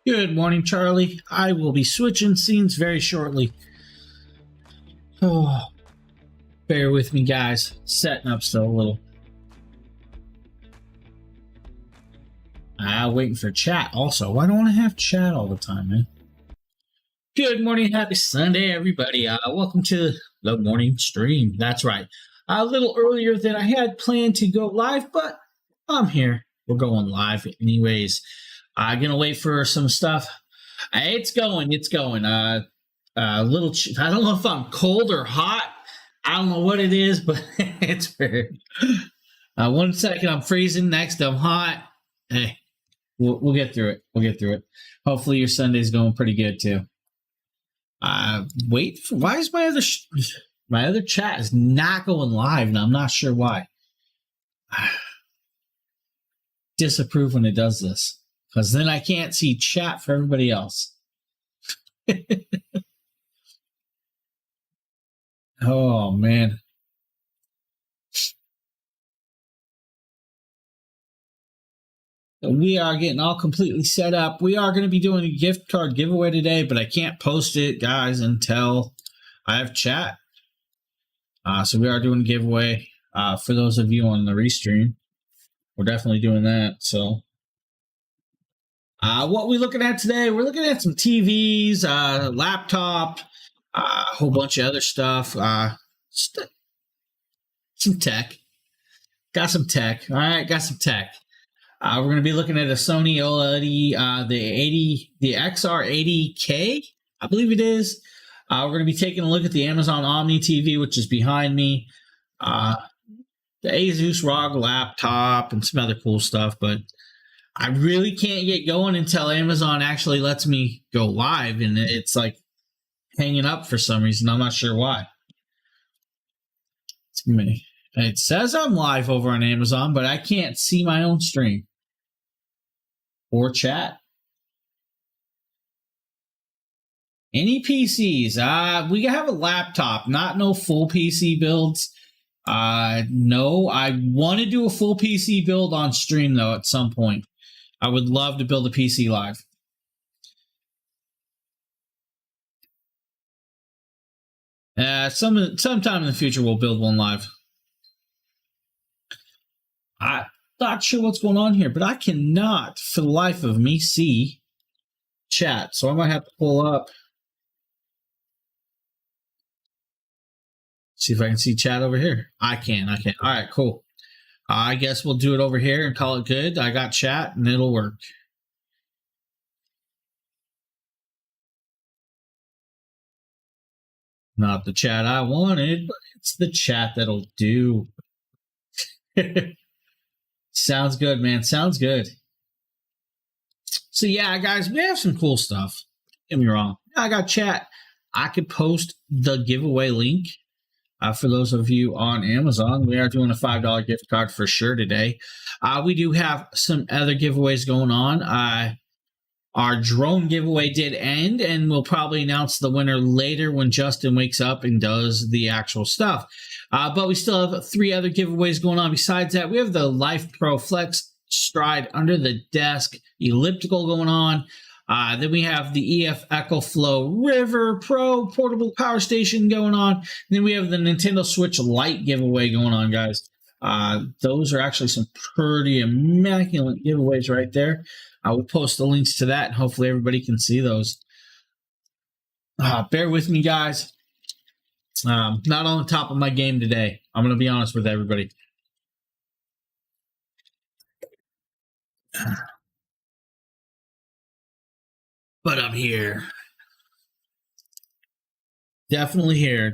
Good morning, Charlie. I will be switching scenes very shortly. Oh, bear with me, guys. Setting up still a little. Waiting for chat also. Why don't I have chat all the time, man? Good morning, happy Sunday, everybody. Welcome to the morning stream. That's right. A little earlier than I had planned to go live, but I'm here. We're going live anyways. I'm gonna wait for some stuff. It's going. A little. I don't know if I'm cold or hot. I don't know what it is, but it's weird. 1 second I'm freezing. Next I'm hot. Hey, we'll get through it. Hopefully your Sunday's going pretty good too. Wait for. Why is my other chat is not going live, and I'm not sure why. Disapprove when it does this, because then I can't see chat for everybody else. Oh man. We are getting all completely set up. We are going to be doing a gift card giveaway today, but I can't post it, guys, until I have chat. So we are doing a giveaway for those of you on the restream. We're definitely doing that. So what we looking at today? We're looking at some TVs, laptop, a whole bunch of other stuff. Some tech. Got some tech. All right, got some tech. We're going to be looking at a Sony OLED, the XR80K, I believe it is. We're going to be taking a look at the Amazon Omni TV, which is behind me. The Asus ROG laptop and some other cool stuff, but I really can't get going until Amazon actually lets me go live, and it's like hanging up for some reason. I'm not sure why. It says I'm live over on Amazon, but I can't see my own stream or chat. Any PCs? We have a laptop, no full PC builds. No, I want to do a full PC build on stream though at some point. I would love to build a PC live. Sometime in the future we'll build one live. I'm not sure what's going on here, but I cannot for the life of me see chat, so I might have to pull up. See if I can see chat over here. I can. All right, cool. I guess we'll do it over here and call it good. I got chat and it'll work. Not the chat I wanted, but it's the chat that'll do. Sounds good, man. Sounds good. So yeah, guys, we have some cool stuff. Don't get me wrong. I got chat. I could post the giveaway link for those of you on Amazon. We are doing a $5 gift card for sure today. We do have some other giveaways going on. Our drone giveaway did end, and we'll probably announce the winner later when Justin wakes up and does the actual stuff. But we still have 3 other giveaways going on. Besides that, we have the Life Pro Flex Stride under the desk elliptical going on. Then we have the EF EcoFlow River Pro portable power station going on. And then we have the Nintendo Switch Lite giveaway going on, guys. Those are actually some pretty immaculate giveaways right there. I will post the links to that, and hopefully everybody can see those. Bear with me, guys. Not on the top of my game today. I'm going to be honest with everybody. But I'm here. Definitely here.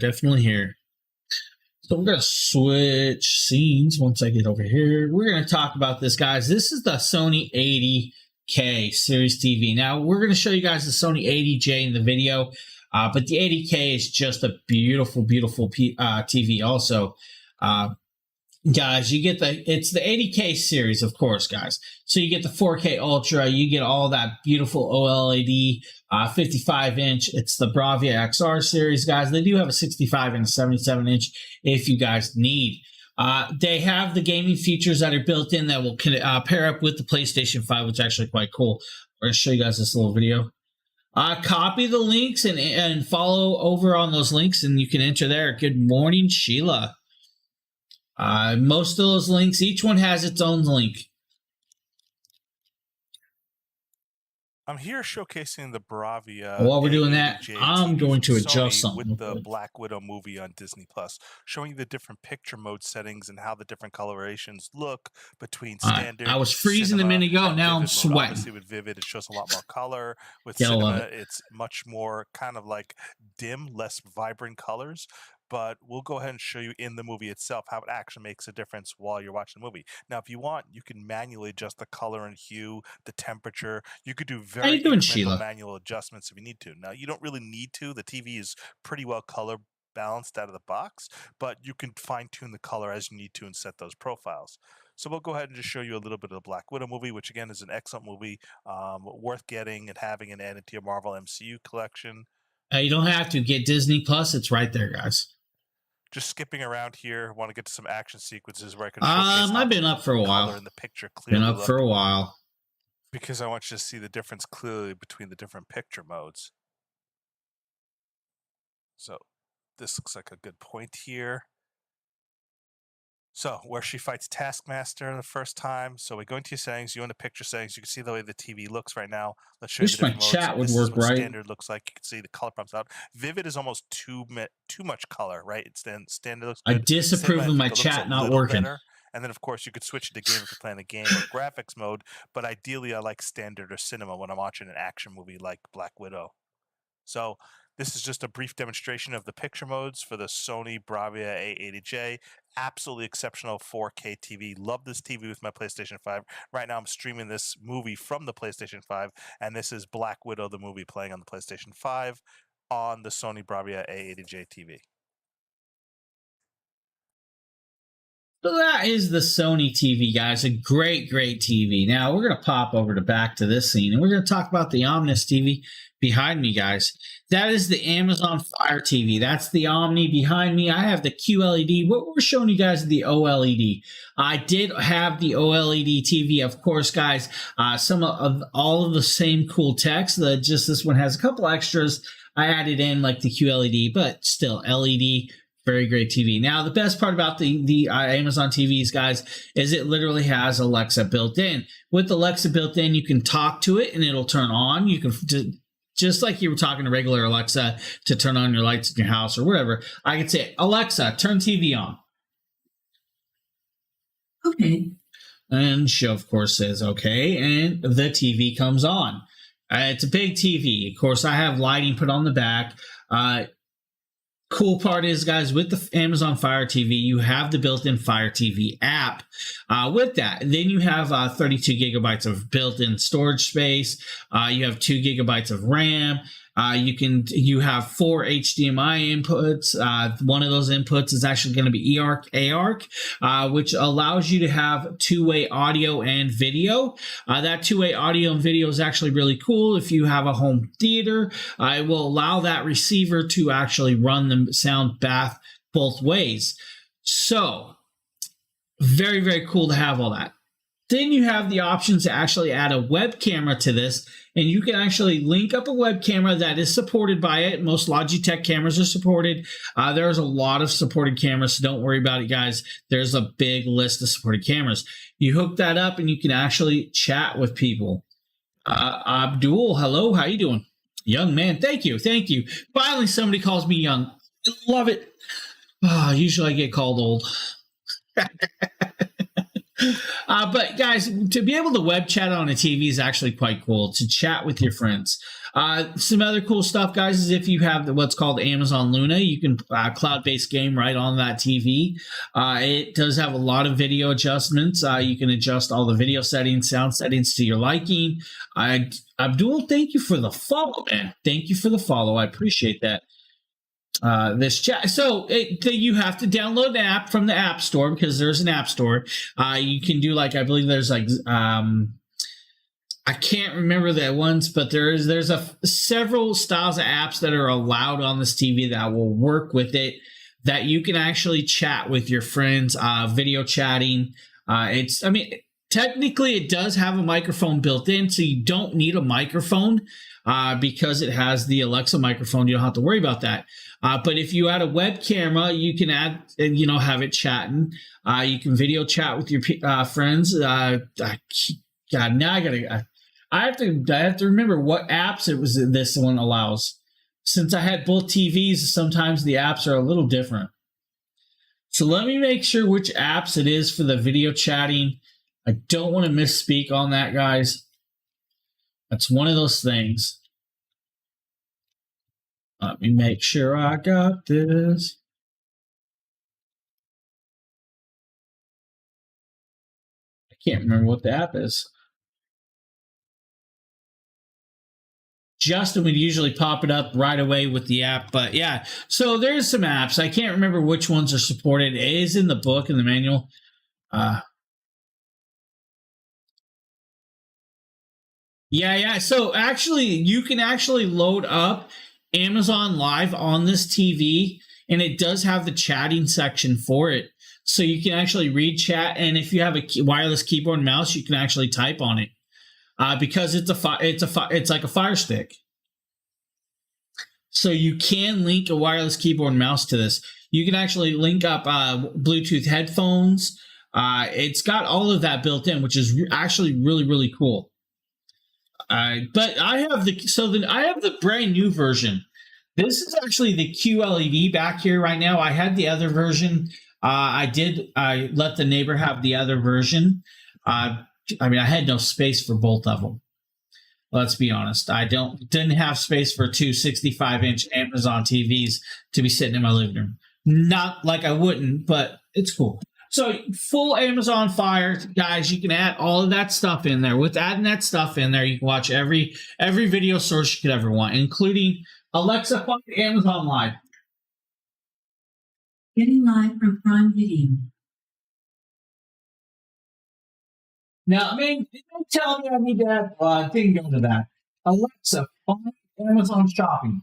So we're going to switch scenes once I get over here. We're going to talk about this, guys. This is the Sony 80K Series TV. Now, we're going to show you guys the Sony 80J in the video, but the 80K is just a beautiful, beautiful TV also. Guys, you get it's the 80K series, of course, guys. So you get the 4K Ultra, you get all that beautiful OLED, 55-inch. It's the Bravia XR series, guys. They do have a 65 and a 77-inch if you guys need. They have the gaming features that are built in that will pair up with the PlayStation 5, which is actually quite cool. I'm going to show you guys this little video. Copy the links and follow over on those links, and you can enter there. Good morning, Sheila. Most of those links, each one has its own link. I'm here showcasing the Bravia. While we're doing that, I'm going to adjust something with the Black Widow movie on Disney Plus, showing you the different picture mode settings and how the different colorations look between standard. I was freezing a minute ago. Now I'm sweating. Obviously, with Vivid, it shows a lot more color. With Cinema, it's much more kind of like dim, less vibrant colors. But we'll go ahead and show you in the movie itself how it actually makes a difference while you're watching the movie. Now, if you want, you can manually adjust the color and hue, the temperature. You could do very incremental manual adjustments if you need to. Now, you don't really need to. The TV is pretty well color balanced out of the box, but you can fine-tune the color as you need to and set those profiles. So we'll go ahead and just show you a little bit of the Black Widow movie, which again is an excellent movie, worth getting and having and added to your Marvel MCU collection. You don't have to get Disney Plus. It's right there, guys. Just skipping around here, want to get to some action sequences where I can showcase I've been up for a while. In the picture clearly been up for a while. Because I want you to see the difference clearly between the different picture modes. So this looks like a good point here. So where she fights Taskmaster the first time. So we go into your settings, you go into picture settings. You can see the way the TV looks right now. Let's show you the different modes. Chat would work right. Standard looks like. You can see the color pops out. Vivid is almost too much color, right? It's then standard looks good. I disapprove of my chat not working. Better. And then, of course, you could switch to game if you're playing a game or graphics mode. But ideally, I like standard or cinema when I'm watching an action movie like Black Widow. So this is just a brief demonstration of the picture modes for the Sony Bravia A80J. Absolutely exceptional 4K TV. Love this TV with my PlayStation 5. Right now I'm streaming this movie from the PlayStation 5, and this is Black Widow, the movie, playing on the PlayStation 5 on the Sony Bravia A80J TV. So that is the Sony TV, guys. A great, great TV. Now, we're going to pop over back to this scene, and we're going to talk about the Omnis TV behind me, guys. That is the Amazon Fire TV. That's the Omni behind me. I have the QLED. What we're showing you guys is the OLED. I did have the OLED TV, of course, guys. Some of all of the same cool text. Just this one has a couple extras I added in, like the QLED, but still LED. Very great TV. Now, the best part about the Amazon TVs, guys, is it literally has Alexa built in. With Alexa built in, you can talk to it and it'll turn on. You can, just like you were talking to regular Alexa to turn on your lights in your house or whatever, I could say, Alexa, turn TV on. Okay. And she, of course, says, okay, and the TV comes on. It's a big TV. Of course, I have lighting put on the back. Cool part is, guys, with the Amazon Fire TV, you have the built-in Fire TV app. With that, then you have 32 gigabytes of built-in storage space. You have 2 gigabytes of RAM. You have 4 HDMI inputs. One of those inputs is actually going to be eARC, which allows you to have two-way audio and video. That two-way audio and video is actually really cool. If you have a home theater, it will allow that receiver to actually run the sound bath both ways. So, very, very cool to have all that. Then you have the options to actually add a web camera to this, and you can actually link up a web camera that is supported by it. Most Logitech cameras are supported. There's a lot of supported cameras, so don't worry about it, guys. There's a big list of supported cameras. You hook that up, and you can actually chat with people. Abdul, hello, how you doing? Young man, thank you. Finally, somebody calls me young. I love it. Usually I get called old. But guys, to be able to web chat on a TV is actually quite cool, to chat with your friends. Some other cool stuff, guys, is if you have what's called Amazon Luna, you can cloud-based game right on that TV. It does have a lot of video adjustments. You can adjust all the video settings, sound settings to your liking. Abdul, thank you for the follow, man. Thank you for the follow. I appreciate that. This chat. So you have to download the app from the App Store, because there's an App Store. You can do, like, I believe there's like I can't remember the ones, but there's several styles of apps that are allowed on this TV that will work with it. that you can actually chat with your friends, video chatting. Technically it does have a microphone built in, so you don't need a microphone because it has the Alexa microphone. You don't have to worry about that. But if you add a web camera, you can add and have it chatting. You can video chat with your friends. God, now I have to remember what apps this one allows. Since I had both TVs, sometimes the apps are a little different. So let me make sure which apps it is for the video chatting. I don't want to misspeak on that, guys. That's one of those things. Let me make sure I got this. I can't remember what the app is. Justin would usually pop it up right away with the app, but yeah. So there's some apps. I can't remember which ones are supported. It is in the book, in the manual. Yeah. So actually, you can actually load up Amazon Live on this TV, and it does have the chatting section for it. So you can actually read chat, and if you have a wireless keyboard and mouse, you can actually type on it. Because it's like a Fire Stick. So you can link a wireless keyboard and mouse to this. You can actually link up Bluetooth headphones. It's got all of that built in, which is actually really, really cool. But I have the brand new version. This is actually the QLED back here right now. I had the other version. I let the neighbor have the other version. I had no space for both of them. Let's be honest. I didn't have space for two 65-inch Amazon TVs to be sitting in my living room. Not like I wouldn't, but it's cool. So full Amazon Fire, guys. You can add all of that stuff in there. With adding that stuff in there, you can watch every video source you could ever want, including Alexa, find Amazon Live. Getting live from Prime Video. Now, don't tell me I need that. I didn't go to that. Alexa, find Amazon Shopping.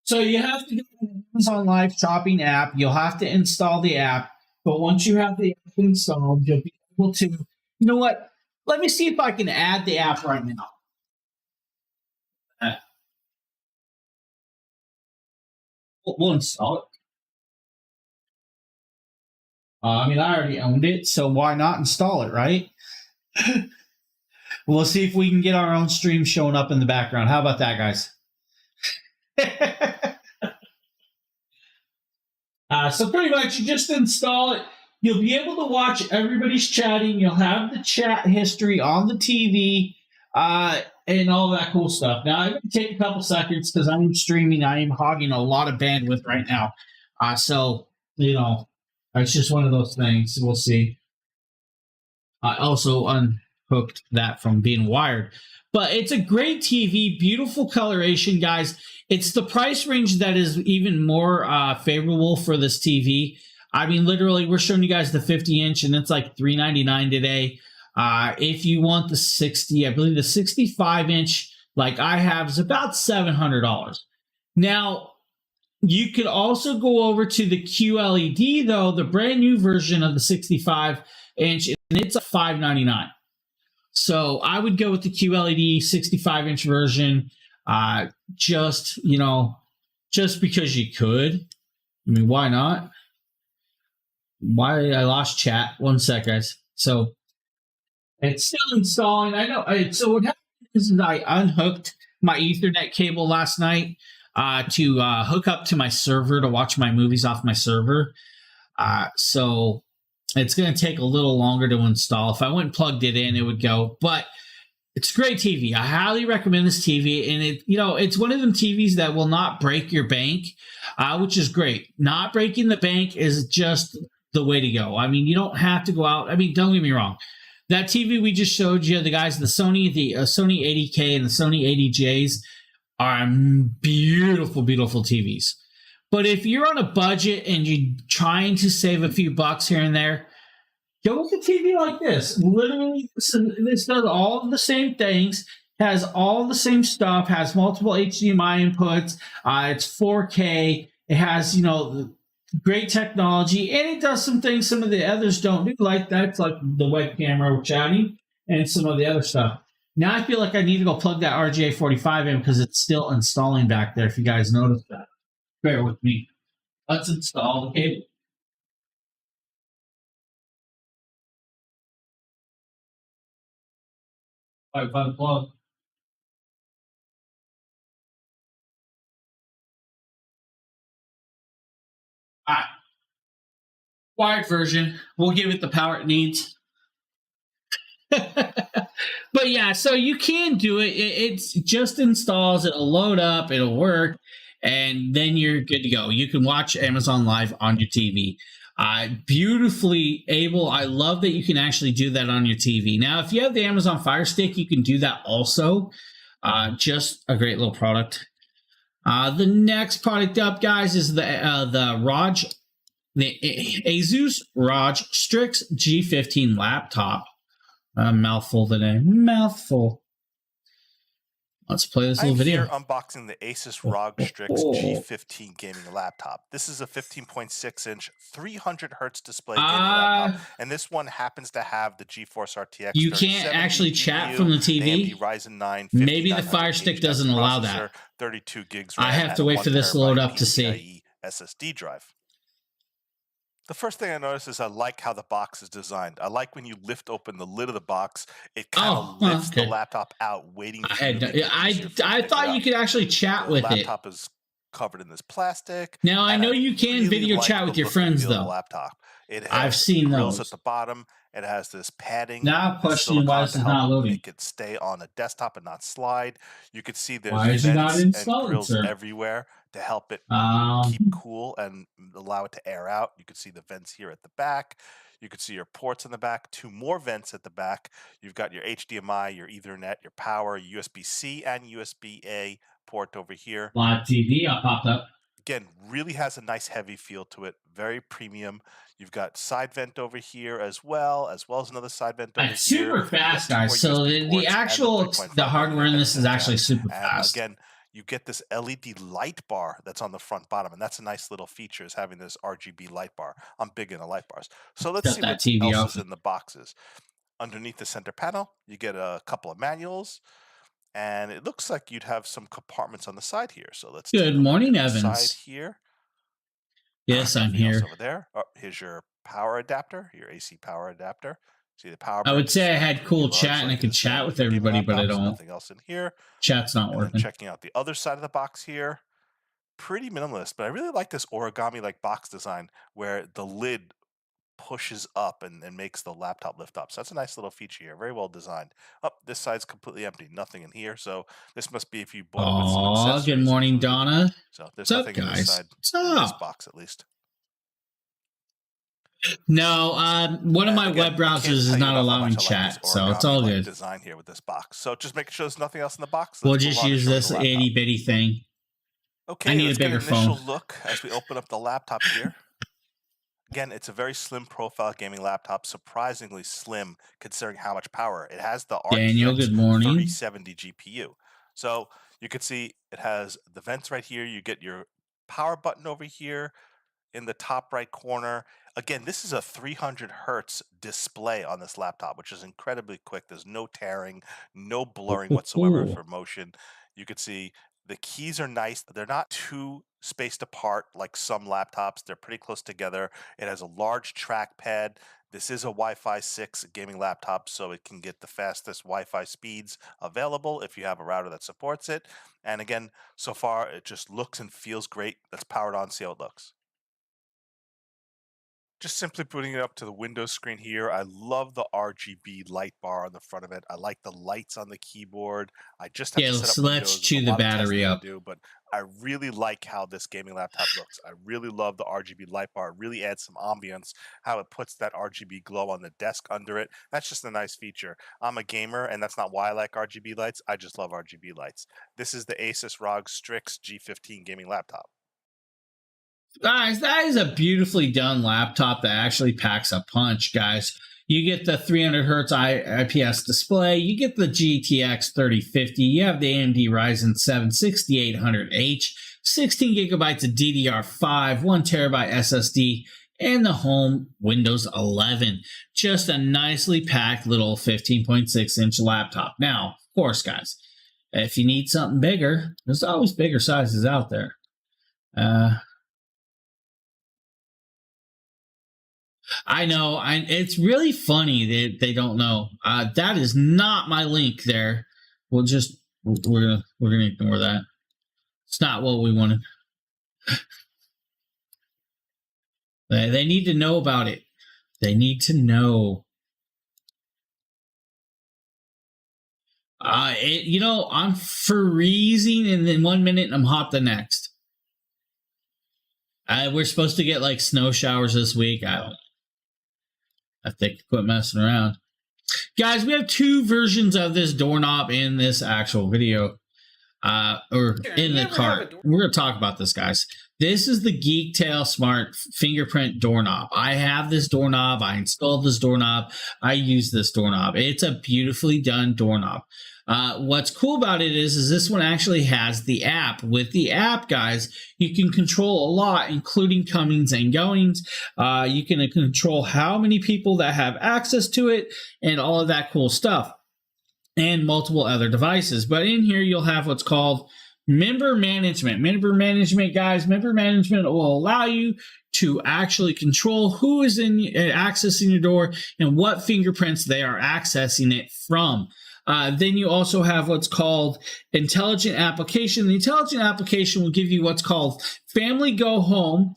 So you have to go to the Amazon Live Shopping app. You'll have to install the app. But once you have the app installed, you'll be able to, you know what? Let me see if I can add the app right now. We'll install it. I already owned it, so why not install it, right? We'll see if we can get our own stream showing up in the background. How about that, guys? So pretty much you just install it. You'll be able to watch everybody's chatting. You'll have the chat history on the TV and all that cool stuff. Now, I'm going to take a couple seconds because I'm streaming. I am hogging a lot of bandwidth right now. So, it's just one of those things. We'll see. I also unhooked that from being wired. But it's a great TV, beautiful coloration, guys. It's the price range that is even more favorable for this TV. Literally, we're showing you guys the 50-inch, and it's like $399 today. If you want the 60, I believe the 65-inch, like I have, is about $700. Now, you could also go over to the QLED, though, the brand new version of the 65-inch, and it's a $599. So I would go with the QLED 65-inch version, just because you could. Why not? Why I lost chat? One sec, guys. So it's still installing. I know. So what happened is I unhooked my Ethernet cable last night to hook up to my server to watch my movies off my server. So it's going to take a little longer to install. If I went and plugged it in, it would go. But it's a great TV. I highly recommend this TV. And it's one of them TVs that will not break your bank, which is great. Not breaking the bank is just the way to go. You don't have to go out. Don't get me wrong. That TV we just showed you, the guys, the Sony 80K and the Sony 80Js are beautiful, beautiful TVs. But if you're on a budget and you're trying to save a few bucks here and there, go with a TV like this. Literally, this does all of the same things. Has all the same stuff, has multiple HDMI inputs. It's 4K. It has, great technology, and it does some things some of the others don't do, like that's like the web camera chatting and some of the other stuff. Now I feel like I need to go plug that RGA 45 in because it's still installing back there, if you guys noticed that. Bear with me. Let's install the cable. All right, find the plug. All right. Wired version. We'll give it the power it needs. But yeah, so you can do it. It's just installs. It'll load up. It'll work. And then you're good to go. You can watch Amazon Live on your TV. Beautifully able. I love that you can actually do that on your TV. Now, if you have the Amazon Fire Stick, you can do that also. Just a great little product. The next product up, guys, is the Asus ROG Strix G15 laptop. Mouthful today. Mouthful. Let's play this little video. I'm here unboxing the Asus ROG Strix G15 gaming laptop. This is a 15.6-inch, 300 hertz display gaming laptop, and this one happens to have the GeForce RTX. You can't actually chat from the TV. AMD Ryzen 9. Maybe the Fire Stick doesn't allow that. 32 gigs. I have to wait for this to load up to see. SSD drive. The first thing I noticed is I like how the box is designed. I like when you lift open the lid of the box, it kind of lifts the laptop out, waiting for I thought you could actually chat with it. The laptop is covered in this plastic. Now, I know you can video chat with your friends, though. Laptop. I've seen those. At the bottom, it has this padding. Now, question why this is not loading. It could stay on a desktop and not slide. You could see there's vents and grills everywhere to help it keep cool and allow it to air out. You can see the vents here at the back. You can see your ports in the back, 2 more vents at the back. You've got your HDMI, your Ethernet, your power, USB-C and USB-A port over here. Live TV popped up. Again, really has a nice heavy feel to it. Very premium. You've got side vent over here as well as another side vent over here. Super fast, guys. So the actual hardware in this is actually super fast. Again, you get this LED light bar that's on the front bottom, and that's a nice little feature, is having this RGB light bar. I'm big into light bars. So let's see what else is in the boxes. Underneath the center panel, you get a couple of manuals, and it looks like you'd have some compartments on the side here. So let's Good morning, Evans. Side here. Yes, I'm here. Over there. Oh, here's your power adapter, your AC power adapter. See the power. I would say I had cool chat and I could chat with everybody, but I don't. Nothing else in here. Chat's not working. Checking out the other side of the box here. Pretty minimalist, but I really like this origami-like box design where the lid pushes up and makes the laptop lift up. So that's a nice little feature here. Very well designed. This side's completely empty. Nothing in here. So this must be if you bought it with some accessories. Good morning, Donna. So there's nothing in this side. In this box, at least. No, one of my web browsers is not allowing chat, so it's all good. Design here with this box. So just make sure there's nothing else in the box. We'll just use this itty bitty thing. Okay, I need a bigger phone. Initial look as we open up the laptop here. Again, it's a very slim profile gaming laptop, surprisingly slim considering how much power it has. The Daniel, good morning. 3070 GPU. So you can see it has the vents right here. You get your power button over here in the top right corner. Again, this is a 300 hertz display on this laptop, which is incredibly quick. There's no tearing, no blurring whatsoever for motion. You can see the keys are nice. They're not too spaced apart like some laptops. They're pretty close together. It has a large trackpad. This is a Wi-Fi 6 gaming laptop, so it can get the fastest Wi-Fi speeds available if you have a router that supports it. And again, so far, it just looks and feels great. Let's power it on, see how it looks. Just simply putting it up to the Windows screen here. I love the RGB light bar on the front of it. I like the lights on the keyboard. I just have to set up let's chew the battery up. But I really like how this gaming laptop looks. I really love the RGB light bar. It really adds some ambience, how it puts that RGB glow on the desk under it. That's just a nice feature. I'm a gamer, and that's not why I like RGB lights. I just love RGB lights. This is the Asus ROG Strix G15 gaming laptop. Guys, that is a beautifully done laptop that actually packs a punch, guys. You get the 300 hertz IPS display. You get the GTX 3050. You have the AMD Ryzen 7 6800H, 16 gigabytes of DDR5, 1 terabyte SSD, and the home Windows 11. Just a nicely packed little 15.6 inch laptop. Now, of course, guys, if you need something bigger, there's always bigger sizes out there. I know. It's really funny that they don't know. That is not my link there. We're gonna ignore that. It's not what we wanted. They need to know about it. They need to know. I'm freezing and then 1 minute and I'm hot the next. We're supposed to get like snow showers this week. I think quit messing around. Guys, we have two versions of this doorknob in this actual video. Or in the cart. We're going to talk about this, guys. This is the Geektail Smart Fingerprint Doorknob. I have this doorknob. I installed this doorknob. I use this doorknob. It's a beautifully done doorknob. What's cool about it is this one actually has the app. With the app, guys, you can control a lot, including comings and goings. You can control how many people that have access to it and all of that cool stuff, and multiple other devices. But in here, you'll have what's called member management. Member management, guys, member management will allow you to actually control who is accessing your door and what fingerprints they are accessing it from. Then you also have what's called intelligent application. The intelligent application will give you what's called family go home.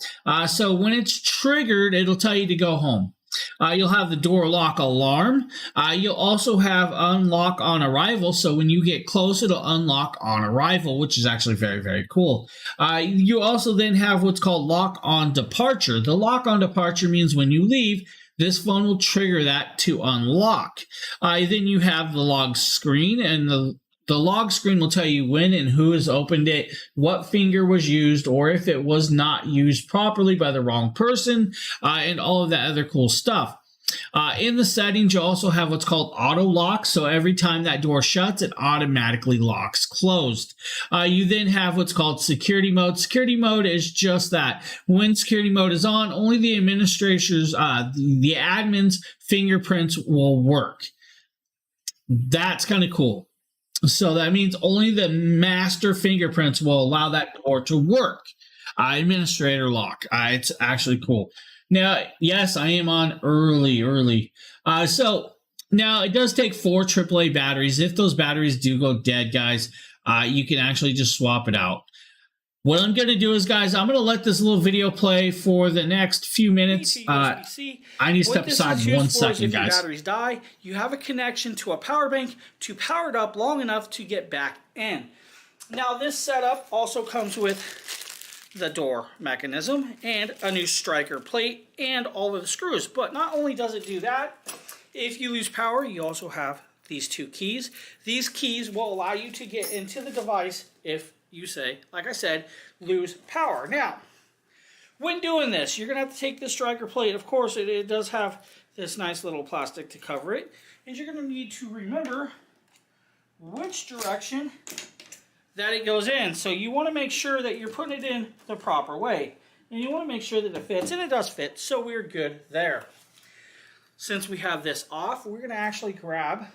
So when it's triggered, it'll tell you to go home. You'll have the door lock alarm. You'll also have unlock on arrival. So when you get close, it'll unlock on arrival, which is actually very, very cool. You also then have what's called lock on departure. The lock on departure means when you leave, this phone will trigger that to unlock. Then you have the log screen, and the log screen will tell you when and who has opened it, what finger was used, or if it was not used properly by the wrong person, and all of that other cool stuff. In the settings, you also have what's called auto lock. So every time that door shuts, it automatically locks closed. You then have what's called security mode. Security mode is just that. When security mode is on, only the administrators, the admin's fingerprints will work. That's kind of cool. So that means only the master fingerprints will allow that door to work. Administrator lock. It's actually cool. Now, yes, I am on early. So now it does take 4 AAA batteries. If those batteries do go dead, guys, you can actually just swap it out. What I'm going to do is, guys, I'm going to let this little video play for the next few minutes. I need to step aside 1 second, if guys. Your batteries die, you have a connection to a power bank to power it up long enough to get back in. Now, this setup also comes with the door mechanism and a new striker plate and all of the screws. But not only does it do that, if you lose power, you also have these 2 keys. These keys will allow you to get into the device if you say, like I said, lose power. Now, when doing this, you're going to have to take the striker plate. Of course, it does have this nice little plastic to cover it. And you're going to need to remember which direction that it goes in. So you want to make sure that you're putting it in the proper way. And you want to make sure that it fits, and it does fit, so we're good there. Since we have this off, we're going to actually grab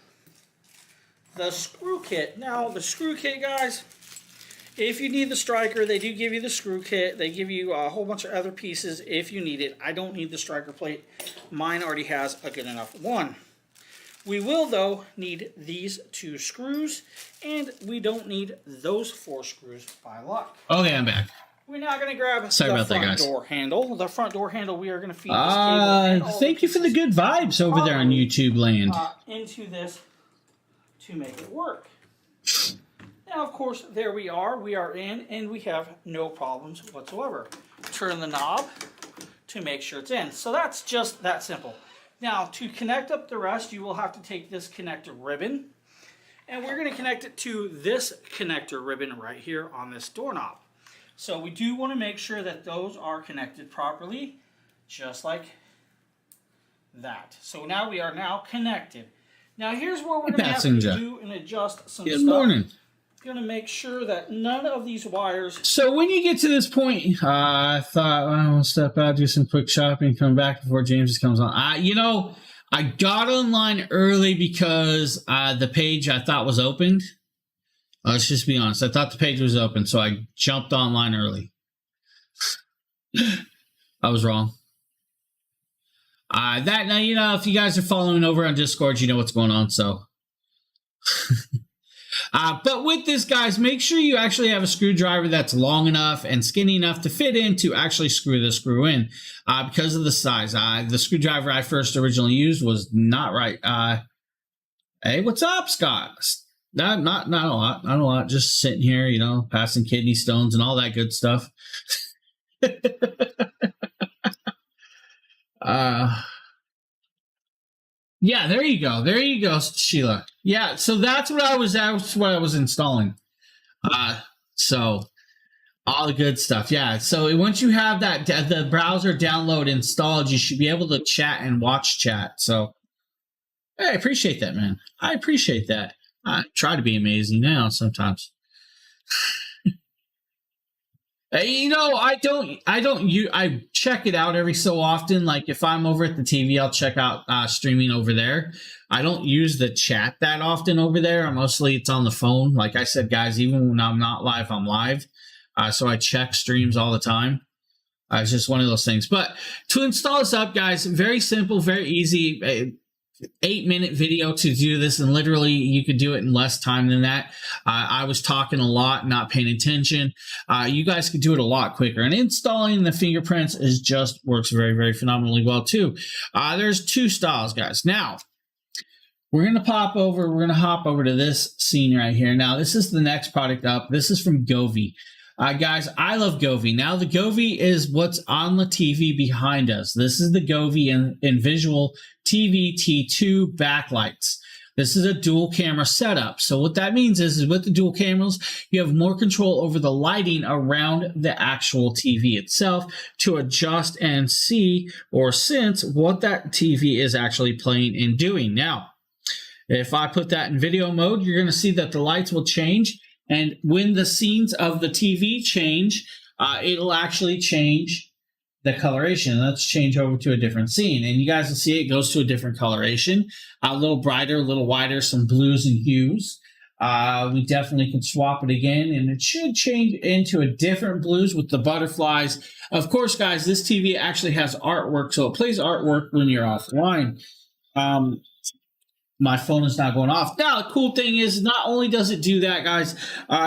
the screw kit. Now, the screw kit, guys, if you need the striker, they do give you the screw kit. They give you a whole bunch of other pieces if you need it. I don't need the striker plate. Mine already has a good enough one. We will, though, need these 2 screws, and we don't need those 4 screws by luck. Okay, I'm back. We're now going to grab the front door handle. The front door handle, we are going to feed this cable. Thank you for the good vibes over there on YouTube land. Into this to make it work. Now, of course, there we are. We are in, and we have no problems whatsoever. Turn the knob to make sure it's in. So that's just that simple. Now, to connect up the rest, you will have to take this connector ribbon, and we're going to connect it to this connector ribbon right here on this doorknob. So we do want to make sure that those are connected properly, just like that. So now we are now connected. Now here's where we're going to have to do and adjust some stuff. Good morning. Going to make sure that none of these wires. So when you get to this point, I thought, well, I'll step out, do some quick shopping, come back before James comes on. I got online early because the page I thought was opened. Let's just be honest. I thought the page was open, so I jumped online early. I was wrong. Now, if you guys are following over on Discord, you know what's going on, so. But with this, guys, make sure you actually have a screwdriver that's long enough and skinny enough to fit in to actually screw the screw in because of the size. The screwdriver I first originally used was not right. Hey, what's up, Scott? Not a lot. Just sitting here, passing kidney stones and all that good stuff. Yeah, there you go, Sheila. Yeah, so that's what I was installing. So all the good stuff. Yeah. So once you have the browser download installed, you should be able to chat and watch chat. So hey, I appreciate that, man. I appreciate that. I try to be amazing now sometimes. I check it out every so often. Like if I'm over at the TV, I'll check out streaming over there. I don't use the chat that often over there. Mostly it's on the phone. Like I said, guys, even when I'm not live, I'm live. So I check streams all the time. It's just one of those things. But to install this up, guys, very simple, very easy. 8-minute video to do this, and literally you could do it in less time than that. I was talking a lot, not paying attention. You guys could do it a lot quicker, and installing the fingerprints works very, very phenomenally well too. There's two styles, guys. Now we're going to hop over to this scene right here. Now this is the next product up. This is from Govee. Guys, I love Govee. Now, the Govee is what's on the TV behind us. This is the Govee Invisual TV T2 backlights. This is a dual camera setup. So what that means is with the dual cameras, you have more control over the lighting around the actual TV itself to adjust and see or sense what that TV is actually playing and doing. Now, if I put that in video mode, you're going to see that the lights will change. And when the scenes of the TV change, it'll actually change the coloration. Let's change over to a different scene. And you guys will see it goes to a different coloration. A little brighter, a little wider, some blues and hues. We definitely can swap it again, and it should change into a different blues with the butterflies. Of course, guys, this TV actually has artwork, so it plays artwork when you're offline. My phone is not going off. Now, the cool thing is not only does it do that, guys,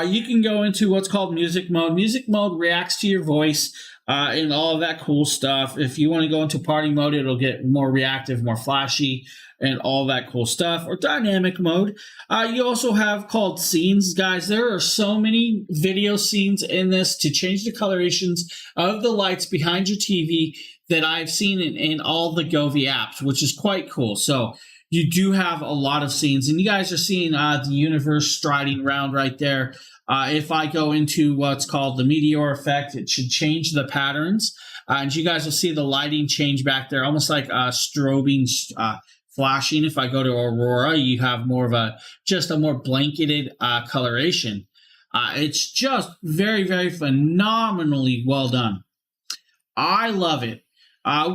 you can go into what's called music mode. Music mode reacts to your voice and all of that cool stuff. If you want to go into party mode, it'll get more reactive, more flashy, and all that cool stuff. Or dynamic mode. You also have called scenes, guys. There are so many video scenes in this to change the colorations of the lights behind your TV that I've seen in all the Govee apps, which is quite cool. So you do have a lot of scenes, and you guys are seeing the universe striding around right there. If I go into what's called the meteor effect, it should change the patterns, and you guys will see the lighting change back there, almost like strobing, flashing. If I go to Aurora, you have more of a more blanketed coloration. It's just very, very phenomenally well done. I love it.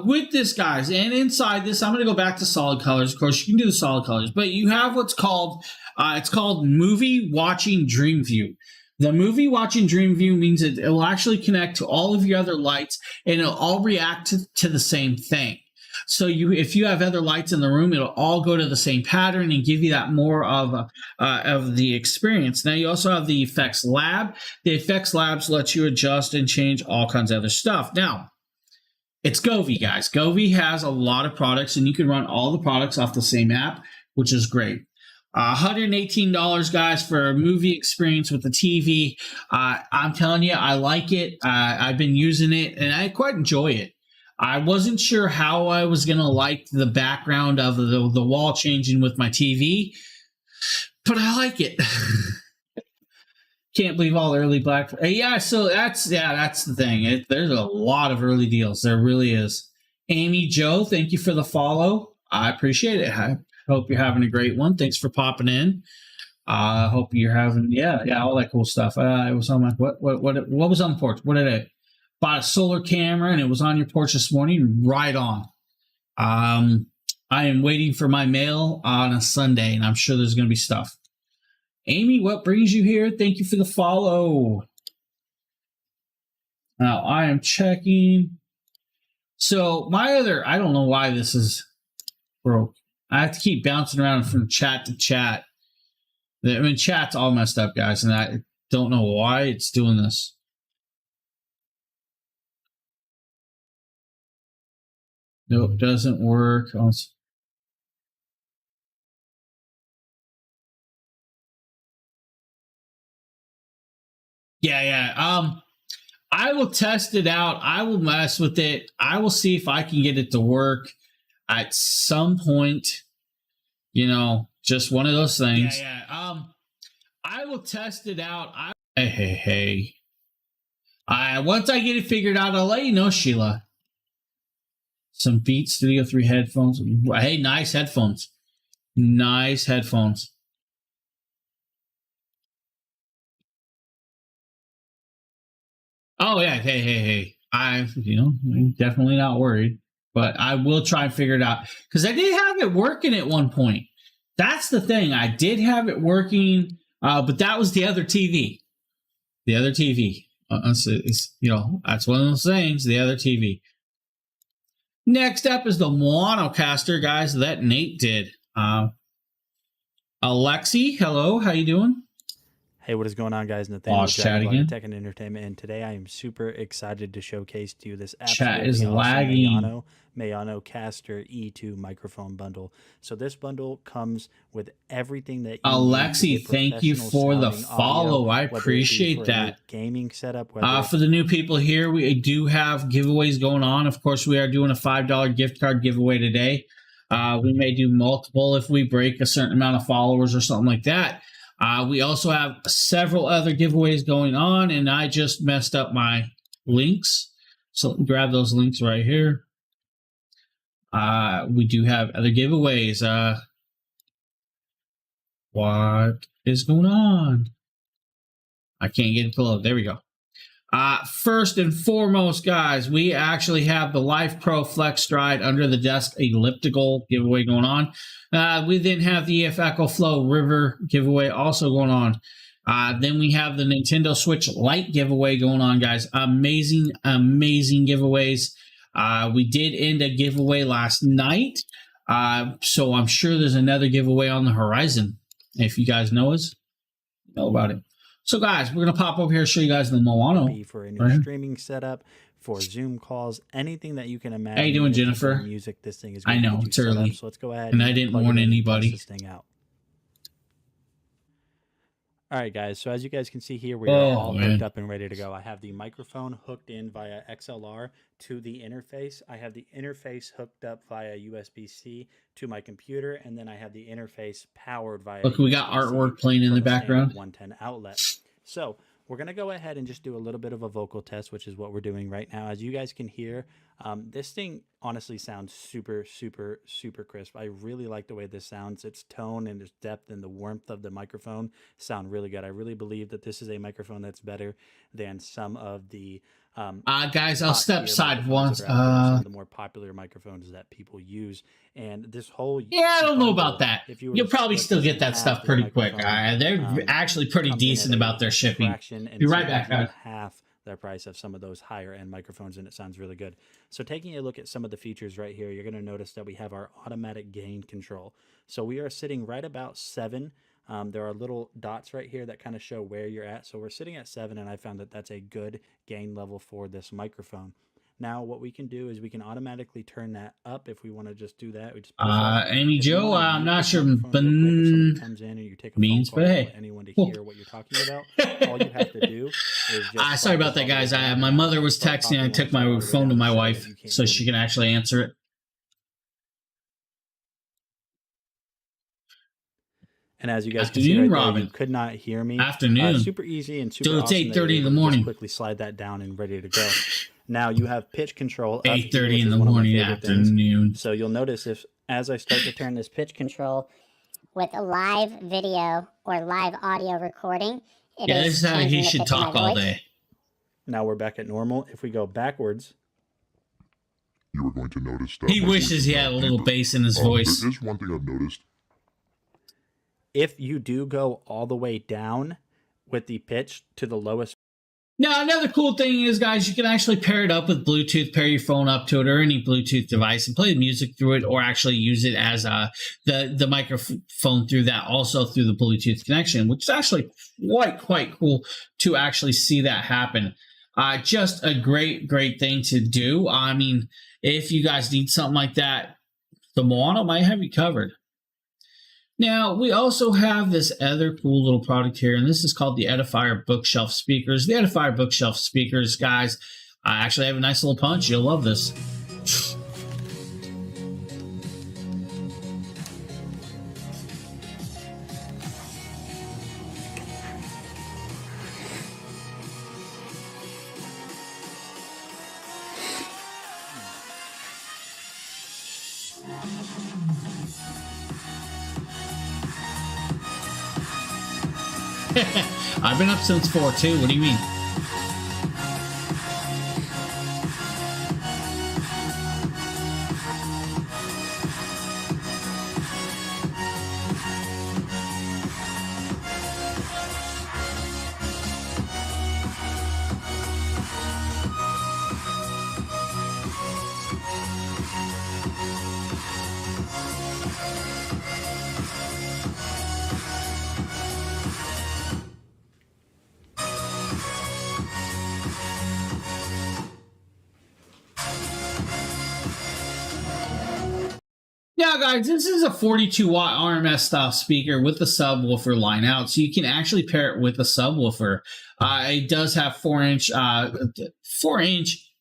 With this, guys, and inside this, I'm going to go back to solid colors. Of course, you can do the solid colors, but you have what's called, it's called Movie Watching Dream View. The Movie Watching Dream View means it will actually connect to all of your other lights, and it'll all react to the same thing. So if you have other lights in the room, it'll all go to the same pattern and give you that more of the experience. Now, you also have the Effects Lab. The Effects Labs lets you adjust and change all kinds of other stuff. Now, it's Govee, guys. Govee has a lot of products, and you can run all the products off the same app, which is great. $118, guys, for a movie experience with the TV. I'm telling you, I like it. I've been using it, and I quite enjoy it. I wasn't sure how I was going to like the background of the wall changing with my TV, but I like it. Can't believe all the early Black Friday. Yeah, so that's the thing. There's a lot of early deals. There really is. Amy Joe, thank you for the follow. I appreciate it. I hope you're having a great one. Thanks for popping in. I hope you're having, all that cool stuff. It was on my, what was on the porch? What did I bought a solar camera and it was on your porch this morning? Right on. I am waiting for my mail on a Sunday, and I'm sure there's going to be stuff. Amy, what brings you here? Thank you for the follow. Now, I am checking. So, I don't know why this is broke. I have to keep bouncing around from chat to chat. I mean, chat's all messed up, guys, and I don't know why it's doing this. Nope, doesn't work. Yeah. I will test it out. I will mess with it. I will see if I can get it to work at some point. Just one of those things. I will test it out. Hey. Once I get it figured out, I'll let you know, Sheila. Some Beats Studio 3 headphones. Hey, nice headphones. Nice headphones. Oh, yeah. Hey. I'm definitely not worried. But I will try and figure it out. Because I did have it working at one point. That's the thing. I did have it working, but that was the other TV. The other TV. That's one of those things, the other TV. Next up is the Moanocaster, guys, that Nate did. Alexi, hello. How you doing? Hey, what is going on, guys? Nathaniel chat again. Tech and Entertainment, and today I am super excited to showcase to you this chat is awesome lagging. Moanocaster E2 microphone bundle. So this bundle comes with everything that you Alexi, need thank you for the follow. I appreciate that. Gaming setup. For the new people here, we do have giveaways going on. Of course, we are doing a $5 gift card giveaway today. We may do multiple if we break a certain amount of followers or something like that. We also have several other giveaways going on, and I just messed up my links. So grab those links right here. We do have other giveaways. What is going on? I can't get it to load. There we go. First and foremost, guys, we actually have the Life Pro Flex Stride under the desk elliptical giveaway going on. We then have the EF Echo Flow River giveaway also going on. Then we have the Nintendo Switch Lite giveaway going on, guys. Amazing giveaways. We did end a giveaway last night. So I'm sure there's another giveaway on the horizon. If you guys know about it. So, guys, we're going to pop over here and show you guys the Moano. For a new streaming setup, for Zoom calls, anything that you can imagine. How you doing, Jennifer? Music, this thing is I know, it's early. So let's go ahead. And I didn't warn anybody. This thing out. All right, guys. So as you guys can see here, we are all hooked up and ready to go. I have the microphone hooked in via XLR to the interface. I have the interface hooked up via USB-C to my computer, and then I have the interface powered via. Look, we got artwork playing in the background. 110 outlet. So we're going to go ahead and just do a little bit of a vocal test, which is what we're doing right now. As you guys can hear, this thing honestly sounds super crisp. I really like the way this sounds. Its tone and its depth and the warmth of the microphone sound really good. I really believe that this is a microphone that's better than some of the guys, I'll step side once. Some of the more popular microphones that people use. And this whole I don't know about that. You'll probably still get that stuff pretty quick. They're actually pretty decent about their shipping. Be right back, guys. Half their price of some of those higher end microphones, and it sounds really good. So taking a look at some of the features right here, you're going to notice that we have our automatic gain control. So we are sitting right about 7. There are little dots right here that kind of show where you're at. So we're sitting at 7, and I found that that's a good gain level for this microphone. Now, what we can do is we can automatically turn that up if we want to just do that. We just Amy Joe, I'm not sure means, but hey, anyone to hear what you're talking about. All you have to do is just sorry about that, guys. My mother was texting. I took my phone to my wife so she can actually answer it. And as you guys can see right there, you could not hear me. Afternoon. Super easy and super awesome. It's 8:30 in the morning. Just quickly slide that down and ready to go. Now you have pitch control. up here, 8:30 which in is the one of my morning, favorite things. afternoon. So you'll notice as I start to turn this pitch control, with a live video or live audio recording, Yeah, this is how changing he the should pitch of my talk all voice. day. now we're back at normal. If we go backwards, You are going to notice that He my wishes voice he is had a now little deeper. bass in his voice. There is one thing I've noticed. if you do go all the way down with the pitch to the lowest, Now, another cool thing is, guys, you can actually pair it up with Bluetooth, pair your phone up to it or any Bluetooth device and play music through it, or actually use it as the microphone through that, also through the Bluetooth connection, which is actually quite cool to actually see that happen. Just a great thing to do. I mean, if you guys need something like that, the Moana might have you covered. Now, we also have this other cool little product here, and this is called the Edifier Bookshelf Speakers. The Edifier Bookshelf Speakers, guys, actually have a nice little punch. You'll love this. I've been up since 4 too. What do you mean? Now, guys, this is a 42 watt RMS style speaker with the subwoofer line out, so you can actually pair it with a subwoofer. It does have 4-inch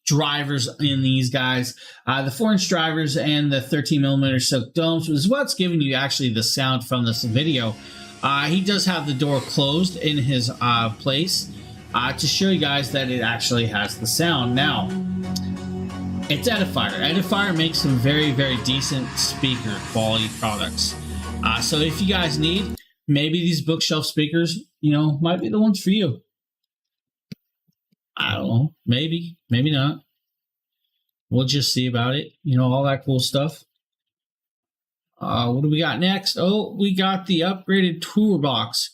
drivers in these guys. The 4-inch drivers and the 13 millimeter silk domes is what's giving you actually the sound from this video. He does have the door closed in his place to show you guys that it actually has the sound. Now, it's Edifier. Edifier makes some very decent speaker quality products. So if you guys need, maybe these bookshelf speakers, might be the ones for you. I don't know. Maybe not. We'll just see about it. All that cool stuff. What do we got next? Oh, we got the upgraded tour box.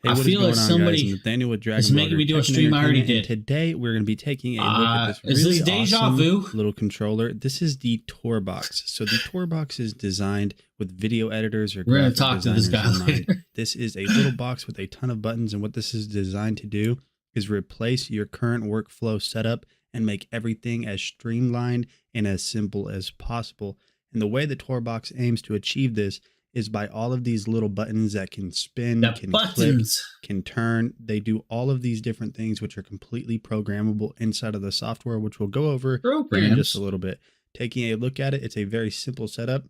Hey, I feel like somebody Nathaniel with Dragon is making me do a stream I already did. Today we're going to be taking a look at this is really this Deja awesome Vu? little controller. This is the Tour Box. So the Tour Box is designed with video editors or We're going graphic to talk to this guy designers in mind. later. This is a little box with a ton of buttons, and what this is designed to do is replace your current workflow setup and make everything as streamlined and as simple as possible. And the way the Tour Box aims to achieve this is by all of these little buttons that can spin, can click, can turn. They do all of these different things which are completely programmable inside of the software, which we'll go over here in just a little bit. Taking a look at it, it's a very simple setup.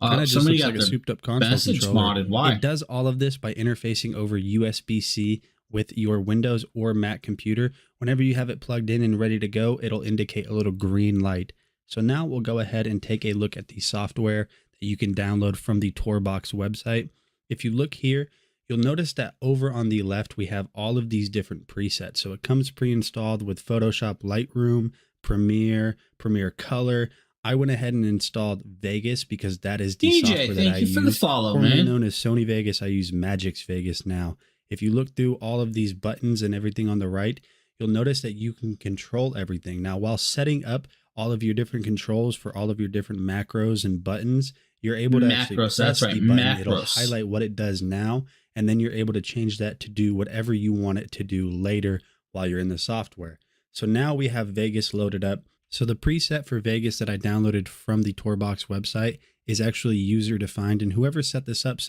Kind of just looks like a souped up console controller. Modded. Why? It does all of this by interfacing over USB-C with your Windows or Mac computer. Whenever you have it plugged in and ready to go, it'll indicate a little green light. So now we'll go ahead and take a look at the software that you can download from the TourBox website. If you look here, you'll notice that over on the left, we have all of these different presets. So it comes pre-installed with Photoshop Lightroom, Premiere, Premiere Color. I went ahead and installed Vegas because that is the software that I use. For the follow, formerly man. known as Sony Vegas. I use Magix Vegas now. If you look through all of these buttons and everything on the right, you'll notice that you can control everything. Now, while setting up all of your different controls for all of your different macros and buttons, you're able to actually press the button. It'll highlight what it does now, and then you're able to change that to do whatever you want it to do later while you're in the software. So now we have Vegas loaded up. So the preset for Vegas that I downloaded from the TourBox website is actually user defined, and whoever set this up to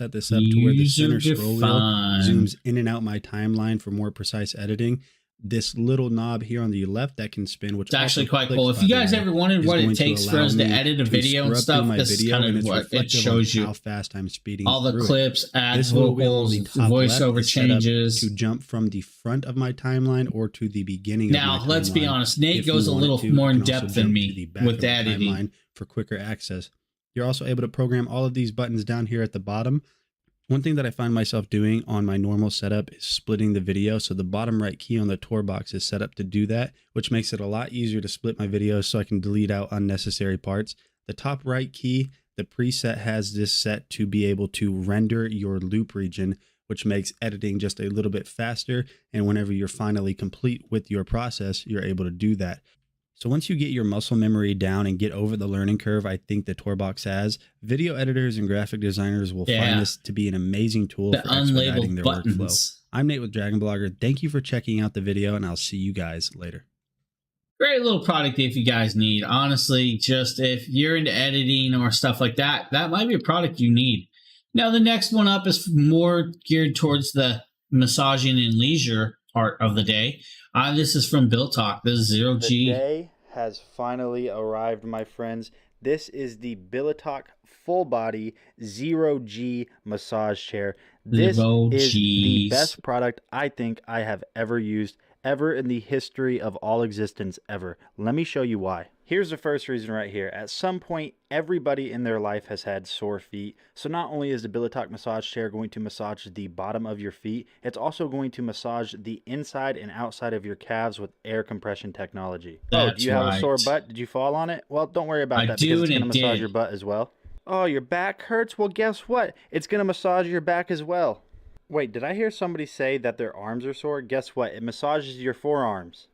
where the center scroll wheel zooms in and out my timeline for more precise editing. this little knob here on the left that can spin, which it's actually also quite clicks, cool. If by you the guys way, ever wondered is what going it to takes for allow us to me edit a to video and scrub stuff, through my this is video, kind and of it's what it reflective shows on you. how fast I'm speeding All the through it. clips, ads, This little wheel on vocals, the top voiceover left is set up changes. to jump from the front of my timeline or to the beginning Now, of my timeline. let's be honest, Nate If you goes a want little to, more you in can also depth than jump to me the back with of the my editing. timeline for quicker access. You're also able to program all of these buttons down here at the bottom. One thing that I find myself doing on my normal setup is splitting the video. So the bottom right key on the Tor box is set up to do that, which makes it a lot easier to split my videos so I can delete out unnecessary parts. The top right key, the preset has this set to be able to render your loop region, which makes editing just a little bit faster. And whenever you're finally complete with your process, you're able to do that. So once you get your muscle memory down and get over the learning curve, I think the Torbox has, video editors and graphic designers will find this to be an amazing tool The for expediting unlabeled their buttons. workflow. I'm Nate with Dragon Blogger. Thank you for checking out the video, and I'll see you guys later. Great little product if you guys need. Honestly, just if you're into editing or stuff like that, that might be a product you need. Now, the next one up is more geared towards the massaging and leisure part of the day. This is from Built Talk. This is Zero G. The day has finally arrived, my friends. This is the Billitalk full body Zero G massage chair. This is the best product I think I have ever used, ever in the history of all existence ever. Let me show you why. Here's the first reason right here. At some point, everybody in their life has had sore feet. So not only is the Billitalk massage chair going to massage the bottom of your feet, it's also going to massage the inside and outside of your calves with air compression technology. Do you have a sore butt? Did you fall on it? Well, don't worry about that because it's going to massage your butt as well. Oh, your back hurts? Well, guess what? It's going to massage your back as well. Wait, did I hear somebody say that their arms are sore? Guess what? It massages your forearms.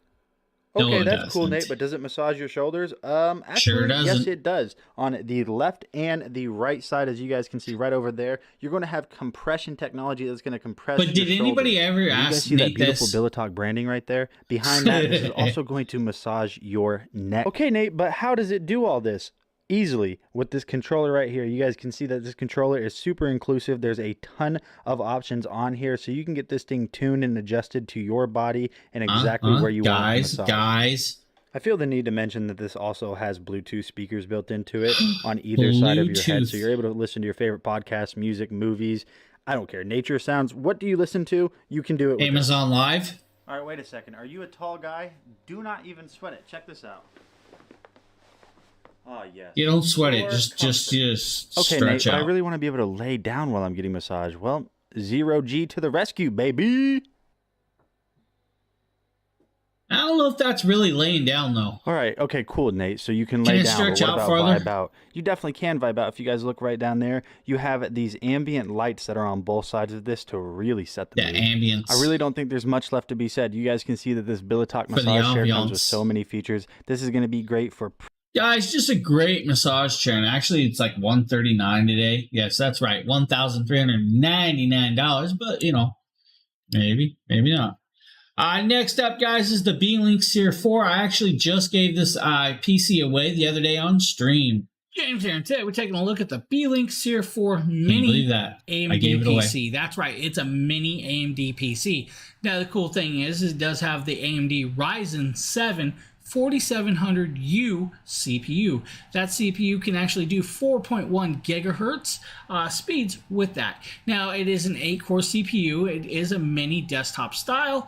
Okay, No, that's cool, Nate, but does it massage your shoulders? Actually, Sure doesn't. yes, it does. On the left and the right side, as you guys can see right over there, you're going to have compression technology that's going to compress your But did anybody shoulders. ever You guys ask see that Nate beautiful this? Billitalk branding right there? Behind that, this is also going to massage your neck. Okay, Nate, but how does it do all this? Easily with this controller right here. You guys can see that this controller is super inclusive. There's a ton of options on here, so you can get this thing tuned and adjusted to your body and exactly where you want it to massage. Guys, I feel the need to mention that this also has Bluetooth speakers built into it on either side of your head, so you're able to listen to your favorite podcasts, music, movies. I don't care. Nature sounds. What do you listen to? You can do it with Amazon Live. All right, wait a second. Are you a tall guy? Do not even sweat it. Check this out. Oh, yes. You don't sweat it. Just okay, stretch Nate, but out. I really want to be able to lay down while I'm getting massaged. Well, Zero G to the rescue, baby. I don't know if that's really laying down, though. All right. Okay, cool, Nate. So you can lay it down. stretch But what out about farther? vibe out? You definitely can vibe out. If you guys look right down there, you have these ambient lights that are on both sides of this to really set the mood. Ambience. I really don't think there's much left to be said. You guys can see that this Billitalk massage chair comes with so many features. This is going to be great for... Guys, just a great massage chair. And actually, it's like $139 today. Yes, that's right. $1,399. But, you know, maybe not. Next up, guys, is the Beelink Seer 4. I actually just gave this PC away the other day on stream. James here, and today we're taking a look at the Beelink Seer 4 Mini. Can you believe that? AMD I gave it away. PC. That's right. It's a mini AMD PC. Now, the cool thing is it does have the AMD Ryzen 7 4700U CPU. That CPU can actually do 4.1 gigahertz speeds with that. Now, it is an 8-core CPU. It is a mini desktop style.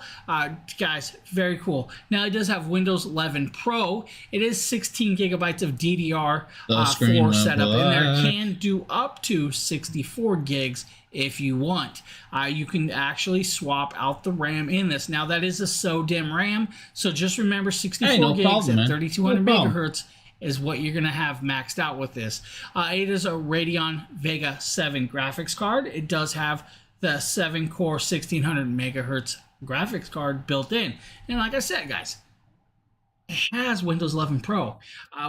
Guys, very cool. Now, it does have Windows 11 Pro. It is 16 gigabytes of DDR4 setup in there. Can do up to 64 gigs if you want. You can actually swap out the RAM in this. Now, that is a SODIMM RAM, so just remember 64 gigs at 3200 megahertz is what you're going to have maxed out with this. It is a Radeon Vega 7 graphics card. It does have the 7-core 1600 megahertz graphics card built in. And like I said, guys, it has Windows 11 Pro,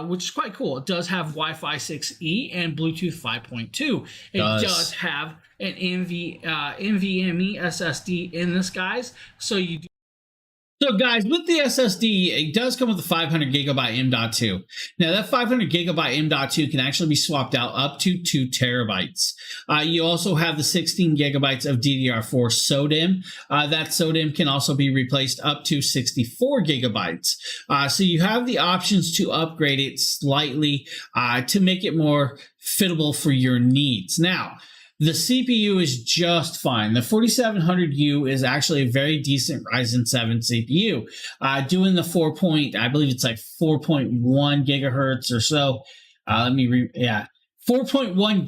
which is quite cool. It does have Wi-Fi 6E and Bluetooth 5.2. It does have an NVMe SSD in this, guys. So you do So guys, with the SSD, it does come with a 500 gigabyte M.2. Now that 500 gigabyte M.2 can actually be swapped out up to 2 terabytes. You also have the 16 gigabytes of DDR4 SODIMM. That SODIMM can also be replaced up to 64 gigabytes. So you have the options to upgrade it slightly to make it more fittable for your needs. Now, the CPU is just fine. The 4700U is actually a very decent Ryzen 7 CPU. Doing the 4.1 gigahertz or so. 4.1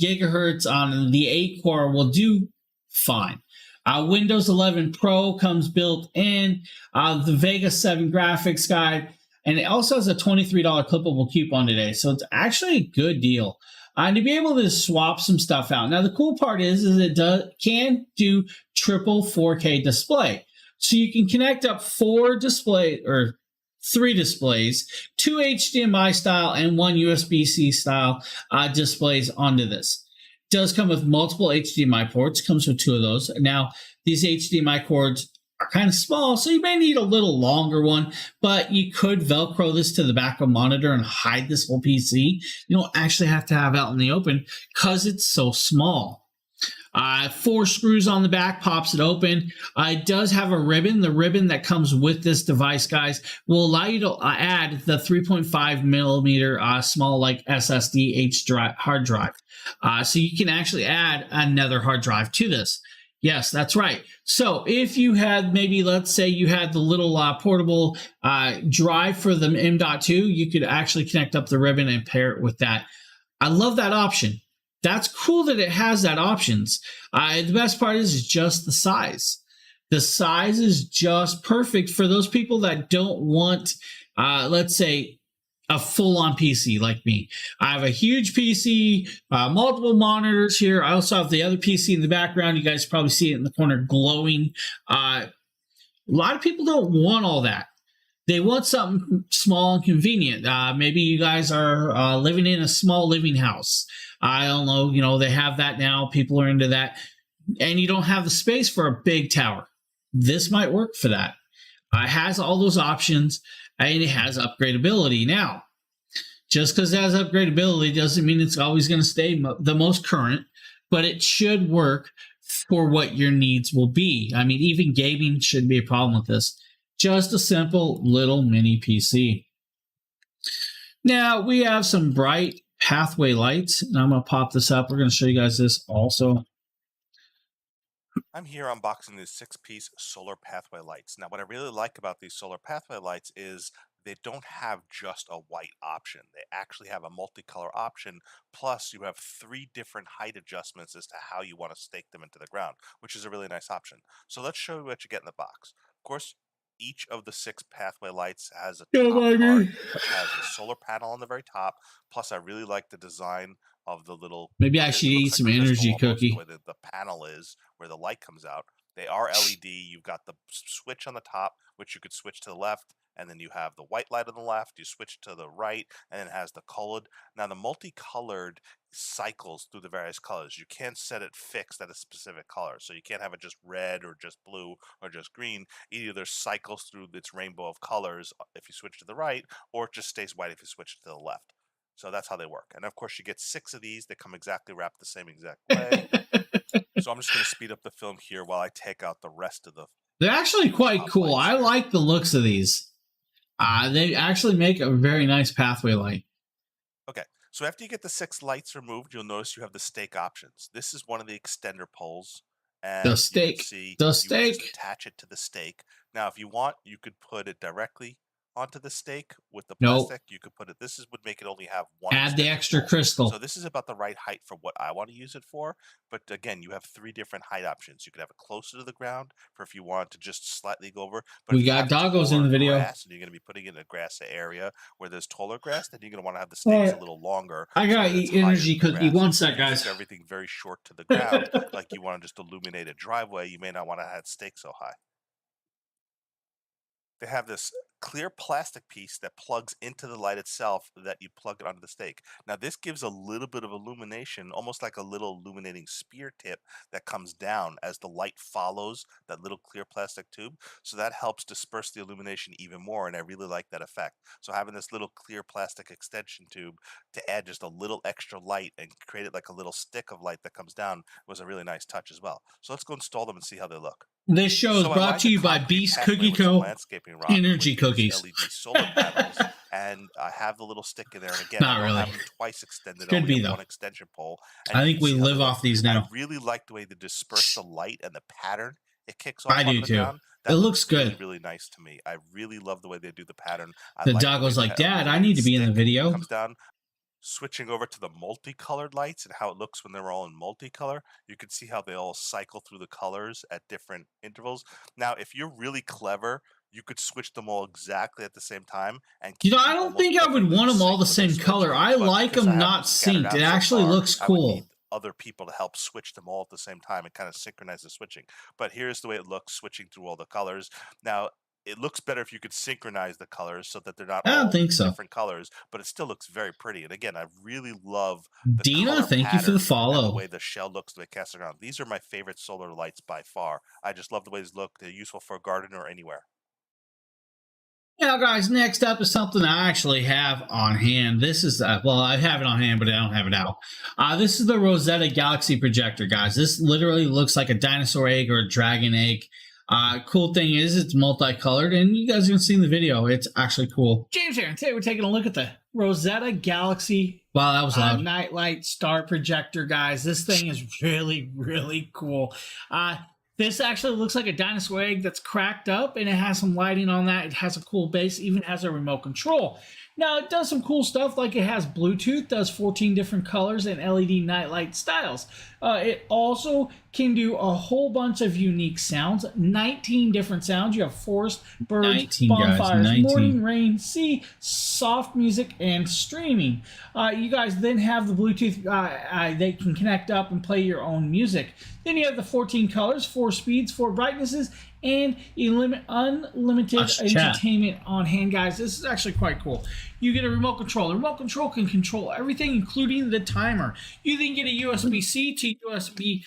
gigahertz on the 8 core will do fine. Windows 11 Pro comes built in. The Vega 7 graphics guide. And it also has a $23 clippable coupon today. So it's actually a good deal. And to be able to swap some stuff out. Now, the cool part is it can do triple 4K display. So you can connect up 3 displays, 2 HDMI style and 1 USB-C style displays onto this. It does come with multiple HDMI ports, comes with 2 of those. Now, these HDMI cords are kind of small, so you may need a little longer one, but you could Velcro this to the back of a monitor and hide this whole PC. You don't actually have to have it out in the open because it's so small. 4 screws on the back, pops it open. It does have a ribbon. The ribbon that comes with this device, guys, will allow you to add the 3.5 millimeter small like SSD hard drive. So you can actually add another hard drive to this. Yes, that's right. So if you had maybe, let's say you had the little portable drive for the M.2, you could actually connect up the ribbon and pair it with that. I love that option. That's cool that it has that options. The best part is just the size. The size is just perfect for those people that don't want, let's say, a full-on PC like me. I have a huge PC, multiple monitors here. I also have the other PC in the background. You guys probably see it in the corner glowing. A lot of people don't want all that. They want something small and convenient. Maybe you guys are living in a small living house. I don't know, they have that now. People are into that. And you don't have the space for a big tower. This might work for that. It has all those options. And it has upgradability. Now, just because it has upgradability doesn't mean it's always going to stay the most current, but it should work for what your needs will be. I mean, even gaming shouldn't be a problem with this. Just a simple little mini PC. Now, we have some bright pathway lights, and I'm going to pop this up. We're going to show you guys this also. I'm here unboxing these 6-piece solar pathway lights. Now, what I really like about these solar pathway lights is they don't have just a white option. They actually have a multicolor option. Plus, you have 3 different height adjustments as to how you want to stake them into the ground, which is a really nice option. So let's show you what you get in the box. Of course, each of the 6 pathway lights has a top part, which has a solar panel on the very top. Plus, I really like the design of the little. Maybe I should eat some energy cookie. Where the panel is, where the light comes out. They are LED. You've got the switch on the top, which you could switch to the left, and then you have the white light on the left. You switch to the right, and it has the colored. Now, the multicolored cycles through the various colors. You can't set it fixed at a specific color, so you can't have it just red or just blue or just green. Either cycles through its rainbow of colors if you switch to the right, or it just stays white if you switch to the left. So that's how they work. And of course, you get 6 of these. They come exactly wrapped the same exact way. So I'm just going to speed up the film here while I take out the rest of the. They're actually quite cool. I like the looks of these. They actually make a very nice pathway light. Okay. So after you get the 6 lights removed, you'll notice you have the stake options. This is one of the extender poles. And the stake. Attach it to the stake. Now, if you want, you could put it directly onto the stake with the plastic. Nope. You could put it. Would make it only have one. Add the extra crystal. So this is about the right height for what I want to use it for. But again, you have 3 different height options. You could have it closer to the ground for if you want to just slightly go over. But we got doggos in the video. And you're going to be putting it in a grassy area where there's taller grass. Then you're going to want to have the stakes a little longer. I got to eat energy cookie. One sec, guys. Everything very short to the ground, like you want to just illuminate a driveway. You may not want to have stakes so high. They have this clear plastic piece that plugs into the light itself that you plug it onto the stake. Now this gives a little bit of illumination, almost like a little illuminating spear tip that comes down as the light follows that little clear plastic tube. So that helps disperse the illumination even more, and I really like that effect. So having this little clear plastic extension tube to add just a little extra light and create it like a little stick of light that comes down was a really nice touch as well. So let's go install them and see how they look. This show is So I brought lined to the you by concrete Beast pathway Cookie with some Co. landscaping rock Energy with these cookies. LED solar panels, and I have the little stick in there. And again, Not I don't really. have them twice extended. Could I only be, have though. one extension pole. And I you think can we see how they live look. off these I now. really like the way they disperse the light and the pattern it kicks off I up do and too. down. It That looks really, good. really nice to me. I really love the way they do the pattern. I The like dog way was the like, Dad, I need to be in the stick video. comes down. Switching over to the multicolored lights and how it looks when they're all in multicolor, you can see how they all cycle through the colors at different intervals. Now, if you're really clever, you could switch them all exactly at the same time. And You know, keep I them don't almost think I would perfectly want them all the synced when they same switch. color. I But like because I them have not scattered synced. out It so actually far, looks I would cool. need other people to help switch them all at the same time and kind of synchronize the switching. But here's the way it looks switching through all the colors. Now, it looks better if you could synchronize the colors so that they're not I don't all think so. different colors, but it still looks very pretty. And again, I really love the Dina, color thank you for the pattern and the follow. way the shell looks, the way it casts around. These are my favorite solar lights by far. I just love the way these look. They're useful for a garden or anywhere. Now, guys, next up is something I actually have on hand. This is, well, I have it on hand, but I don't have it out. This is the Rosetta Galaxy Projector, guys. This literally looks like a dinosaur egg or a dragon egg. Cool thing is it's multicolored, and you guys are going to see in the video. It's actually cool. James here, and today we're taking a look at the Rosetta Galaxy Wow, that was loud. Nightlight Star Projector, guys. This thing is really, really cool. This actually looks like a dinosaur egg that's cracked up, and it has some lighting on that. It has a cool base, even has a remote control. Now, it does some cool stuff, like it has Bluetooth, does 14 different colors and LED nightlight styles. It also can do a whole bunch of unique sounds, 19 different sounds. You have forest, birds, 19, guys, bonfires, 19. morning, rain, sea, soft music, and streaming. You guys then have the Bluetooth. They can connect up and play your own music. Then you have the 14 colors, 4 speeds, 4 brightnesses, and unlimited Let's chat. entertainment on hand, guys. This is actually quite cool. You get a remote control. The remote control can control everything, including the timer. You then get a USB-C to USB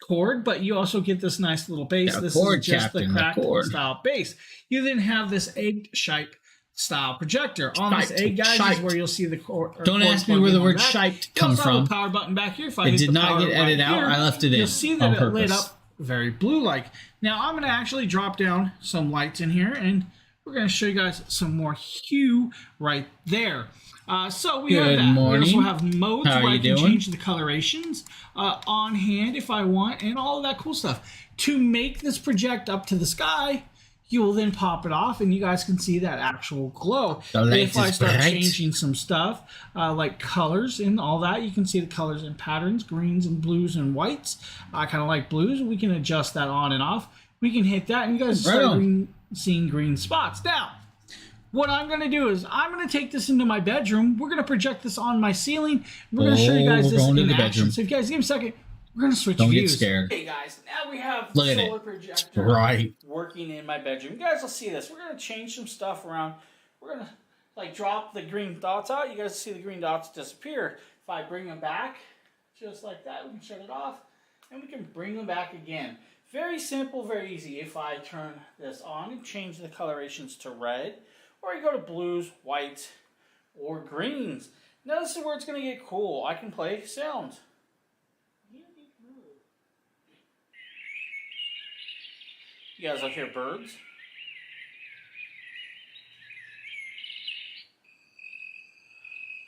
cord, but you also get this nice little base. Yeah, this cord, is just Captain, the the cracked cord. style base. You then have this egg-shaped style projector. On this Shite, egg, guys, shite. is where you'll see the cord. Don't ask me where the word shite come from. from. The power button back here. If I It hit did the not power get edited right out. here, I left it in You'll see on that it lit purpose. up very blue-like. Now I'm going to actually drop down some lights in here, and we're going to show you guys some more hue right there. So we have Good that. morning. We also have modes How are where I you can doing? change the colorations on hand if I want, and all of that cool stuff. To make this project up to the sky, you will then pop it off, and you guys can see that actual glow. The light If I is start bright. changing some stuff, like colors and all that, you can see the colors and patterns, greens and blues and whites. I kind of like blues. We can adjust that on and off. We can hit that, and you guys Right start on. seeing green spots. Now, what I'm going to do is I'm going to take this into my bedroom. We're going to project this on my ceiling. We're going to show you guys we're this going to in the action. bedroom. So if you guys give me a second, we're going to switch Don't get views. scared. Hey guys, now we have Look the at it. solar projector Right. working in my bedroom. You guys will see this. We're going to change some stuff around. We're going to like drop the green dots out. You guys see the green dots disappear. If I bring them back, just like that, we can shut it off, and we can bring them back again. Very simple, very easy. If I turn this on and change the colorations to red, or you go to blues, whites, or greens. Now this is where it's going to get cool. I can play sounds. You guys will hear birds.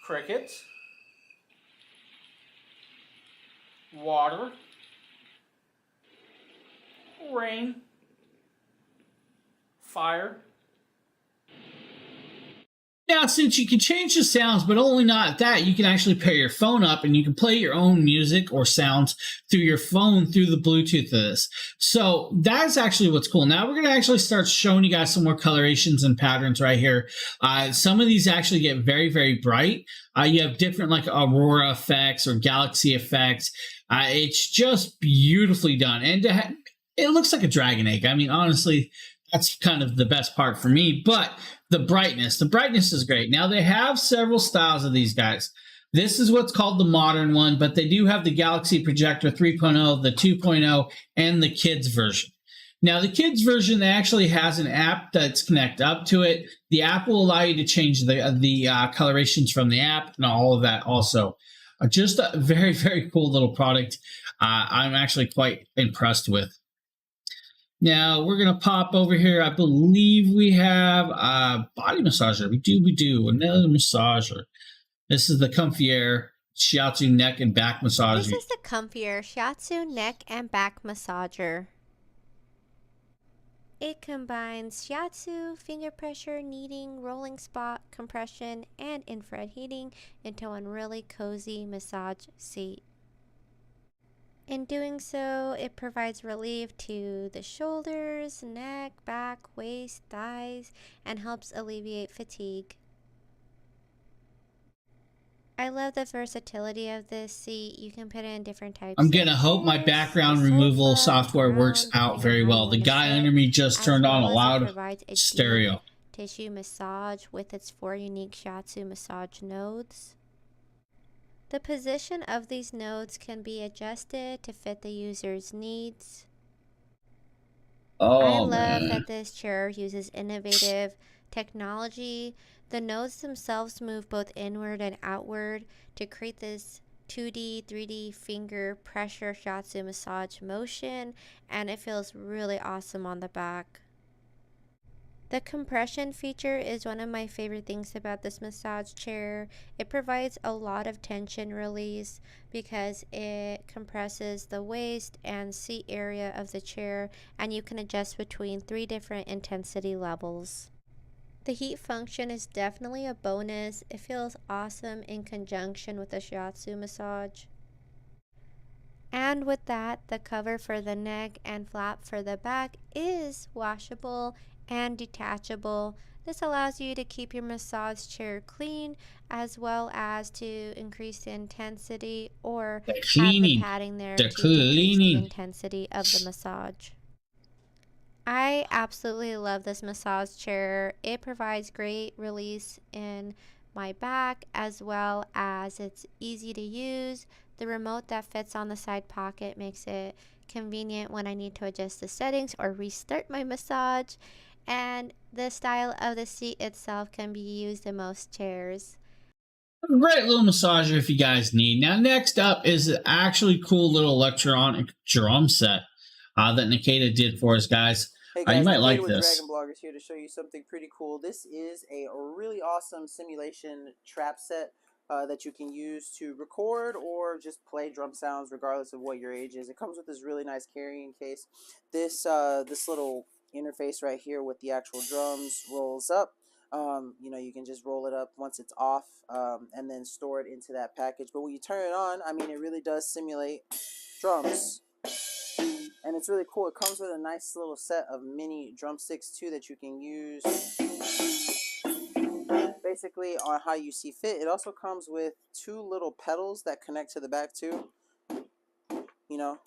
Crickets. Water. Rain. Fire. Now, since you can change the sounds, but only not that, you can actually pair your phone up and you can play your own music or sounds through your phone through the Bluetooth of this. So that's actually what's cool. Now we're going to actually start showing you guys some more colorations and patterns right here. Some of these actually get very, very bright. You have different like aurora effects or galaxy effects. It's just beautifully done. And it looks like a dragon egg. I mean, honestly, That's kind of the best part for me. But the brightness is great. Now they have several styles of these guys. This is what's called the modern one, but they do have the Galaxy Projector 3.0, the 2.0, and the kids version. Now, the kids version actually has an app that's connected up to it. The app will allow you to change the colorations from the app and all of that also. Just a very, very cool little product. I'm actually quite impressed with. Now, we're going to pop over here. I believe we have a body massager. We do. Another massager. This is the Comfier Shiatsu neck and back massager. This is the Comfier Shiatsu neck and back massager. It combines shiatsu, finger pressure, kneading, rolling spot, compression, and infrared heating into one really cozy massage seat. In doing so, it provides relief to the shoulders, neck, back, waist, thighs, and helps alleviate fatigue. I love the versatility of this seat. You can put it in different types. I'm gonna hope my background removal software works out very well. The guy under me just turned on a loud stereo. Tissue massage with its 4 unique shiatsu massage nodes. The position of these nodes can be adjusted to fit the user's needs. I love that this chair uses innovative technology. The nodes themselves move both inward and outward to create this 2D, 3D finger pressure shiatsu massage motion, and it feels really awesome on the back. The compression feature is one of my favorite things about this massage chair. It provides a lot of tension release because it compresses the waist and seat area of the chair, and you can adjust between 3 different intensity levels. The heat function is definitely a bonus. It feels awesome in conjunction with a shiatsu massage. And with that, the cover for the neck and flap for the back is washable and detachable. This allows you to keep your massage chair clean as well as to increase the intensity or have the padding there to decrease the intensity of the massage. I absolutely love this massage chair. It provides great release in my back as well as it's easy to use. The remote that fits on the side pocket makes it convenient when I need to adjust the settings or restart my massage. And the style of the seat itself can be used in most chairs. A great little massager if you guys need. Now, next up is an actually cool little electronic drum set that Nikita did for us, guys. Hey guys, you might like with this. Dragon Bloggers here to show you something pretty cool. This is a really awesome simulation trap set that you can use to record or just play drum sounds regardless of what your age is. It comes with this really nice carrying case. This little interface right here with the actual drums rolls up. You know, you can just roll it up once it's off and then store it into that package. But when you turn it on, I mean, it really does simulate drums. And it's really cool. It comes with a nice little set of mini drumsticks too that you can use basically on how you see fit. It also comes with 2 little pedals that connect to the back too. You know,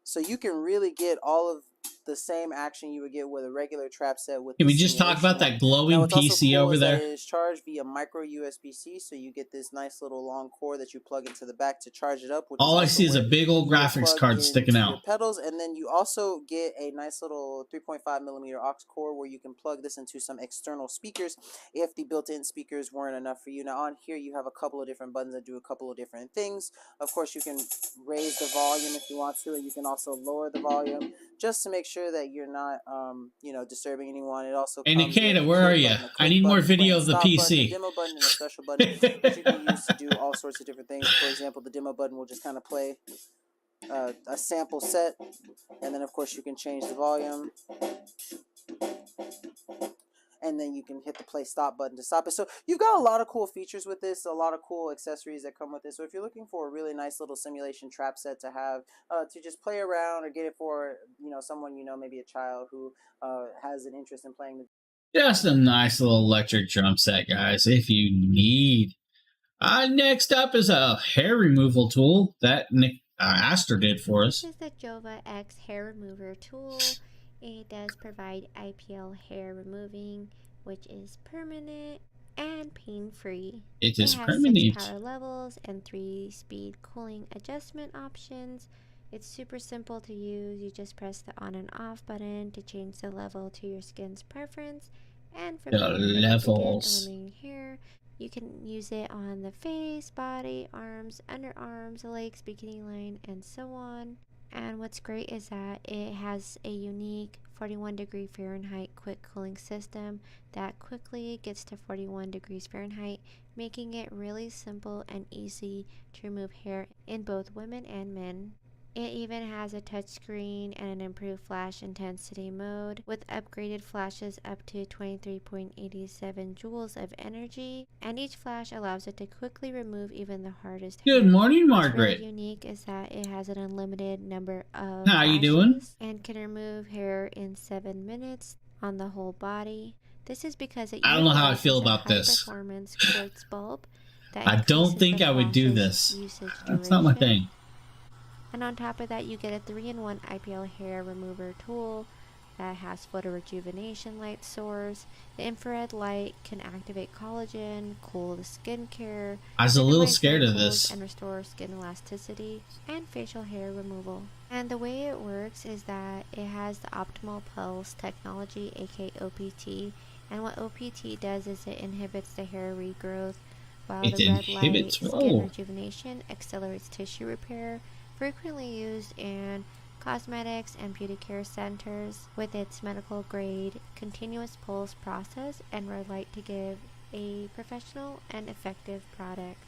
so you can really get all of the same action you would get with a regular trap set. With Can we just talk about that glowing PC cool over there? It is charged via micro USB-C, so you get this nice little long cord that you plug into the back to charge it up. All I see is a big old graphics card sticking out. Pedals, and then you also get a nice little 3.5mm aux cord where you can plug this into some external speakers if the built-in speakers weren't enough for you. Now on here you have a couple of different buttons that do a couple of different things. Of course, you can raise the volume if you want to, and you can also lower the volume just to make sure that you're not, you know, disturbing anyone. It also Hey, Nikita, where are you? I need more video of the PC. A demo button and a special button that you can use to do all sorts of different things. For example, the demo button will just kind of play a sample set, and then of course you can change the volume. And then you can hit the play stop button to stop it. So you've got a lot of cool features with this, a lot of cool accessories that come with this. So if you're looking for a really nice little simulation trap set to have, to just play around or get it for, you know, someone, you know, maybe a child who has an interest in playing the... Just a nice little electric drum set, guys, if you need. Next up is a hair removal tool that Aster did for us. This is the Jova X hair remover tool. It does provide IPL hair removing, which is permanent and pain-free. It is has permanent. 6 power levels and 3-speed cooling adjustment options. It's super simple to use. You just press the on and off button to change the level to your skin's preference. And from The there, levels. eliminating hair. You can use it on the face, body, arms, underarms, legs, bikini line, and so on. And what's great is that it has a unique 41 degree Fahrenheit quick cooling system that quickly gets to 41 degrees Fahrenheit, making it really simple and easy to remove hair in both women and men. It even has a touchscreen and an improved flash intensity mode with upgraded flashes up to 23.87 joules of energy, and each flash allows it to quickly remove even the hardest hair. Good morning, What's Margaret. really unique is that it has an unlimited number of How you doing? flashes and can remove hair in 7 minutes on the whole body. This is because it I don't know how I utilizes feel a about this. high-performance quartz bulb that I don't increases think the I would do flash's this. usage That's not my duration. thing. And on top of that, you get a 3-in-1 IPL hair remover tool that has photo rejuvenation light source. The infrared light can activate collagen, cool the skincare, I was a little minimize scared of wrinkles, this. and restore skin elasticity and facial hair removal. And the way it works is that it has the optimal pulse technology, aka OPT. And what OPT does is it inhibits the hair regrowth, while It the red light inhibits- skin oh. rejuvenation accelerates tissue repair, frequently used in cosmetics and beauty care centers with its medical grade continuous pulse process and red light to give a professional and effective product.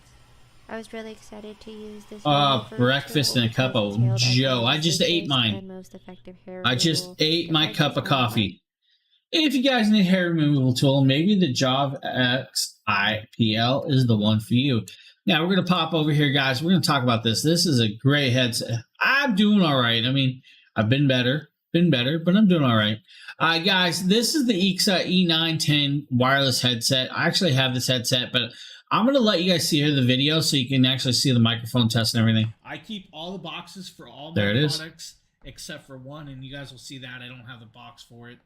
I was really excited to use this breakfast in a cup of Joe. I just ate mine. I just ate my cup of coffee. If you guys need a hair removal tool, maybe the Job X IPL is the one for you. Now we're going to pop over here, guys. We're going to talk about this. This is a great headset. I'm doing all right. I mean, I've been better, but I'm doing all right. Guys, this is the Exa E910 wireless headset. I actually have this headset, but I'm going to let you guys see here the video so you can actually see the microphone test and everything. I keep all the boxes for all my products except for one, and you guys will see that. I don't have the box for it.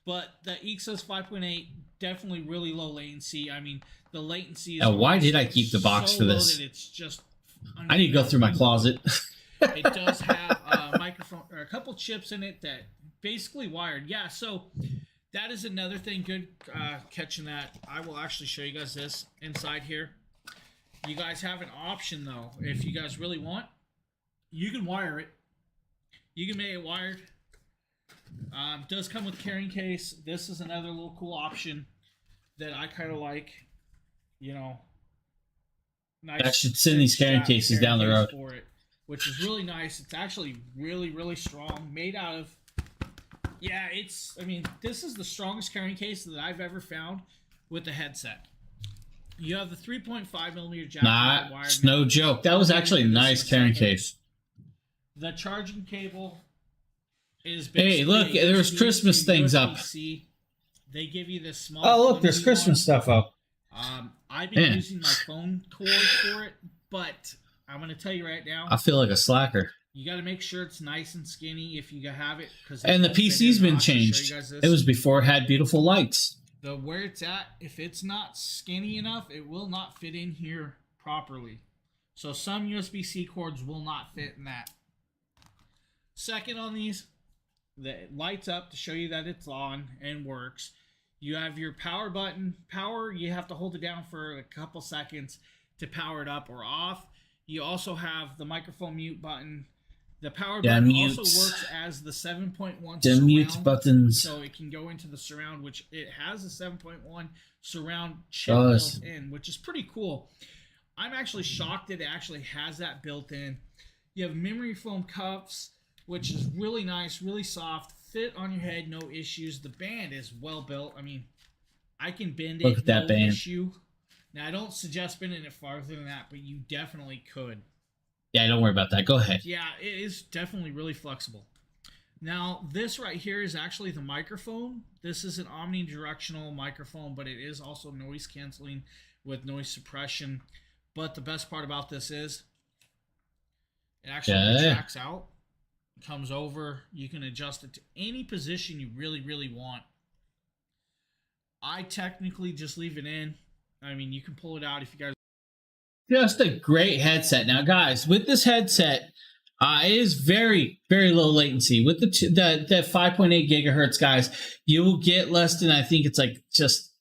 But the Exa's 5.8, definitely really low latency. I mean, the latency is... why did I keep the box for this? It's just... I need to go through my closet. It does have a microphone or a couple chips in it that basically wired. Yeah, so that is another thing. Good catching that. I will actually show you guys this inside here. You guys have an option, though. If you guys really want, you can wire it. You can make it wired. Does come with carrying case. This is another little cool option that I kind of like. You know, nice. I should send these carrying cases down the road for it, which is really nice. It's actually really, really strong. Made out of, yeah. It's. I mean, this is the strongest carrying case that I've ever found with the headset. You have the 3.5mm jack. Nah, it's no joke. That was actually a nice carrying case. The charging cable is hey, look, there's Christmas things up. They give you this small. Oh, look, there's Christmas stuff up. I've been using my phone cord for it, but I'm going to tell you right now. I feel like a slacker. You got to make sure it's nice and skinny if you have it. And the PC's been changed. It was before it had beautiful lights. Where it's at, if it's not skinny enough, it will not fit in here properly. So some USB-C cords will not fit in that. Second on these, it lights up to show you that it's on and works. You have your power button. Power, you have to hold it down for a couple seconds to power it up or off. You also have the microphone mute button. The power button also works as the 7.1 surround. Mute buttons. So it can go into the surround, which it has a 7.1 surround chip built in, which is pretty cool. I'm actually shocked that it actually has that built in. You have memory foam cuffs, which is really nice, really soft, fit on your head, no issues. The band is well built. I mean, I can bend it, look at that band. Issue. Now, I don't suggest bending it farther than that, but you definitely could. Yeah, don't worry about that. Go ahead. Yeah, it is definitely really flexible. Now, this right here is actually the microphone. This is an omnidirectional microphone, but it is also noise canceling with noise suppression. But the best part about this is it actually tracks out. comes over. You can adjust it to any position you really, really want. I technically just leave it in. I mean, you can pull it out if you guys. Just a great headset. Now, guys, with this headset, it is very, very low latency. With the 5.8 gigahertz, guys, you will get less than, I think it's like just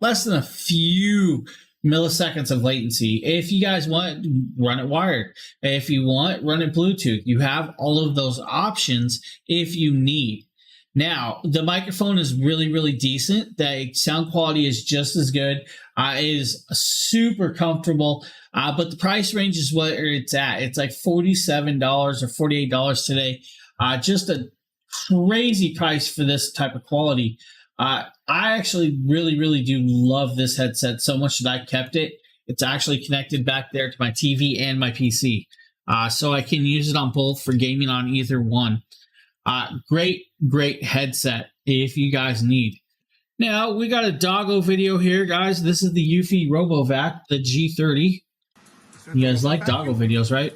less than a few milliseconds of latency. If you guys want, run it wired. If you want, run it Bluetooth. You have all of those options if you need. Now, the microphone is really, really decent. The sound quality is just as good. It is super comfortable, but the price range is what it's at. It's like $47 or $48 today. Just a crazy price for this type of quality. I actually really, really do love this headset so much that I kept it. It's actually connected back there to my TV and my PC. So I can use it on both for gaming on either one. Great headset if you guys need. Now, we got a doggo video here, guys. This is the Eufy RoboVac, the G30. You guys like doggo videos, right?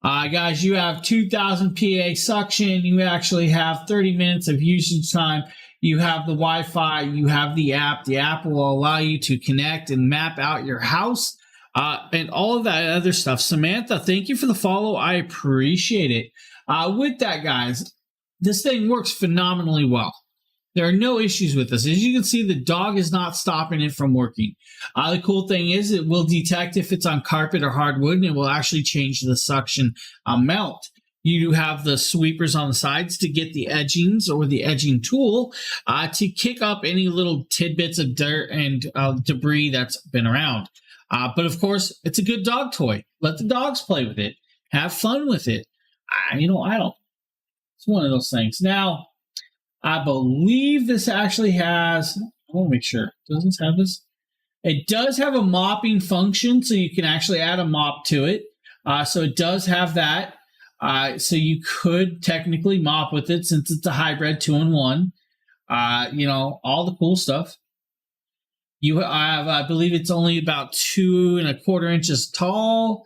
Guys, you have 2000 PA suction. You actually have 30 minutes of usage time. You have the Wi-Fi. You have the app. The app will allow you to connect and map out your house and all of that other stuff. Samantha, thank you for the follow. I appreciate it. With that, guys, this thing works phenomenally well. There are no issues with this. As you can see, the dog is not stopping it from working. The cool thing is it will detect if it's on carpet or hardwood, and it will actually change the suction amount. You do have the sweepers on the sides to get the edgings or the edging tool to kick up any little tidbits of dirt and debris that's been around. But of course, it's a good dog toy. Let the dogs play with it. Have fun with it. I don't. It's one of those things. Now, I believe this actually has, I want to make sure. Does this have this? It does have a mopping function, so you can actually add a mop to it. So it does have that. So you could technically mop with it since it's a hybrid 2-in-1. All the cool stuff. You have, I believe it's only about 2¼ inches tall.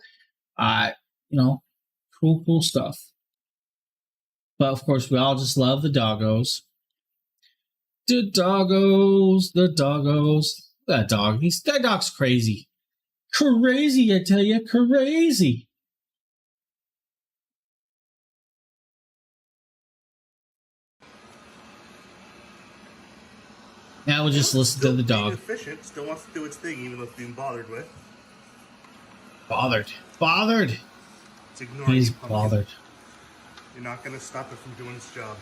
Cool stuff. But of course, we all just love the doggos. The doggos. That dog. That dog's crazy. Crazy, I tell you. Crazy. Now we'll just listen to the dog. Efficient, still wants to do its thing, even though it's being bothered with. Bothered. It's ignoring He's you, pumpkin. bothered. You're not going to stop it from doing its job.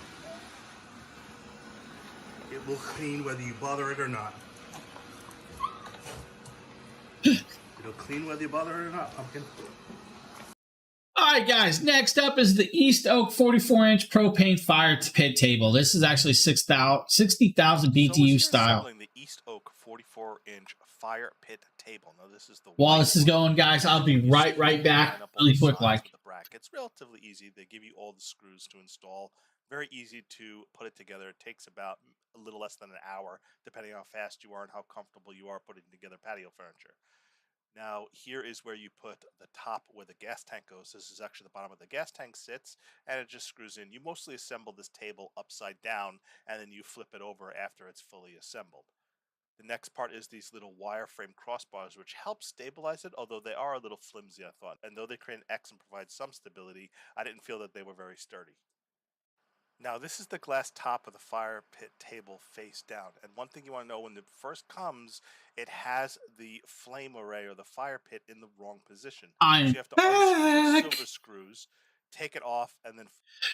It will clean whether you bother it or not. It'll clean whether you bother it or not, pumpkin. All right, guys. Next up is the East Oak 44-inch propane fire pit table. This is actually 60,000 BTU style. The East Oak 44-inch fire pit table. Now, this is the While this is going, guys, I'll be right back. Really quick, like. It's relatively easy. They give you all the screws to install. Very easy to put it together. It takes about a little less than an hour, depending on how fast you are and how comfortable you are putting together patio furniture. Now, here is where you put the top where the gas tank goes. This is actually the bottom where the gas tank sits, and it just screws in. You mostly assemble this table upside down, and then you flip it over after it's fully assembled. The next part is these little wireframe crossbars, which help stabilize it, although they are a little flimsy, I thought. And though they create an X and provide some stability, I didn't feel that they were very sturdy. Now, this is the glass top of the fire pit table face down. And one thing you want to know, when it first comes, it has the flame array or the fire pit in the wrong position. So you have to unscrew the silver screws, take it off, and then...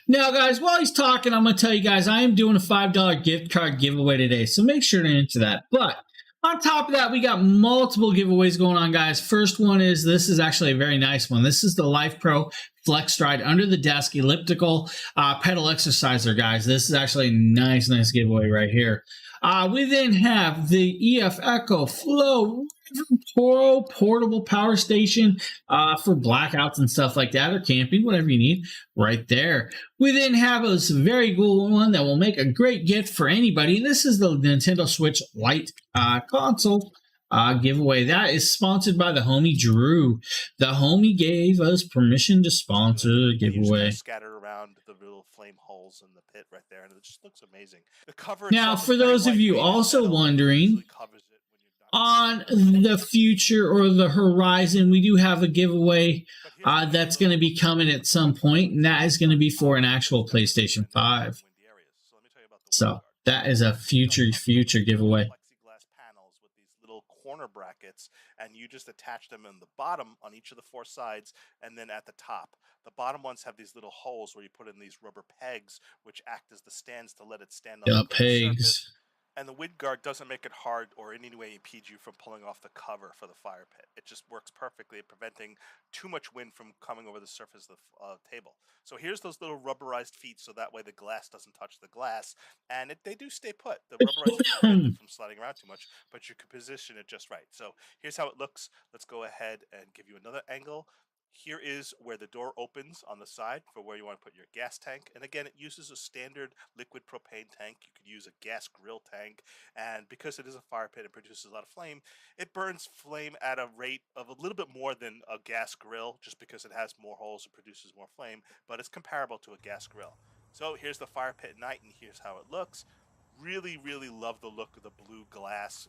Now, guys, while he's talking, I'm going to tell you guys, I am doing a $5 gift card giveaway today. So make sure to enter that. But on top of that, we got multiple giveaways going on, guys. First one is, this is actually a very nice one. This is the Life Pro Flex Stride under the desk elliptical pedal exerciser, guys. This is actually a nice giveaway right here. We then have the EF Echo Flow Pro portable power station for blackouts and stuff like that, or camping, whatever you need, right there. We then have a very cool one that will make a great gift for anybody. This is the Nintendo Switch Lite console. giveaway. That is sponsored by the homie Drew. The homie gave us permission to sponsor the giveaway. Scattered around the little flame holes in the pit right there, and it just looks amazing. The cover. Now, for those of you also wondering, on the future or the horizon, we do have a giveaway that's going to be coming at some point, and that is going to be for an actual PlayStation 5. So that is a future giveaway. Plexiglass panels with these little corner brackets, and you just attach them in the bottom on each of the 4 sides, and then at the top. The bottom ones have these little holes where you put in these rubber pegs, which act as the stands to let it stand on the pegs. And the wind guard doesn't make it hard or in any way impede you from pulling off the cover for the fire pit. It just works perfectly at preventing too much wind from coming over the surface of the table. So here's those little rubberized feet, so that way the glass doesn't touch the glass. And they do stay put. The rubberized feet prevent it from sliding around too much, but you can position it just right. So here's how it looks. Let's go ahead and give you another angle. Here is where the door opens on the side for where you want to put your gas tank. And again, it uses a standard liquid propane tank. You could use a gas grill tank. And because it is a fire pit and produces a lot of flame, it burns flame at a rate of a little bit more than a gas grill, just because it has more holes and produces more flame. But it's comparable to a gas grill. So here's the fire pit at night, and here's how it looks. Really, really love the look of the blue glass,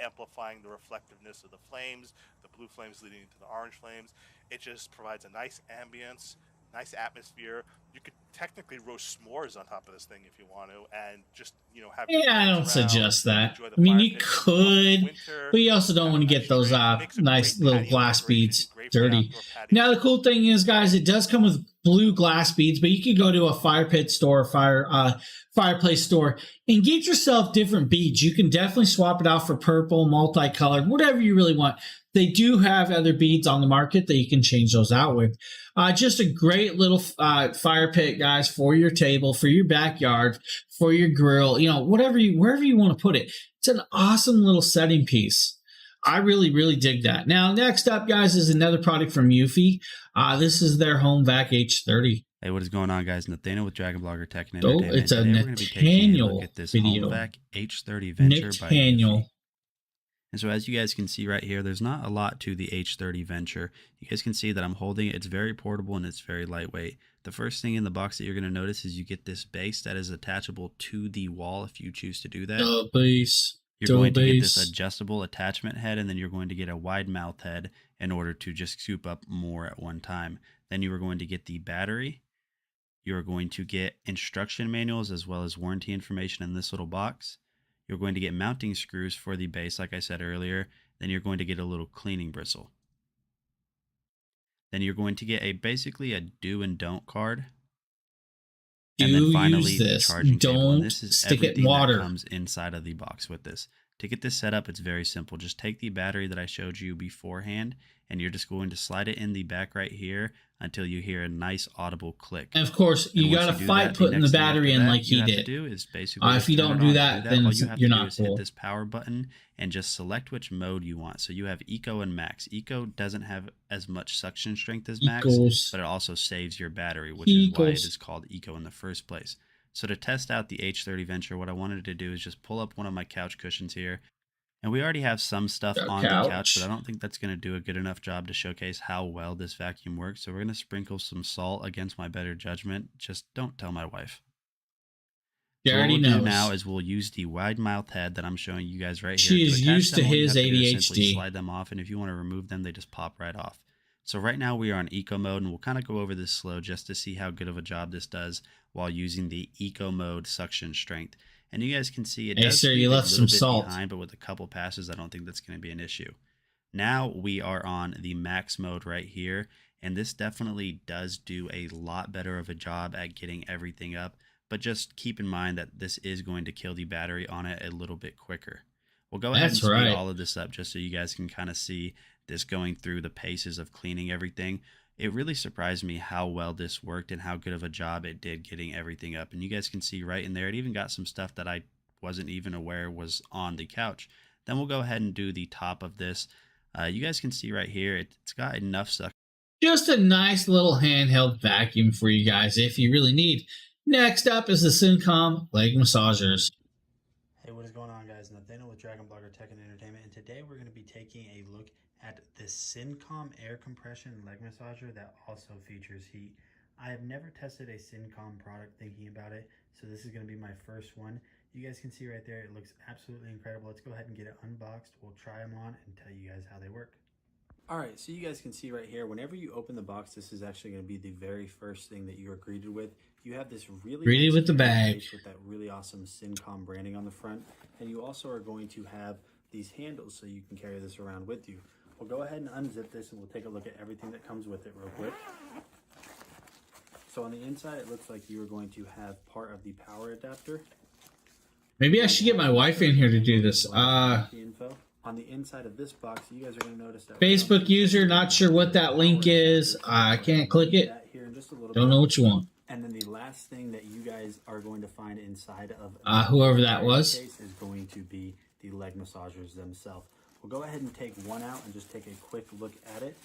amplifying the reflectiveness of the flames, the blue flames leading to the orange flames. It just provides a nice ambience, nice atmosphere. You could technically roast s'mores on top of this thing if you want to, and just, have... Yeah, I don't suggest that. I mean, you could, but you also don't want to get those nice little glass beads dirty. Now, the cool thing is, guys, it does come with blue glass beads, but you could go to a fire pit store, fireplace store, and get yourself different beads. You can definitely swap it out for purple, multicolored, whatever you really want. They do have other beads on the market that you can change those out with. Just a great little fire pit, guys, for your table, for your backyard, for your grill, wherever you want to put it. It's an awesome little setting piece. I really, really dig that. Now, next up, guys, is another product from Eufy. This is their Home Vac H30. Hey, what is going on, guys? Nathaniel with Dragon Blogger Tech and Entertainment. It's a Nathaniel video. Home Vac H30 Venture Nathaniel. by Eufy. And so as you guys can see right here, there's not a lot to the H30 Venture. You guys can see that I'm holding it. It's very portable and it's very lightweight. The first thing in the box that you're going to notice is you get this base that is attachable to the wall if you choose to do that. You're going to get this adjustable attachment head, and then you're going to get a wide mouth head in order to just scoop up more at one time. Then you are going to get the battery. You're going to get instruction manuals as well as warranty information in this little box. You're going to get mounting screws for the base, like I said earlier. Then you're going to get a little cleaning bristle. Then you're going to get basically a do and don't card. And then finally, the charging cable. And this is everything that comes inside of the box with this. To get this set up, it's very simple. Just take the battery that I showed you beforehand, and you're just going to slide it in the back right here until you hear a nice audible click. And of course, you got to fight putting the battery in like he did. If you don't do that, then you're not cool. Hit this power button and just select which mode you want. So you have Eco and Max. Eco doesn't have as much suction strength as Max, but it also saves your battery, which is why it is called Eco in the first place. So to test out the H30 Venture, what I wanted to do is just pull up one of my couch cushions here. And we already have some stuff on the couch, but I don't think that's going to do a good enough job to showcase how well this vacuum works. So we're going to sprinkle some salt against my better judgment. Just don't tell my wife. So what we'll do now is we'll use the wide mouth head that I'm showing you guys right here. She is used to his ADHD. Simply slide them off, and if you want to remove them, they just pop right off. So right now we are on eco mode, and we'll kind of go over this slow just to see how good of a job this does while using the eco mode suction strength. And you guys can see it does you left some salt behind, but with a couple passes, I don't think that's going to be an issue. Now we are on the max mode right here, and this definitely does do a lot better of a job at getting everything up, but just keep in mind that this is going to kill the battery on it a little bit quicker. We'll go ahead and speed all of this up just so you guys can kind of see this going through the paces of cleaning everything. It really surprised me how well this worked and how good of a job it did getting everything up. And you guys can see right in there, it even got some stuff that I wasn't even aware was on the couch. Then we'll go ahead and do the top of this. You guys can see right here, it's got enough suction. Just a nice little handheld vacuum for you guys if you really need. Next up is the Syncom leg massagers. Hey, what is going on, guys? Nathaniel with Dragon Blogger Tech and Entertainment, and today we're going to be taking a look at the Syncom air compression leg massager that also features heat. I have never tested a Syncom product thinking about it, so this is going to be my first one. You guys can see right there, it looks absolutely incredible. Let's go ahead and get it unboxed. We'll try them on and tell you guys how they work. Alright, so you guys can see right here, whenever you open the box, this is actually going to be the very first thing that you are greeted with. You have this really nice with the bag with that really awesome Syncom branding on the front, and you also are going to have these handles so you can carry this around with you. We'll go ahead and unzip this and we'll take a look at everything that comes with it real quick. So on the inside, it looks like you are going to have part of the power adapter. Maybe I should get my wife in here to do this. The info. On the inside of this box, you guys are going to notice that Facebook user, not sure what that link is. I can't click it. Don't know what you want. And then the last thing that you guys are going to find inside of whoever that was is going to be the leg massagers themselves. We'll go ahead and take one out and just take a quick look at it.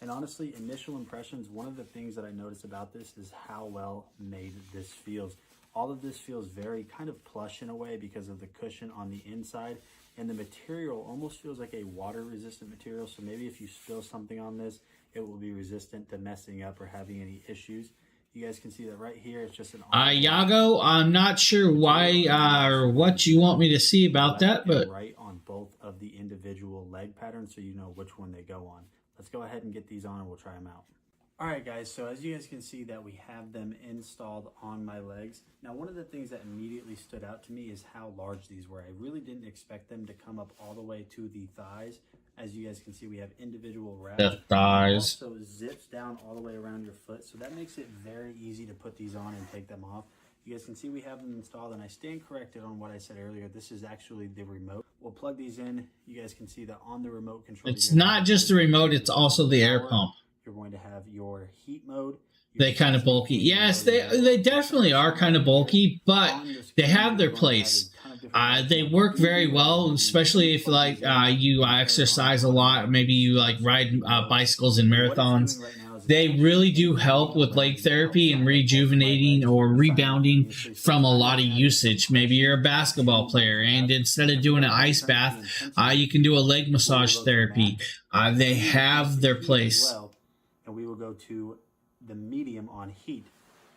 And honestly, initial impressions, one of the things that I notice about this is how well made this feels. All of this feels very kind of plush in a way because of the cushion on the inside. And the material almost feels like a water-resistant material. So maybe if you spill something on this, it will be resistant to messing up or having any issues. You guys can see that right here. It's just an Yago, I'm not sure why or what you want me to see about that, but right on both of the individual leg patterns so you know which one they go on. Let's go ahead and get these on and we'll try them out. Alright guys, so as you guys can see that we have them installed on my legs. Now one of the things that immediately stood out to me is how large these were. I really didn't expect them to come up all the way to the thighs. As you guys can see, we have individual wraps. The thighs. Also zips down all the way around your foot, so that makes it very easy to put these on and take them off. You guys can see we have them installed, and I stand corrected on what I said earlier. This is actually the remote. We'll plug these in. You guys can see that on the remote control. It's not just the remote, it's also the air pump. You're going to have your heat mode. They kind of bulky. Yes, they definitely are kind of bulky, but they have their place. They work very well, especially if like you exercise a lot. Maybe you like ride bicycles and marathons. They really do help with leg therapy and rejuvenating or rebounding from a lot of usage. Maybe you're a basketball player and instead of doing an ice bath, you can do a leg massage therapy. They have their place. And we will go to the medium on heat.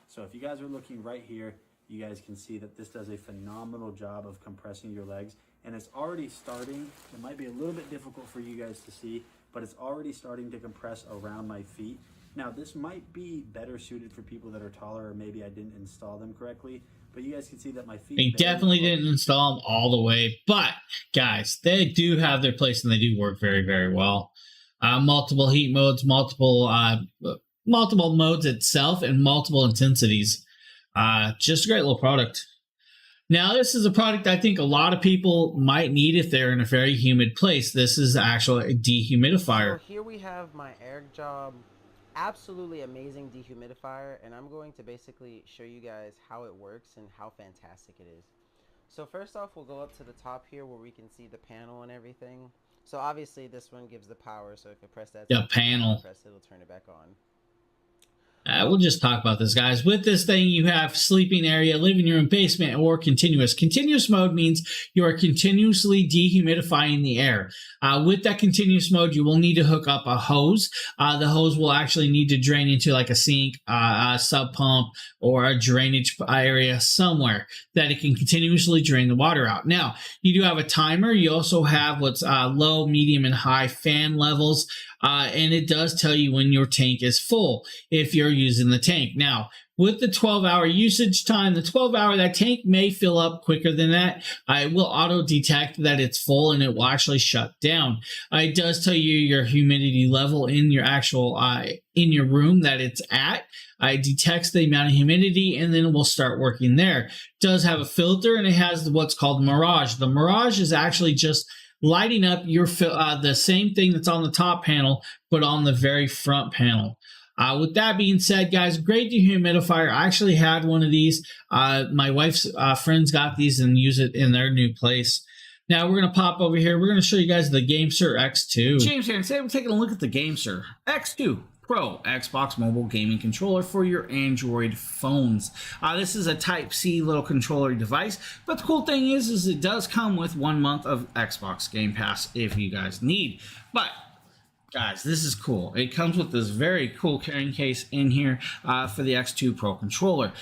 So if you guys are looking right here, you guys can see that this does a phenomenal job of compressing your legs, and it's already starting. It might be a little bit difficult for you guys to see, but it's already starting to compress around my feet. Now this might be better suited for people that are taller, or maybe I didn't install them correctly, but you guys can see that my feet... They definitely didn't install them all the way, but guys, they do have their place and they do work very, very well. Multiple heat modes, multiple modes itself, and multiple intensities. Just a great little product. Now, this is a product I think a lot of people might need if they're in a very humid place. This is actually a dehumidifier. So here we have my AirJob, absolutely amazing dehumidifier, and I'm going to basically show you guys how it works and how fantastic it is. So first off, we'll go up to the top here where we can see the panel and everything. So obviously this one gives the power, so if you press that panel, it'll turn it back on. We'll just talk about this, guys. With this thing, you have sleeping area, living room, basement, or continuous. Continuous mode means you are continuously dehumidifying the air. With that continuous mode, you will need to hook up a hose. The hose will actually need to drain into like a sink, a sub pump, or a drainage area somewhere that it can continuously drain the water out. Now, you do have a timer. You also have what's low, medium, and high fan levels. And it does tell you when your tank is full if you're using the tank. Now, with the 12-hour usage time, the 12-hour, that tank may fill up quicker than that. It will auto-detect that it's full and it will actually shut down. It does tell you your humidity level in your actual, in your room that it's at. It detects the amount of humidity and then it will start working there. It does have a filter and it has what's called Mirage. The Mirage is actually just lighting up your the same thing that's on the top panel, but on the very front panel. With that being said, guys, great dehumidifier. I actually had one of these. My wife's friends got these and use it in their new place. Now we're going to pop over here. We're going to show you guys the GameSir X2. James here, and today we're taking a look at the GameSir X2. Pro Xbox mobile gaming controller for your Android phones. This is a Type-C little controller device, but the cool thing is it does come with 1 month of Xbox Game Pass if you guys need. But guys, this is cool. It comes with this very cool carrying case in here for the X2 Pro controller.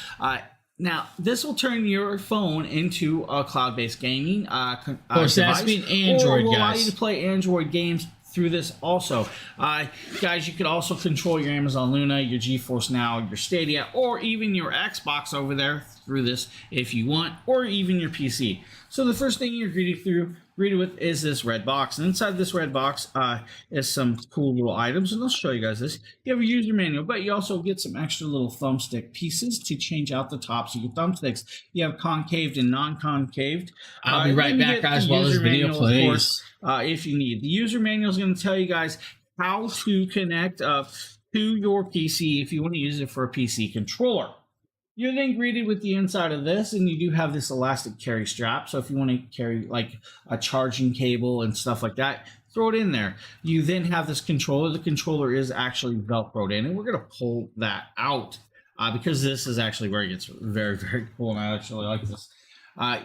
Now, this will turn your phone into a cloud-based gaming device. That's being Android, or will allow you to play Android games through this also. Guys, you could also control your Amazon Luna, your GeForce Now, your Stadia, or even your Xbox over there through this if you want, or even your PC. So the first thing you're greeted with is this red box. And inside this red box is some cool little items. And I'll show you guys this. You have a user manual, but you also get some extra little thumbstick pieces to change out the tops of your thumbsticks. You have concaved and non-concaved. I'll be right back, guys, while this video plays. If you need. The user manual is going to tell you guys how to connect to your PC if you want to use it for a PC controller. You're then greeted with the inside of this, and you do have this elastic carry strap. So if you want to carry like a charging cable and stuff like that, throw it in there. You then have this controller. The controller is actually Velcroed in, and we're going to pull that out because this is actually where it gets very, very cool, and I actually like this.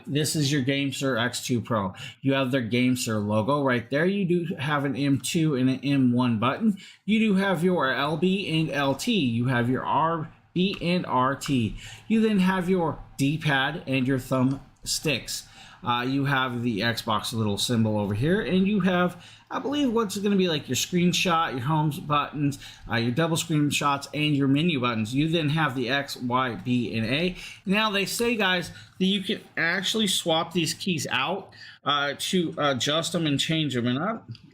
This is your GameSir X2 Pro. You have their GameSir logo right there. You do have an M2 and an M1 button. You do have your LB and LT. You have your RB and RT. You then have your D-pad and your thumb sticks. You have the Xbox little symbol over here, and you have, I believe, what's going to be like your screenshot, your home buttons, your double screenshots, and your menu buttons. You then have the X, Y, B, and A. Now, they say, guys, that you can actually swap these keys out to adjust them and change them, and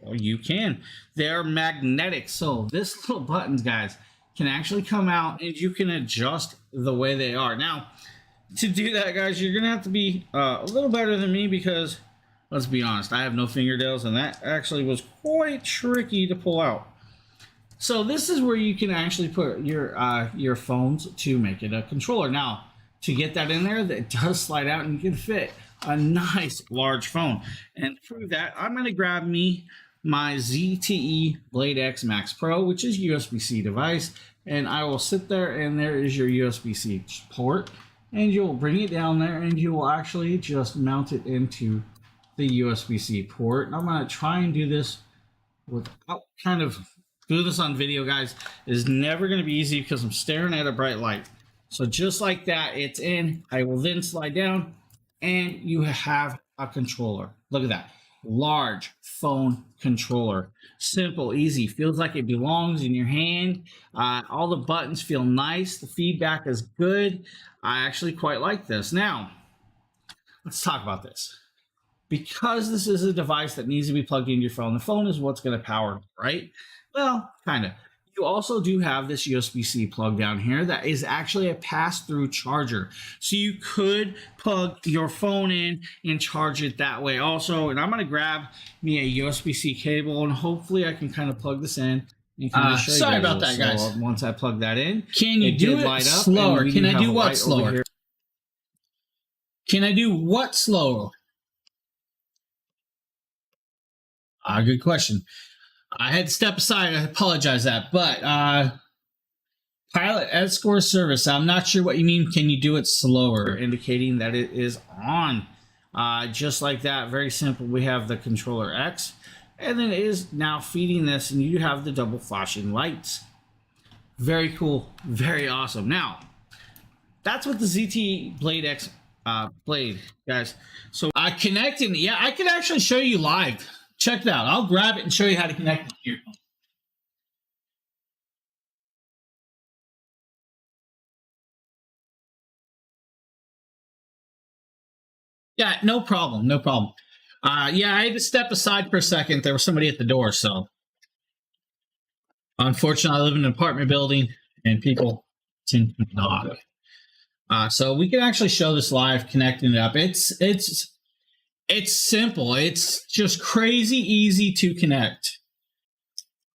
well, you can. They're magnetic, so this little buttons, guys, can actually come out, and you can adjust the way they are. Now, to do that, guys, you're gonna have to be a little better than me because, let's be honest, I have no fingernails, and that actually was quite tricky to pull out. So this is where you can actually put your phones to make it a controller. Now, to get that in there, that does slide out, and you can fit a nice large phone. And to prove that, I'm gonna grab me my ZTE Blade X Max Pro, which is USB-C device, and I will sit there, and there is your USB-C port, and you'll bring it down there, and you will actually just mount it into the USB-C port. And I'm going to try and do this without kind of do this on video, guys. It is never going to be easy because I'm staring at a bright light. So just like that, it's in. I will then slide down, and you have a controller. Look at that. Large phone controller. Simple, easy, feels like it belongs in your hand. All the buttons feel nice. The feedback is good. I actually quite like this. Now, let's talk about this. Because this is a device that needs to be plugged into your phone, the phone is what's going to power it, right? Well, kind of. You also do have this USB-C plug down here that is actually a pass-through charger. So you could plug your phone in and charge it that way also. And I'm going to grab me a USB-C cable, and hopefully I can kind of plug this in. Sorry about that, guys. Once I plug that in, can you do it slower? Can I do what slower? Can I do what slower? Good question. I had to step aside. I apologize that, but Pilot Escort service. I'm not sure what you mean. Can you do it slower? Indicating that it is on. Just like that. Very simple. We have the controller X, and then it is now feeding this, and you have the double flashing lights. Very cool. Very awesome. Now, that's what the ZTE Blade X Blade, guys. So I connected. Yeah, I can actually show you live. Check it out. I'll grab it and show you how to connect it here. Yeah, no problem. No problem. Yeah, I had to step aside for a second. There was somebody at the door, so. Unfortunately, I live in an apartment building, and people tend to knock. So we can actually show this live, connecting it up. It's simple. It's just crazy easy to connect.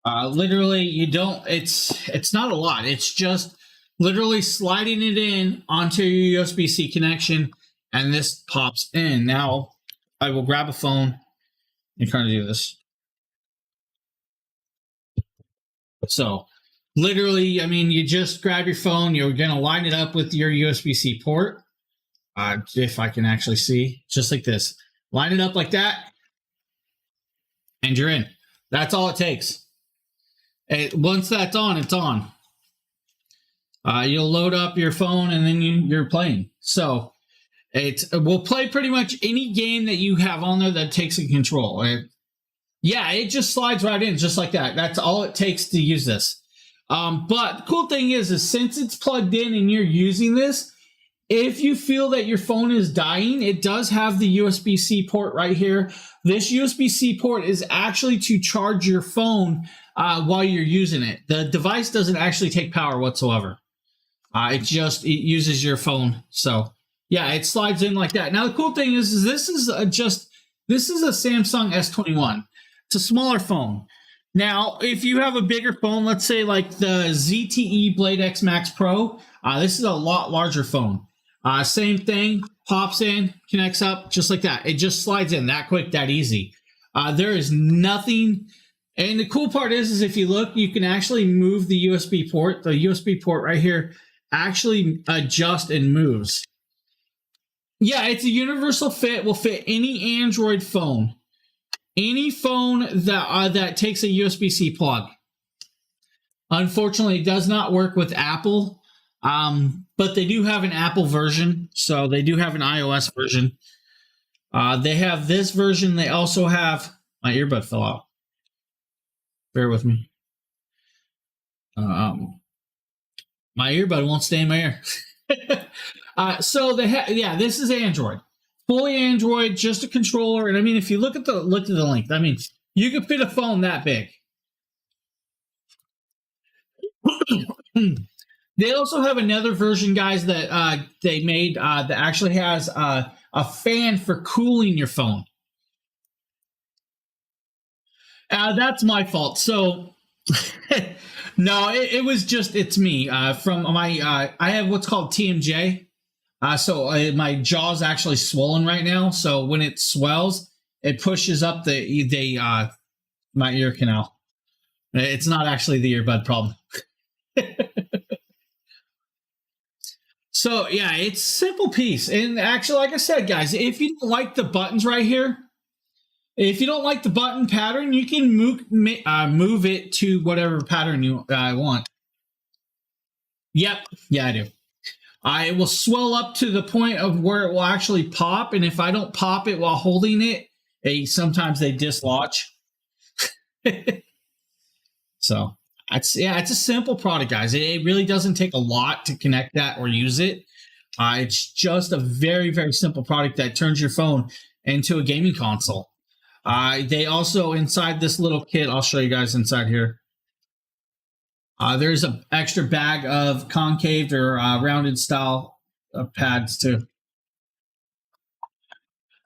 Literally, you don't. It's not a lot. It's just literally sliding it in onto your USB-C connection, and this pops in. Now, I will grab a phone and kind of do this. So, literally, I mean, you just grab your phone, you're going to line it up with your USB-C port. If I can actually see, just like this. Line it up like that, and you're in. That's all it takes. Once that's on, it's on. You'll load up your phone, and then you're playing. So we'll play pretty much any game that you have on there that takes a control. It just slides right in, just like that. That's all it takes to use this. But the cool thing is since it's plugged in and you're using this, if you feel that your phone is dying, it does have the USB-C port right here. This USB-C port is actually to charge your phone while you're using it. The device doesn't actually take power whatsoever. It uses your phone. So yeah, it slides in like that. Now the cool thing is this is a Samsung S21. It's a smaller phone. Now, if you have a bigger phone, let's say like the ZTE Blade X Max Pro, this is a lot larger phone. Same thing, pops in, connects up, just like that. It just slides in that quick, that easy. There is nothing. And the cool part is if you look, you can actually move the USB port. The USB port right here actually adjusts and moves. Yeah, it's a universal fit. Will fit any Android phone. Any phone that takes a USB-C plug. Unfortunately, it does not work with Apple. But they do have an Apple version, so they do have an iOS version. They have this version. They also have... My earbud fell out. Bear with me. My earbud won't stay in my ear. So they have... this is Android. Fully Android, just a controller. And I mean, if you look at the length, I mean, you could fit a phone that big. They also have another version, guys, that they made that actually has a fan for cooling your phone. That's my fault. So, no, it was just, it's me. From my, I have what's called TMJ. So my jaw's actually swollen right now. So when it swells, it pushes up my ear canal. It's not actually the earbud problem. So yeah, it's a simple piece. And actually, like I said, guys, if you don't like the buttons right here, if you don't like the button pattern, you can move it to whatever pattern you want. Yep, yeah, I do. It will swell up to the point of where it will actually pop, and if I don't pop it while holding it, sometimes they dislodge. So it's a simple product, guys. It really doesn't take a lot to connect that or use it. It's just a very, very simple product that turns your phone into a gaming console. They also, inside this little kit, I'll show you guys inside here. There's an extra bag of concave or rounded style pads too.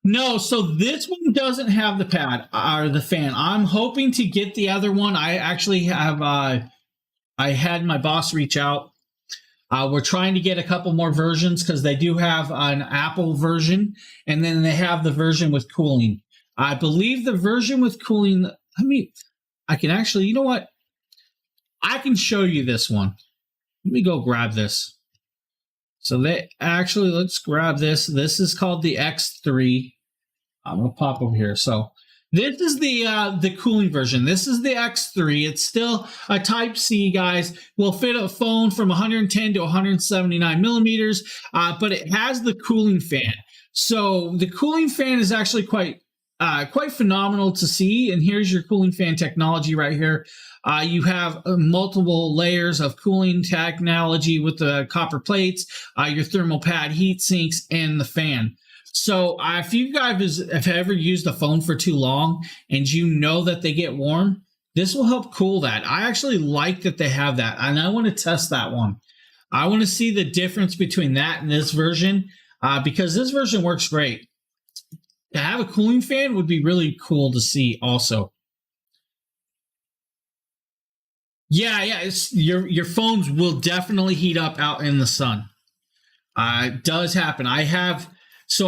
No, so this one doesn't have the pad or the fan. I'm hoping to get the other one. I actually have, I had my boss reach out. We're trying to get a couple more versions because they do have an Apple version, and then they have the version with cooling. I believe the version with cooling, I can actually, you know what? I can show you this one. Let me go grab this. So let's grab this. This is called the X3. I'm going to pop over here. So this is the cooling version. This is the X3. It's still a Type-C, guys. Will fit a phone from 110 to 179 millimeters, but it has the cooling fan. So the cooling fan is actually quite phenomenal to see. And here's your cooling fan technology right here. You have multiple layers of cooling technology with the copper plates, your thermal pad heat sinks, and the fan. So if you guys have ever used a phone for too long and you know that they get warm, this will help cool that. I actually like that they have that, and I want to test that one. I want to see the difference between that and this version because this version works great. To have a cooling fan would be really cool to see also. Yeah, your phones will definitely heat up out in the sun. It does happen. I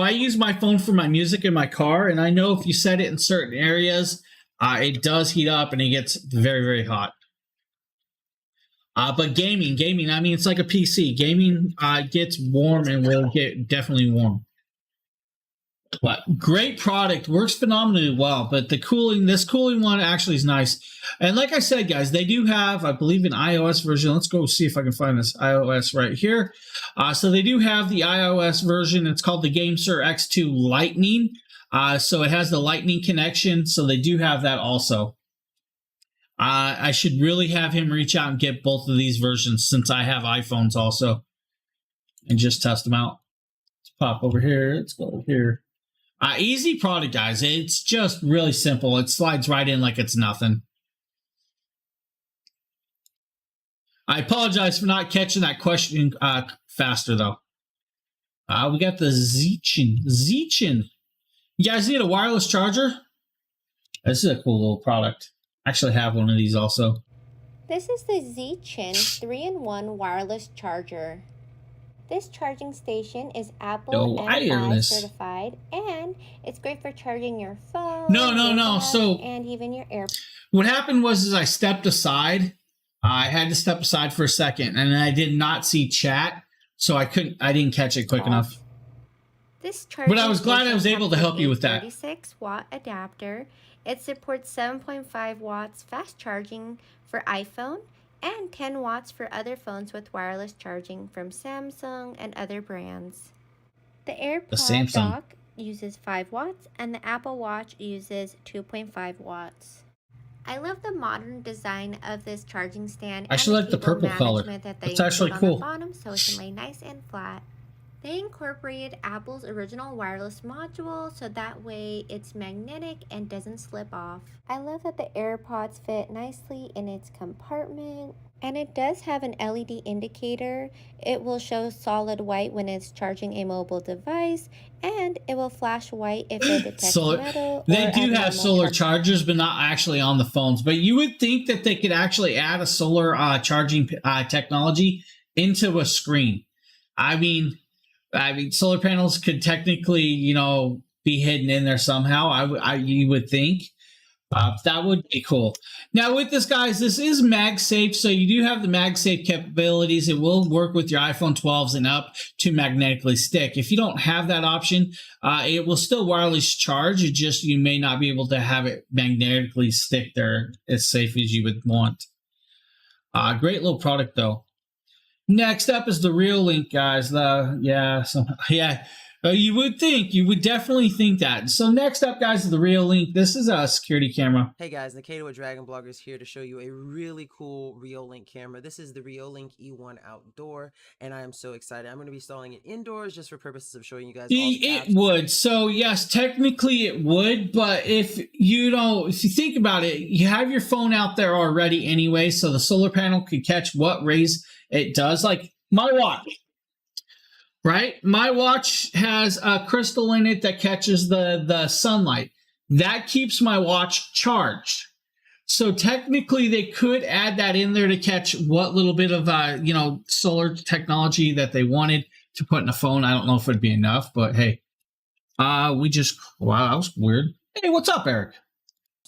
use my phone for my music in my car, and I know if you set it in certain areas, it does heat up and it gets very, very hot. But gaming, I mean, it's like a PC. Gaming gets warm and will get definitely warm. But great product, works phenomenally well. But this cooling one actually is nice. And like I said, guys, they do have, I believe, an iOS version. Let's go see if I can find this iOS right here. So they do have the iOS version. It's called the GameSir X2 Lightning. So it has the Lightning connection. So they do have that also. I should really have him reach out and get both of these versions since I have iPhones also. And just test them out. Let's pop over here. Let's go over here. Easy product, guys. It's just really simple. It slides right in like it's nothing. I apologize for not catching that question faster, though. We got the Zeechin. You guys need a wireless charger? This is a cool little product. I actually have one of these also. This is the Zeechin 3-in-1 wireless charger. This charging station is Apple Wi-Fi certified, and it's great for charging your phone. No. So and even your AirPods. What happened was I stepped aside. I had to step aside for a second, and I did not see chat, so I didn't catch it quick enough. This charging but I was glad I was able to help you with that. 36-watt adapter. It supports 7.5 watts fast charging for iPhone and 10 watts for other phones with wireless charging from Samsung and other brands. The AirPod dock uses 5 watts and the Apple Watch uses 2.5 watts. I love the modern design of this charging stand. I actually like the purple color. It's actually cool. On the bottom so it can lay nice and flat. They incorporated Apple's original wireless module so that way it's magnetic and doesn't slip off. I love that the AirPods fit nicely in its compartment. And it does have an LED indicator. It will show solid white when it's charging a mobile device, and it will flash white if it detects metal. They do have solar chargers, but not actually on the phones. But you would think that they could actually add a solar charging technology into a screen. I mean, solar panels could technically, be hidden in there somehow. You would think. That would be cool. Now with this, guys, this is MagSafe, so you do have the MagSafe capabilities. It will work with your iPhone 12s and up to magnetically stick. If you don't have that option, it will still wireless charge. It just, you may not be able to have it magnetically stick there as safe as you would want. Great little product though. Next up is the Reolink, guys. You would definitely think that. So next up, guys, is the Reolink. This is a security camera. Hey guys, Nikita with Dragon Bloggers here to show you a really cool Reolink camera. This is the Reolink E1 Outdoor, and I am so excited. I'm going to be installing it indoors just for purposes of showing you guys. It would. So yes, technically it would, but if you think about it, you have your phone out there already anyway, so the solar panel could catch what rays it does. Like my watch. Right? My watch has a crystal in it that catches the sunlight. That keeps my watch charged. So technically they could add that in there to catch what little bit of, solar technology that they wanted to put in a phone. I don't know if it'd be enough, but hey, wow, that was weird. Hey, what's up, Eric?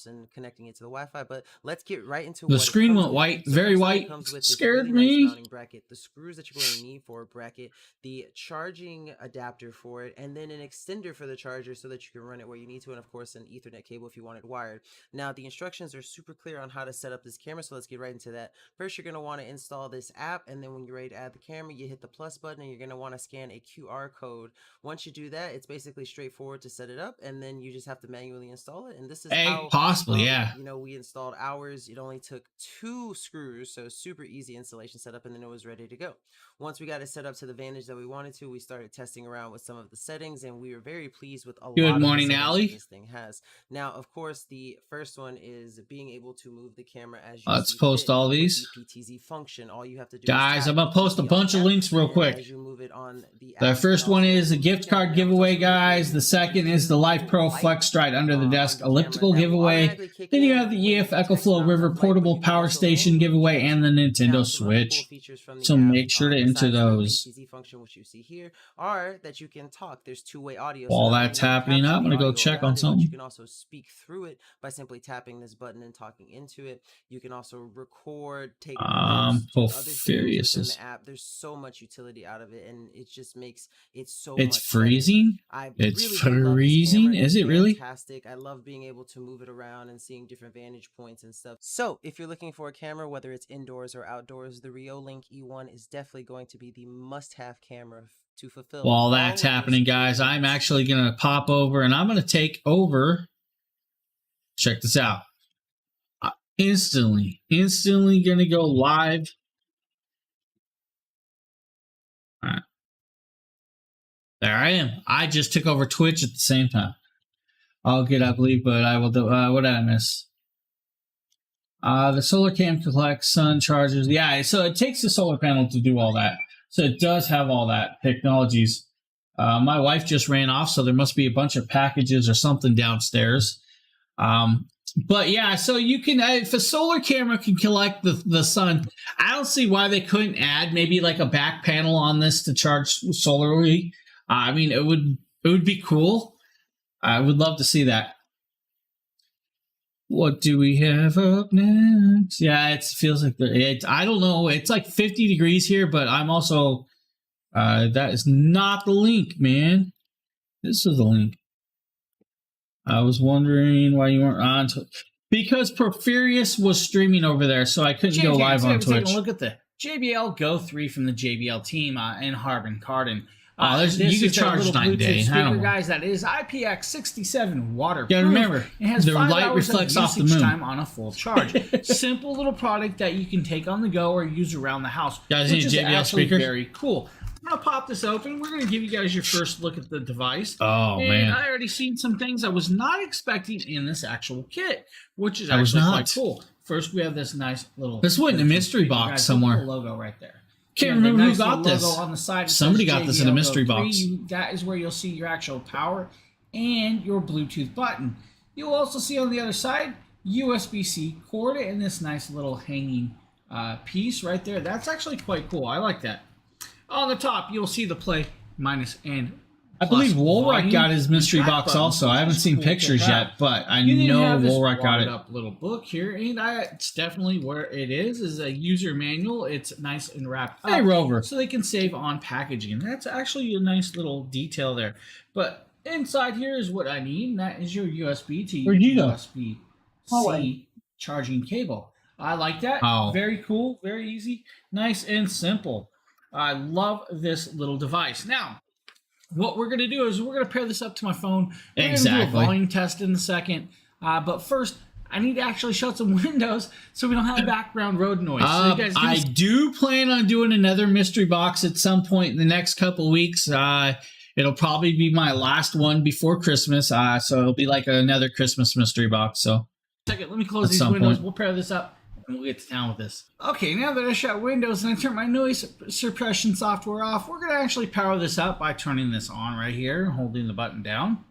And connecting it to the Wi-Fi, but let's get right into the screen went white, very white. Scared me. Nice bracket, the screws that you're going to need for a bracket, the charging adapter for it, and then an extender for the charger so that you can run it where you need to, and of course an Ethernet cable if you want it wired. Now the instructions are super clear on how to set up this camera, so let's get right into that. First, you're going to want to install this app, and then when you're ready to add the camera, you hit the plus button, and you're going to want to scan a QR code. Once you do that, it's basically straightforward to set it up, and then you just have to manually install it. And this is how possibly, yeah. We installed ours. It only took 2 screws, so super easy installation setup, and then it was ready to go. Once we got it set up to the vantage that we wanted to, we started testing around with some of the settings, and we were very pleased with a lot of the settings this thing has. Now, of course, the first one is being able to move the camera as you Let's post all these. PTZ function. All you have to do, guys, I'm gonna post a bunch of links real quick. As you move it on the first one is a gift card giveaway, guys. The second is the Life Pro Flex Stride under the desk elliptical giveaway. Then you have the EF EcoFlow River portable power station giveaway and the Nintendo Switch. So make sure to into those. PC function, which you see here, or that you can talk. There's two-way audio. While that's happening, I'm gonna go check on something. You can also speak through it by simply tapping this button and talking into it. You can also record, take Porphyrius in the app. There's so much utility out of it, and it just makes it so. It's freezing. It's freezing. Is it really? Fantastic. I love being able to move it around and seeing different vantage points and stuff. So if you're looking for a camera, whether it's indoors or outdoors, the Reolink E1 is definitely going to be the must-have camera to fulfill. While that's happening, guys, I'm actually going to pop over and I'm going to take over. Check this out. Instantly going to go live. All right. There I am. I just took over Twitch at the same time. I'll get up, leave, but I will do. What did I miss? The solar cam collects sun chargers. Yeah, so it takes the solar panel to do all that. So it does have all that technologies. My wife just ran off, so there must be a bunch of packages or something downstairs. But yeah, so you can, if a solar camera can collect the sun, I don't see why they couldn't add maybe like a back panel on this to charge solarly. I mean, it would be cool. I would love to see that. What do we have up next? Yeah, it feels like I don't know. It's like 50 degrees here, but I'm also that is not the link, man. This is the link. I was wondering why you weren't on because Porphyrius was streaming over there, so I couldn't go live on Twitch. Taking a look at the JBL Go 3 from the JBL team in Harbin Kardon. You can charge 9 days. Speaker, I don't know. Guys, that is IPX67 waterproof. Yeah, remember, it has the 5 light hours reflects of off the moon. time on a full charge. Simple little product that you can take on the go or use around the house. Guys, which need is JBL actually speakers? very cool. I'm gonna pop this open. We're gonna give you guys your first look at the device. Oh man! I already seen some things I was not expecting in this actual kit, which is actually quite cool. First, we have this nice little. This went in a mystery box somewhere. Logo right there. Can't remember who got this. On the side. Somebody got this in a mystery box. That is where you'll see your actual power and your Bluetooth button. You'll also see on the other side USB-C cord and this nice little hanging piece right there. That's actually quite cool. I like that. On the top, you'll see the play, minus, and I believe Wolrike got his mystery box also. I haven't seen pictures yet, but I know Wolrike got it. Up little book here, and it's definitely where it is a user manual. It's nice and wrapped up. Hey, Rover. So they can save on packaging. That's actually a nice little detail there. But inside here is what I need, and that is your USB to USB-C charging cable. I like that. Oh. Very cool, very easy, nice and simple. I love this little device. Now, what we're going to do is we're going to pair this up to my phone. We're going to do a volume test in a second. But first, I need to actually shut some windows so we don't have background road noise. So you guys I do plan on doing another mystery box at some point in the next couple of weeks. It'll probably be my last one before Christmas. So it'll be like another Christmas mystery box. So, let me close these windows. We'll pair this up. And we'll get to town with this. Okay, now that I shut windows and I turned my noise suppression software off, we're going to actually power this up by turning this on right here, holding the button down.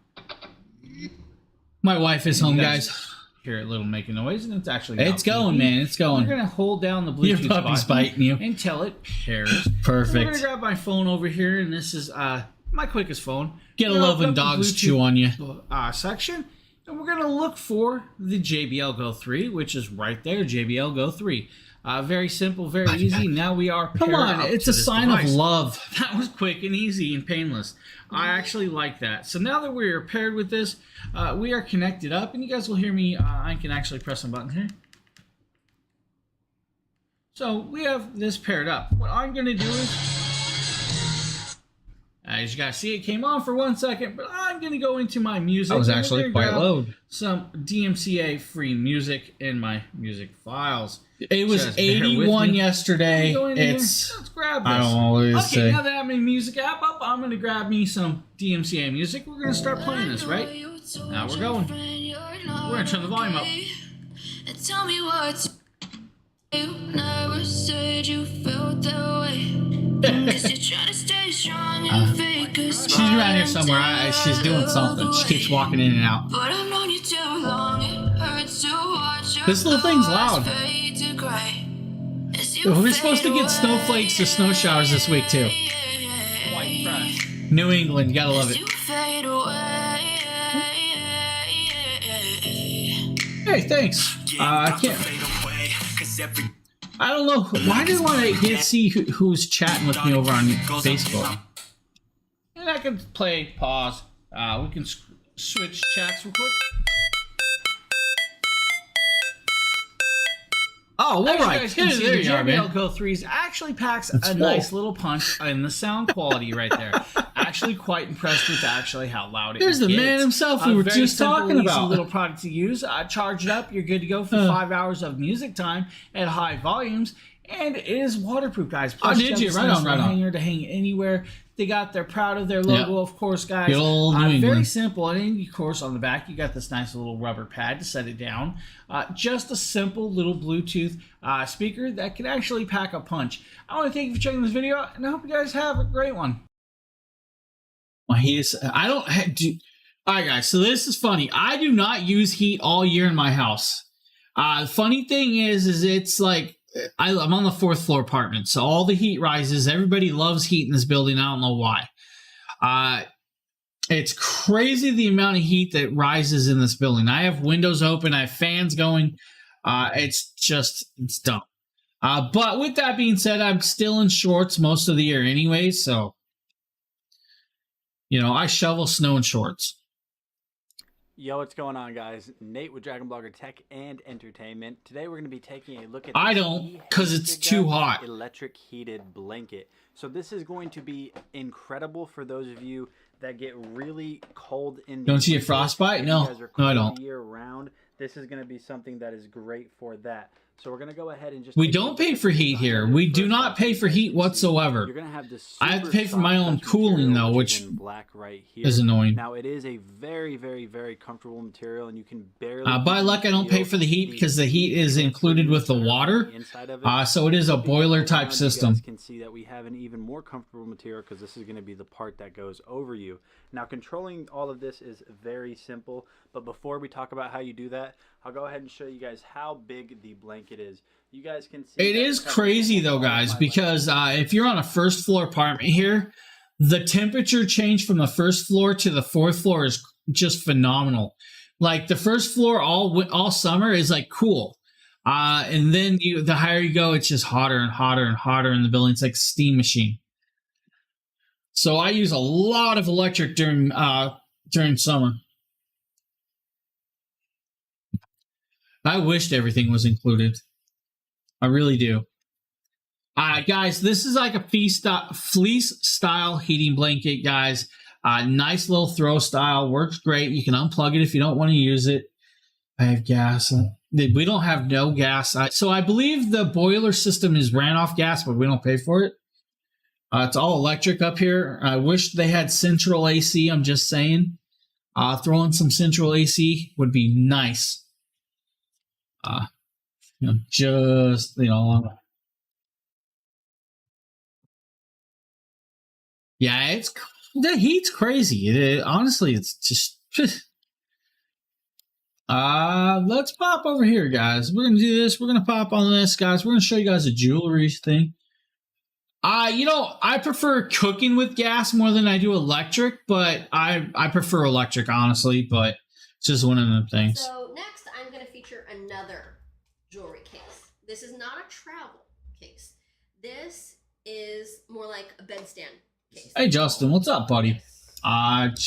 My wife is home, guys. Hear a little making noise, and it's actually going, man. It's going. We're going to hold down the Bluetooth Your puppy's biting you until it pairs. Perfect. We're going to grab my phone over here, and this is my quickest phone. Get a love when dogs chew on you. Section. And we're going to look for the JBL Go 3, which is right there, JBL Go 3. Very simple, very easy. Now we are Come on, it's a sign of love. That was quick and easy and painless. I actually like that. So now that we are paired with this, we are connected up. And you guys will hear me. I can actually press some buttons here. So we have this paired up. What I'm going to do is... As you guys see, it came on for 1 second, but I'm going to go into my music. That was actually quite low. Some DMCA free music in my music files. It was 81 yesterday. Let's grab this. I don't always say. Now that I have my music app up, I'm going to grab me some DMCA music. We're going to start playing this, right? Now we're going. We're going to turn the volume up. Tell me what you never said you felt that way. She's around here somewhere. She's doing something. She keeps walking in and out. This little thing's loud. We're supposed to get snowflakes or snow showers this week too. White fresh. New England, you gotta love it. Hey, thanks. I can't. I don't know. Why do I want to see who's chatting with me over on Facebook? And I can play pause. We can switch chats real quick. Oh, all right. There you are, man. Go 3s actually packs a nice little punch in the sound quality right there. Actually, quite impressed with actually how loud it is. There's the man himself we were just talking about. Little product to use. Charge it up. You're good to go for 5 hours of music time at high volumes, and it is waterproof, guys. Plus, right on. Hanger to hang anywhere. They're proud of their logo, of course, guys. Very simple. And of course, on the back, you got this nice little rubber pad to set it down. Just a simple little Bluetooth speaker that can actually pack a punch. I want to thank you for checking this video out, and I hope you guys have a great one. All right, guys. So this is funny. I do not use heat all year in my house. The funny thing is it's like, I'm on the 4th floor apartment, so all the heat rises. Everybody loves heat in this building. I don't know why. It's crazy the amount of heat that rises in this building. I have windows open. I have fans going. It's dumb. But with that being said, I'm still in shorts most of the year anyway, so, I shovel snow in shorts. Yo, what's going on, guys? Nate with Dragon Blogger Tech and Entertainment. Today we're going to be taking a look at I don't, because it's too hot. Electric heated blanket. So this is going to be incredible for those of you that get really cold in the Don't you get frostbite? No, I don't. Year round. This is going to be something that is great for that. So we're going to go ahead and just... We don't pay for heat here. We do not pay for heat whatsoever. You're going to have this I have to pay for my own cooling, though, which is annoying. Now, it is a very, very, very comfortable material, and you can barely... by luck, I don't pay for the heat because the heat is included with the water. So it is a boiler-type system. You guys can see that we have an even more comfortable material because this is going to be the part that goes over you. Now, controlling all of this is very simple, but before we talk about how you do that, I'll go ahead and show you guys how big the blanket is. You guys can see it is crazy though, guys, because if you're on a 1st floor apartment here, the temperature change from the 1st floor to the 4th floor is just phenomenal. Like the 1st floor all summer is like cool, and then the higher you go, it's just hotter and hotter and hotter in the building. It's like a steam machine. So I use a lot of electric during summer. I wished everything was included. I really do. Guys, this is like a fleece style heating blanket, guys. Nice little throw style. Works great. You can unplug it if you don't want to use it. I have gas. We don't have no gas. So I believe the boiler system is ran off gas, but we don't pay for it. It's all electric up here. I wish they had central AC. I'm just saying. Throwing some central AC would be nice. Yeah, the heat's crazy. Honestly, it's just let's pop over here, guys. We're gonna do this. We're gonna pop on this, guys. We're gonna show you guys a jewelry thing. I prefer cooking with gas more than I do electric, but I prefer electric, honestly, but it's just one of them things. So next, I'm going to feature another jewelry case. This is not a travel case. This is more like a bedstand case. Hey, Justin, what's up, buddy? Not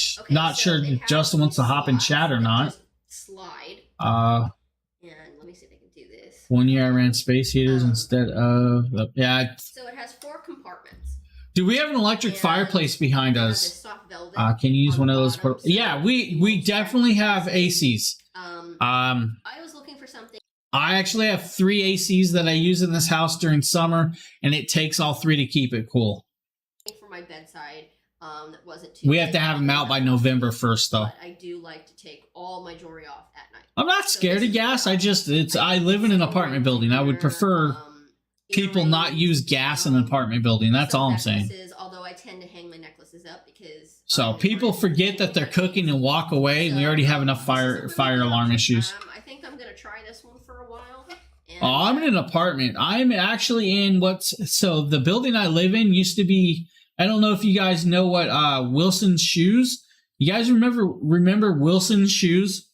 sure if Justin wants to hop in chat or not. Slide. And let me see if I can do this. 1 year I ran space heaters instead of... Yeah. So it has 4 compartments. Do we have an electric fireplace behind us? Can you use one of those? Yeah, we definitely have ACs. I was looking for something. I actually have 3 ACs that I use in this house during summer, and it takes all 3 to keep it cool. For my bedside, that wasn't too. We have to have them out by November 1st, though. But I do like to take all my jewelry off at night. I'm not scared of gas. I live in an apartment building. I would prefer people not use gas in an apartment building. That's all I'm saying. Although I tend to hang my necklaces up because so people forget that they're cooking and walk away, and we already have enough fire alarm issues. I think I'm gonna try this one for a while, Oh, I'm in an apartment. I'm actually in the building I live in used to be, I don't know if you guys know what Wilson's Shoes. You guys remember Wilson's Shoes?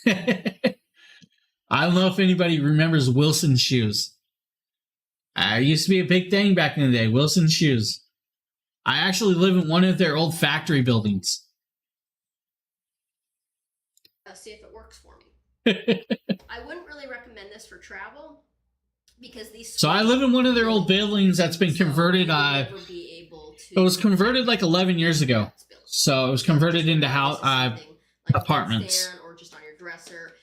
I don't know if anybody remembers Wilson's Shoes. It used to be a big thing back in the day, Wilson's Shoes. I actually live in one of their old factory buildings. See if it works for me. I wouldn't really recommend this for travel because these. So I live in one of their old buildings that's been converted. It was converted like 11 years ago. So it was converted into apartments. Or just on your dresser.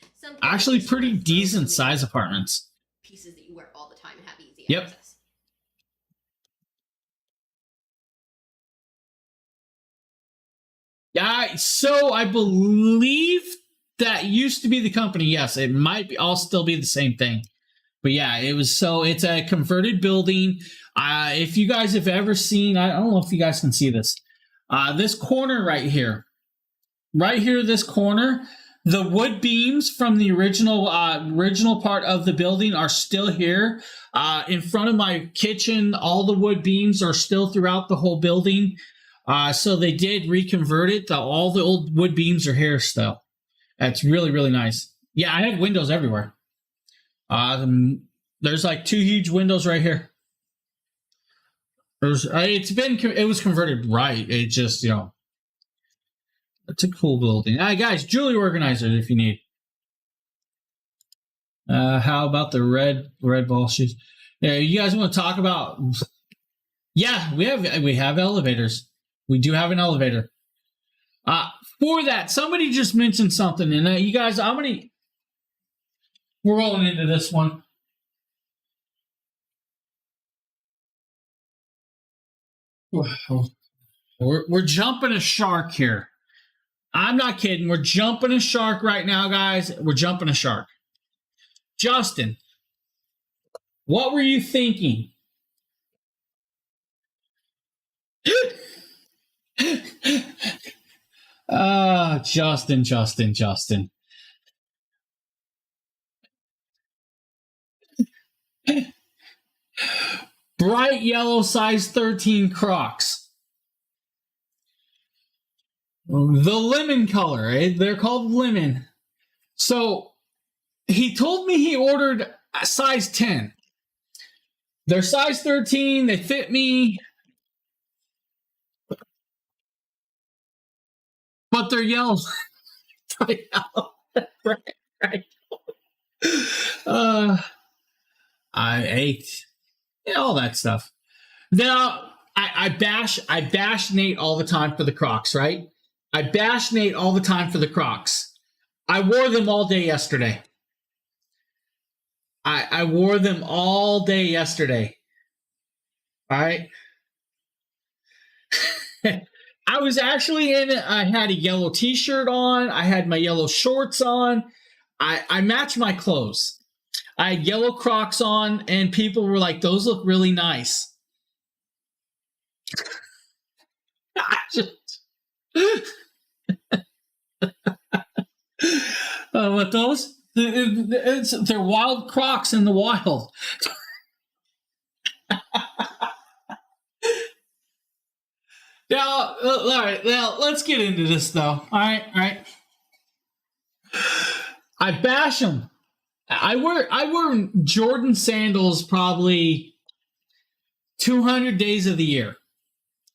Actually, pretty decent size apartments. Pieces that you wear all the time and have easy Yep. access. Yeah, so I believe that used to be the company. Yes, it might be all still be the same thing. But yeah, it's a converted building. If you guys have ever seen, I don't know if you guys can see this. This corner right here, this corner, the wood beams from the original part of the building are still here. In front of my kitchen, all the wood beams are still throughout the whole building. So they did reconvert it. All the old wood beams are here still. That's really, really nice. Yeah, I have windows everywhere. There's like 2 huge windows right here. It was converted right. It just, it's a cool building. Guys, jewelry organizer if you need. How about the red ball shoes? Yeah, you guys want to talk about? Yeah, we have elevators. We do have an elevator. For that, somebody just mentioned something, and you guys, we're rolling into this one. We're jumping a shark here. I'm not kidding. We're jumping a shark right now, guys. We're jumping a shark. Justin, what were you thinking? Justin. Bright yellow size 13 Crocs. The lemon color, right? They're called lemon. So he told me he ordered a size 10. They're size 13. They fit me. But they're yellow. right. I ate all that stuff. Now I bash Nate all the time for the Crocs, right? I bash Nate all the time for the Crocs. I wore them all day yesterday. I wore them all day yesterday. All right. I was actually in it. I had a yellow t-shirt on. I had my yellow shorts on. I matched my clothes. I had yellow Crocs on, and people were like, those look really nice. What those? They're wild Crocs in the wild. Now, all right. Now let's get into this, though. All right. I bash them. I wear Jordan sandals probably 200 days of the year.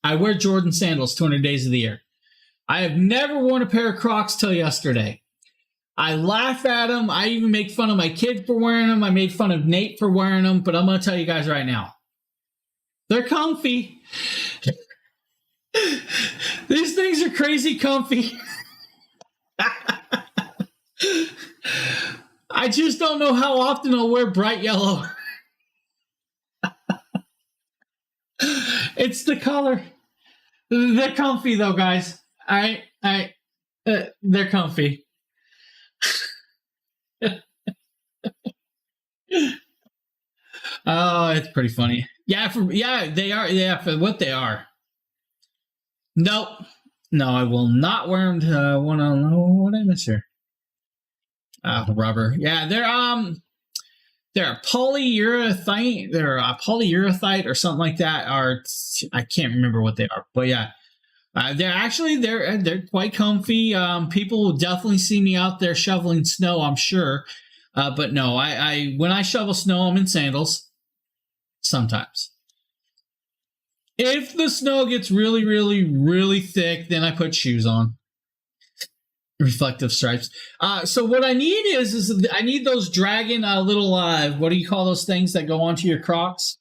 I wear Jordan sandals 200 days of the year. I have never worn a pair of Crocs till yesterday. I laugh at them. I even make fun of my kid for wearing them. I made fun of Nate for wearing them. But I'm going to tell you guys right now, they're comfy. These things are crazy comfy. I just don't know how often I'll wear bright yellow. It's the color. They're comfy though, guys. All right. They're comfy. Oh, it's pretty funny. Yeah, they are. Yeah, for what they are. Nope. No, I will not wear them to what did I miss here? Rubber. Yeah, they're they're polyurethane or something like that. Or I can't remember what they are, but yeah, they're quite comfy. People will definitely see me out there shoveling snow, I'm sure. But no, I when I shovel snow, I'm in sandals. Sometimes. If the snow gets really, really, really thick, then I put shoes on. Reflective stripes. So what I need is I need those dragon little what do you call those things that go onto your Crocs?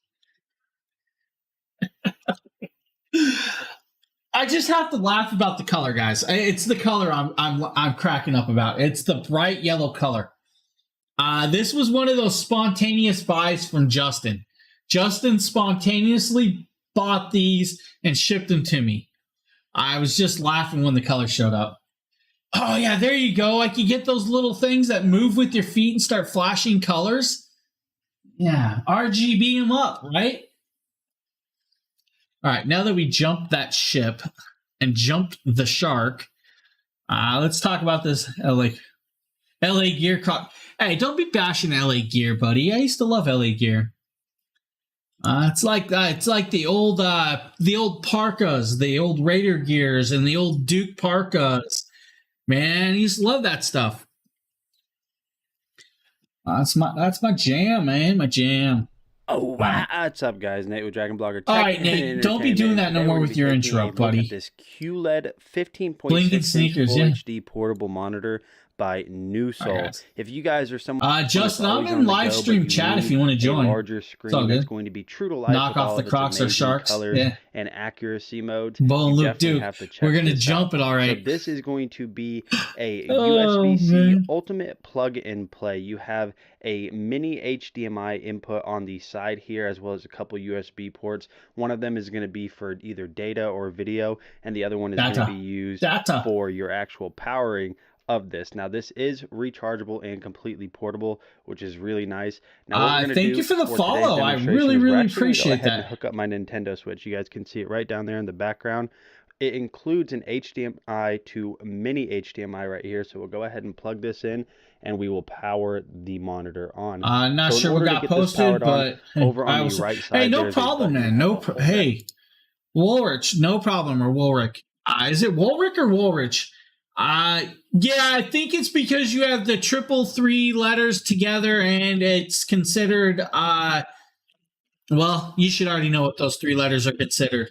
I just have to laugh about the color, guys. It's the color I'm cracking up about. It's the bright yellow color. This was one of those spontaneous buys from Justin. Justin spontaneously bought these and shipped them to me. I was just laughing when the color showed up. Oh, yeah, there you go. I can get those little things that move with your feet and start flashing colors. Yeah, RGB them up, right? All right, now that we jumped that ship and jumped the shark, let's talk about this LA Gear. Hey, don't be bashing LA Gear, buddy. I used to love LA Gear. It's like the old parkas, the old Raider gears, and the old Duke parkas. Man, I used to love that stuff. That's my jam, man. My jam. Oh, what's up, guys? Nate with Dragon Blogger. All right, Nate, don't be doing that no more with your intro, buddy. This QLED 15.6 Full HD portable monitor by NewSol. If you guys are someone, Justin, I'm in live stream chat if you want to join. A larger screen that's going to be true to life. Knock off the Crocs or Sharks. And accuracy modes. Bull and Luke Duke. We're going to jump it, all right. So this is going to be a USB-C ultimate plug and play. You have a mini HDMI input on the side here, as well as a couple USB ports. One of them is going to be for either data or video, and the other one is going to be used for your actual powering of this. Now, this is rechargeable and completely portable, which is really nice. Now, thank you for the follow. I really, really appreciate that. And hook up my Nintendo Switch. You guys can see it right down there in the background. It includes an HDMI to mini HDMI right here. So we'll go ahead and plug this in, and we will power the monitor on. Not sure what got posted, but over on the right side. Hey, no problem, man. Hey, Woolrich, no problem, or Woolrich. Is it Woolrich or Woolrich? Yeah, I think it's because you have the triple three letters together, and it's considered. Well, you should already know what those three letters are considered.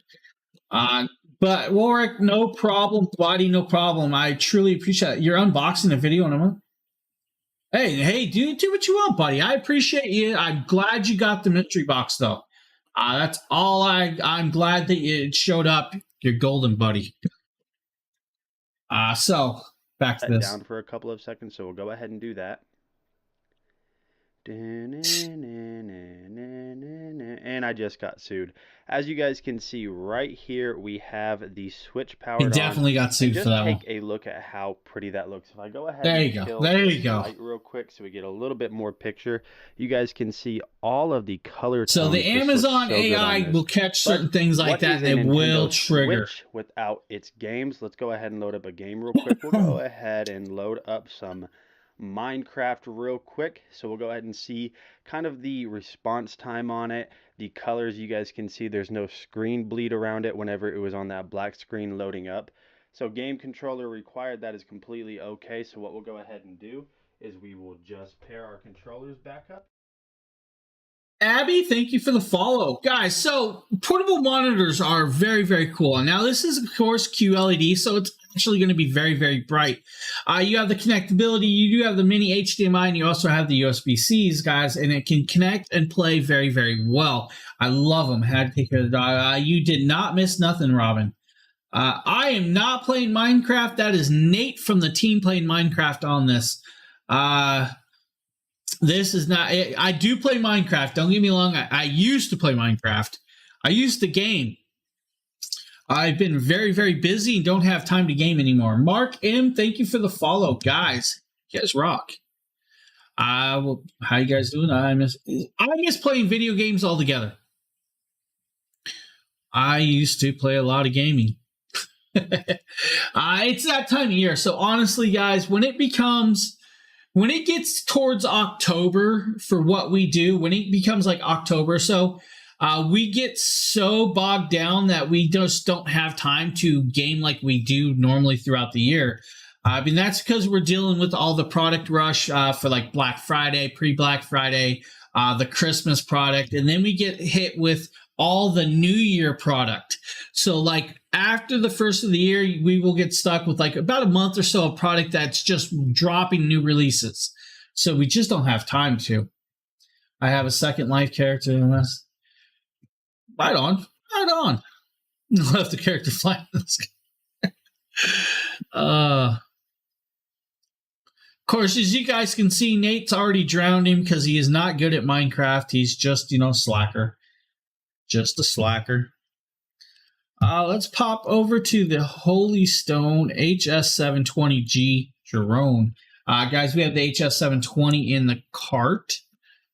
But Warwick, no problem. Wadi, no problem. I truly appreciate it. You're unboxing a video in a month. Hey, do what you want, buddy. I appreciate you. I'm glad you got the mystery box, though. That's all. I'm glad that it showed up. You're golden, buddy. So back to this. Down for a couple of seconds, so we'll go ahead and do that. And I just got sued. As you guys can see right here, we have the Switch powered on. He definitely got sued for that one. Take a look at how pretty that looks. If I go ahead there you go. Light real quick so we get a little bit more picture. You guys can see all of the color tones. So the Amazon AI will catch certain things like that, and it will trigger. Switch without its games. Let's go ahead and load up a game real quick. We'll go ahead and load up some Minecraft real quick. So we'll go ahead and see kind of the response time on it. The colors, you guys can see there's no screen bleed around it whenever it was on that black screen loading up. So game controller required, that is completely okay. So what we'll go ahead and do is we will just pair our controllers back up. Abby, thank you for the follow. Guys, so portable monitors are very, very cool. And now this is, of course, QLED, so it's actually going to be very, very bright. You have the connectability, you do have the mini HDMI, and you also have the USB-Cs, guys, and it can connect and play very, very well. I love them. Had to take care of the dog. You did not miss nothing, Robin. I am not playing Minecraft. That is Nate from the team playing Minecraft on this. This is not. I do play Minecraft. Don't get me wrong. I used to play Minecraft. I used to game. I've been very, very busy and don't have time to game anymore. Mark M, thank you for the follow, guys. You guys rock. Well, how you guys doing? I miss playing video games altogether. I used to play a lot of gaming. It's that time of year. So honestly, guys, when it becomes when it gets towards October for what we do, when it becomes like October or so, we get so bogged down that we just don't have time to game like we do normally throughout the year. I mean, that's because we're dealing with all the product rush for like Black Friday, pre-Black Friday, the Christmas product, and then we get hit with all the New Year product. So like after the first of the year, we will get stuck with like about a month or so of product that's just dropping new releases. So we just don't have time to. I have a Second Life character in this. Right on. Left the character flat. Of course, as you guys can see, Nate's already drowned him because he is not good at Minecraft. He's just, slacker. Just a slacker. Let's pop over to the Holy Stone HS720G drone. Guys, we have the HS720 in the cart.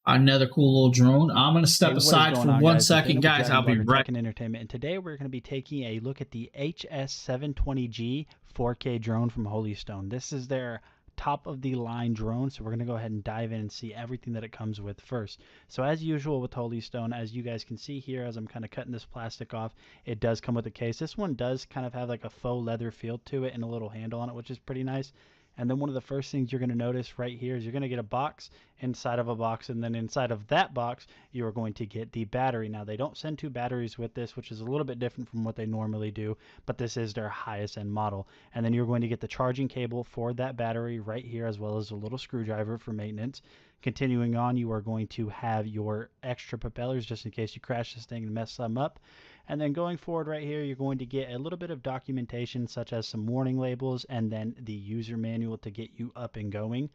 Another cool little drone. I'm going to step aside for 1 second, guys. I'll be right back. Entertainment. And today we're going to be taking a look at the HS720G 4K drone from Holy Stone. This is their top of the line drone, so we're going to go ahead and dive in and see everything that it comes with first. So as usual with Holy Stone, as you guys can see here, as I'm kind of cutting this plastic off, it does come with a case. This one does kind of have like a faux leather feel to it and a little handle on it, which is pretty nice. And then one of the first things you're going to notice right here is you're going to get a box inside of a box, and then inside of that box you are going to get the battery. Now they don't send 2 batteries with this, which is a little bit different from what they normally do, but this is their highest end model. And then you're going to get the charging cable for that battery right here, as well as a little screwdriver for maintenance. Continuing on, you are going to have your extra propellers just in case you crash this thing and mess them up. And then going forward right here, you're going to get a little bit of documentation such as some warning labels and then the user manual to get you up and going.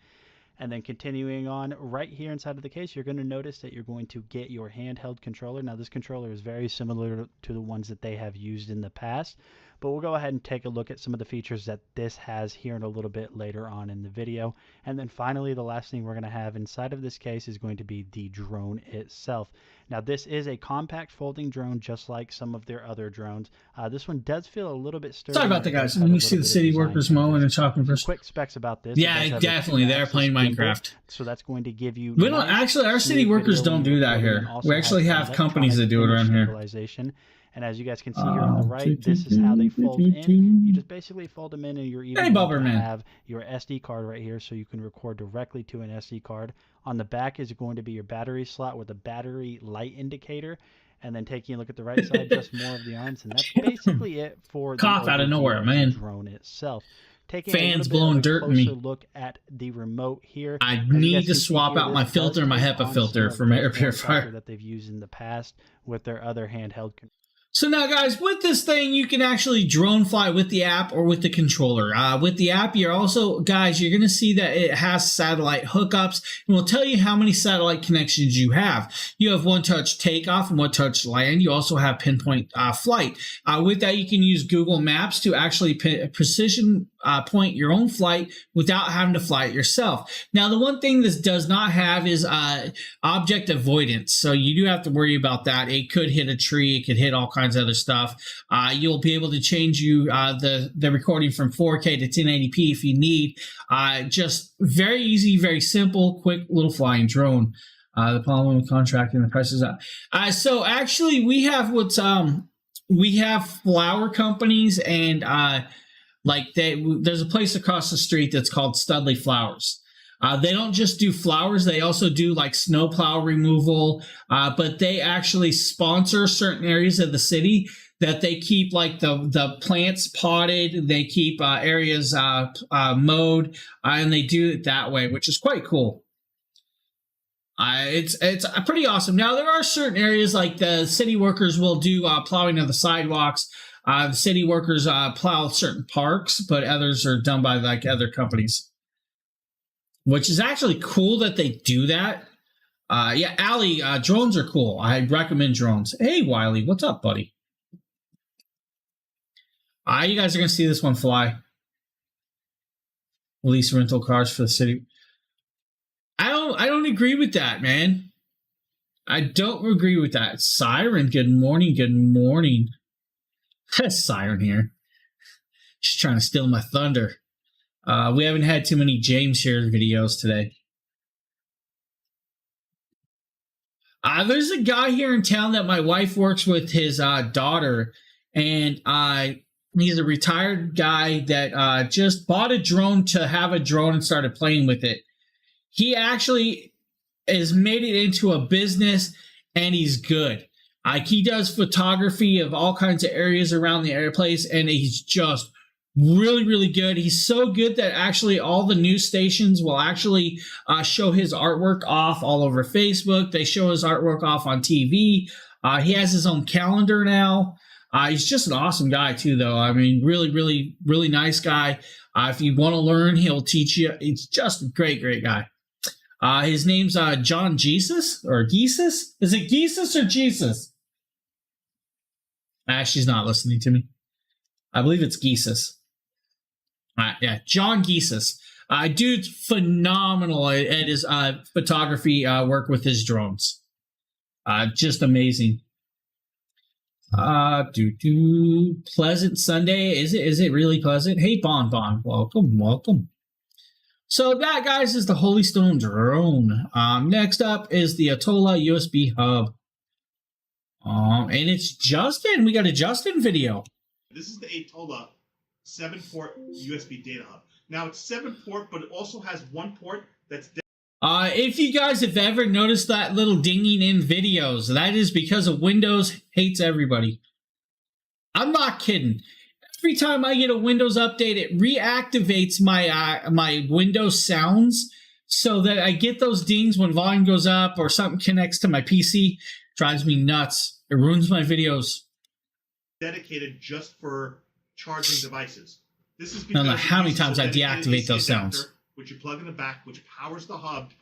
And then continuing on right here inside of the case, you're going to notice that you're going to get your handheld controller. Now this controller is very similar to the ones that they have used in the past, but we'll go ahead and take a look at some of the features that this has here in a little bit later on in the video. And then finally, the last thing we're going to have inside of this case is going to be the drone itself. Now this is a compact folding drone, just like some of their other drones. This one does feel a little bit sturdy. Sorry about that, guys. When you see the city workers mowing and chopping for quick specs about this. Yeah, definitely. They're playing Minecraft. So that's going to give you. We don't actually. Our city workers don't do that here. We actually have companies that do it around here. And as you guys can see here on the right, this is how they fold in. You just basically fold them in, and you're even going to have your SD card right here, so you can record directly to an SD card. On the back is going to be your battery slot with a battery light indicator. And then taking a look at the right side, just more of the arms, and that's basically it for cough out of nowhere, man. Drone itself. Taking fans blowing dirt in me. Look at the remote here. I need to swap out my filter, my HEPA filter from air purifier that they've used in the past with their other handheld. So now, guys, with this thing, you can actually drone fly with the app or with the controller. With the app, you're also, guys, you're going to see that it has satellite hookups, and we'll tell you how many satellite connections you have. You have one-touch takeoff and one-touch land. You also have pinpoint flight. With that, you can use Google Maps to actually precision point your own flight without having to fly it yourself. Now, the one thing this does not have is object avoidance. So you do have to worry about that. It could hit a tree. It could hit all kinds of other stuff. You'll be able to change the recording from 4K to 1080p if you need. Just very easy, very simple, quick little flying drone. The following contract and the prices up. So actually, we have we have flower companies and there's a place across the street that's called Studley Flowers. They don't just do flowers, they also do like snowplow removal, but they actually sponsor certain areas of the city that they keep like the plants potted, they keep areas mowed, and they do it that way, which is quite cool. It's pretty awesome. Now, there are certain areas like the city workers will do plowing of the sidewalks. The city workers plow certain parks, but others are done by like other companies, which is actually cool that they do that. Yeah, Allie, drones are cool. I recommend drones. Hey, Wiley, what's up, buddy? You guys are going to see this one fly. Lease rental cars for the city. I don't agree with that, man. I don't agree with that. Siren, good morning, good morning. Siren here. She's trying to steal my thunder. We haven't had too many James shared videos today. There's a guy here in town that my wife works with his daughter, and he's a retired guy that just bought a drone to have a drone and started playing with it. He actually has made it into a business, and he's good. He does photography of all kinds of areas around the airplanes, and he's just really, really good. He's so good that actually all the news stations will actually show his artwork off all over Facebook. They show his artwork off on TV. He has his own calendar now. He's just an awesome guy too, though. I mean, really, really, really nice guy. If you want to learn, he'll teach you. He's just a great, great guy. His name's John Jesus or Jesus. Is it Jesus or Jesus? She's not listening to me. I believe it's Jesus. Yeah, John Geesis. Dude's phenomenal at his photography work with his drones. Just amazing. Pleasant Sunday. Is it really pleasant? Hey, Bon, welcome. So that, guys, is the Holy Stone drone. Next up is the Atola USB hub. And it's Justin. We got a Justin video. This is the Atola 7-port USB data hub. Now it's 7-port, but it also has one port that's if you guys have ever noticed that little dinging in videos, that is because of Windows hates everybody. I'm not kidding. Every time I get a Windows update, it reactivates my Windows sounds so that I get those dings when volume goes up or something connects to my PC. Drives me nuts. It ruins my videos. dedicated just for charging devices. This is I don't know how many times I deactivate those adapter, sounds. which you plug in the back, which powers the hub,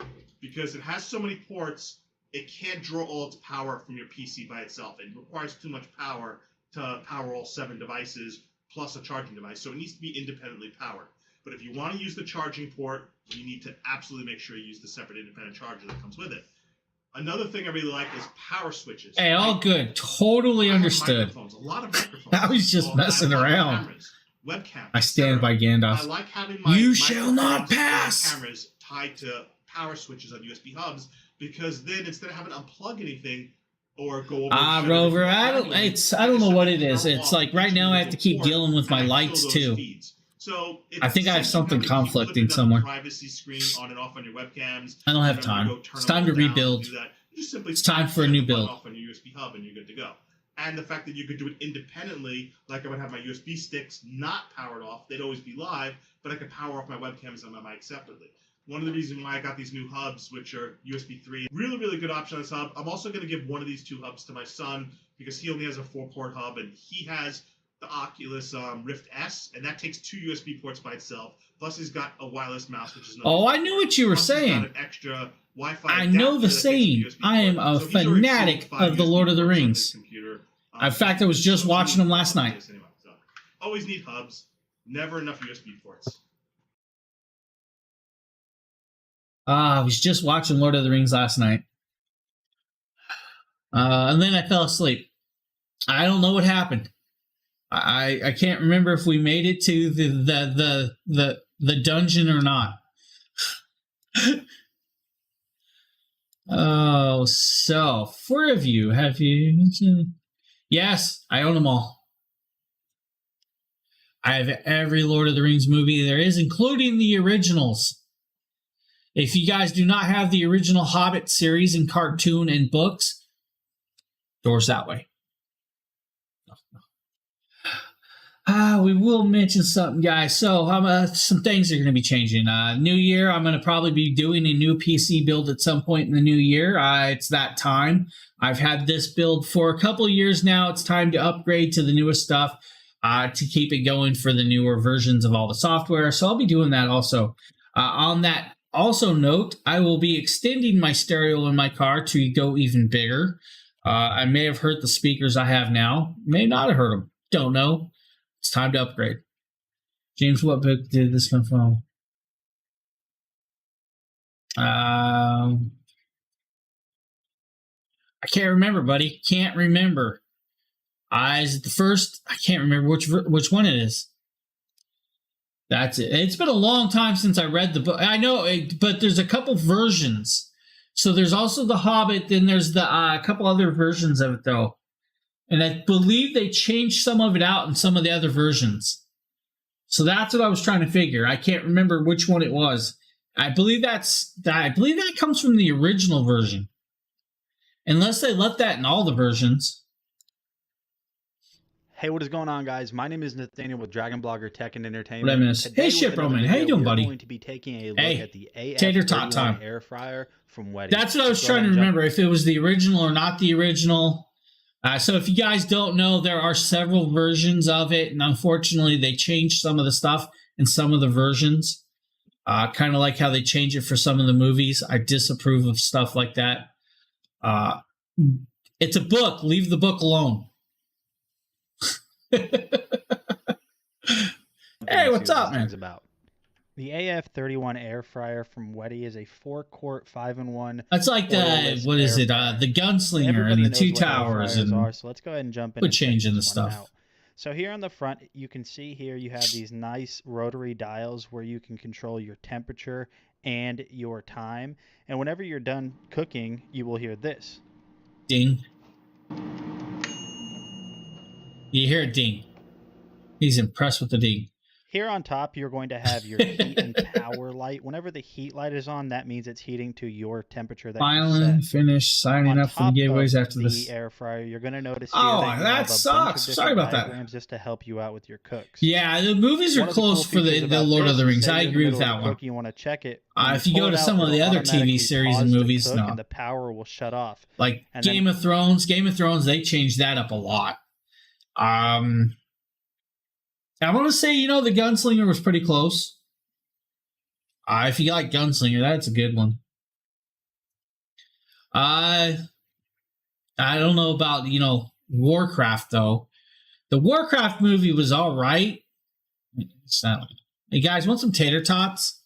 because it has so many ports, it can't draw all its power from your PC by itself. It requires too much power to power all 7 devices plus a charging device, so it needs to be independently powered. But if you want to use the charging port, you need to absolutely make sure you use the separate independent charger that comes with it. Another thing I really like is power switches. Hey, all good. Totally understood. A lot of microphones. I was just messing around. Webcam. I stand by Gandalf. I like having my You shall not pass. Cameras tied to power switches on USB hubs, because then instead of having to unplug anything or go over Rover, I don't know what it is. It's like right now I have to keep dealing with my lights too. So I think I have something conflicting somewhere. Privacy screen on and off on your webcams. I don't have time. It's time to rebuild. It's time for a new build. Off on your USB hub and you're good to go. And the fact that you could do it independently, like I would have my USB sticks not powered off, they'd always be live, but I could power off my webcams and my mic separately. One of the reasons why I got these new hubs, which are USB 3, really, really good option on this hub. I'm also going to give one of these 2 hubs to my son, because he only has a 4-port hub, and he has the Oculus Rift S, and that takes 2 USB ports by itself. Plus, he's got a wireless mouse, which is Oh, I knew what you were saying. An extra Wi-Fi I know the saying. I am a fanatic of the Lord of the Rings. In fact, I was just watching them last night. Always need hubs. Never enough USB ports. I was just watching Lord of the Rings last night. And then I fell asleep. I don't know what happened. I can't remember if we made it to the dungeon or not. Oh, so 4 of you, have you? Yes, I own them all. I have every Lord of the Rings movie there is, including the originals. If you guys do not have the original Hobbit series and cartoon and books, doors that way. We will mention something, guys. So some things are going to be changing. New year, I'm going to probably be doing a new PC build at some point in the new year. It's that time. I've had this build for a couple of years now. It's time to upgrade to the newest stuff to keep it going for the newer versions of all the software. So I'll be doing that also. On that also note, I will be extending my stereo in my car to go even bigger. I may have hurt the speakers I have now. May not have hurt them. Don't know. It's time to upgrade. James, what book did this come from? I can't remember, buddy. Can't remember. Is it the first? I can't remember which one it is. That's it. It's been a long time since I read the book. I know, but there's a couple versions. So there's also The Hobbit. Then there's the a couple other versions of it, though. And I believe they changed some of it out in some of the other versions. So that's what I was trying to figure. I can't remember which one it was. I believe that comes from the original version. Unless they left that in all the versions. Hey, what is going on, guys? My name is Nathaniel with Dragon Blogger Tech and Entertainment. What I miss? Hey, Ship Roman. How you doing, buddy? We're going to be taking a look at the Tater Tot time. air fryer from Weddy. That's what I was trying to remember, if it was the original or not the original. So if you guys don't know, there are several versions of it, and unfortunately, they changed some of the stuff in some of the versions. Kind of like how they change it for some of the movies. I disapprove of stuff like that. It's a book. Leave the book alone. Hey, what's up, man? About. The AF31 air fryer from Weddy is a 4-quart 5-in-1. That's like the what is it? The Gunslinger Everybody and the Two knows what air Towers, fryers and are, so let's go ahead and jump in. we're and check changing the this one stuff. out. So here on the front, you can see here you have these nice rotary dials where you can control your temperature and your time. And whenever you're done cooking, you will hear this. Ding. You hear it ding. He's impressed with the ding. Here on top, you're going to have your heat and power light. Whenever the heat light is on, that means it's heating to your temperature. That Filing, finish, signing up for the giveaways after this. The air fryer, you're going to notice here that sucks. Sorry about that. Just to help you out with your cooks. Yeah, the movies are close for the Lord of the Rings. I agree with that one. You want to check it. If you go to some of the other TV series and movies, no. And the power will shut off. Like Game of Thrones, they changed that up a lot. I want to say, the Gunslinger was pretty close. If you like Gunslinger, that's a good one. I don't know about, Warcraft, though. The Warcraft movie was all right. Hey, guys, want some tater tots?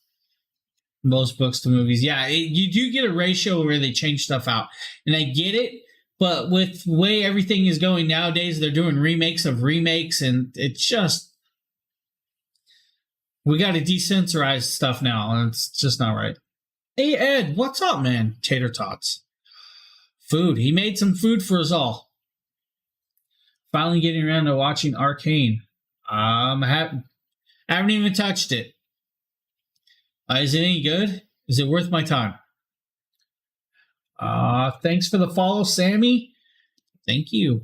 Most books to movies. Yeah, you do get a ratio where they change stuff out. And I get it, but with the way everything is going nowadays, they're doing remakes of remakes, and it's just... We got to decensorize stuff now, and it's just not right. Hey, Ed, what's up, man? Tater tots. Food. He made some food for us all. Finally getting around to watching Arcane. I haven't even touched it. Is it any good? Is it worth my time? Thanks for the follow, Sammy. Thank you.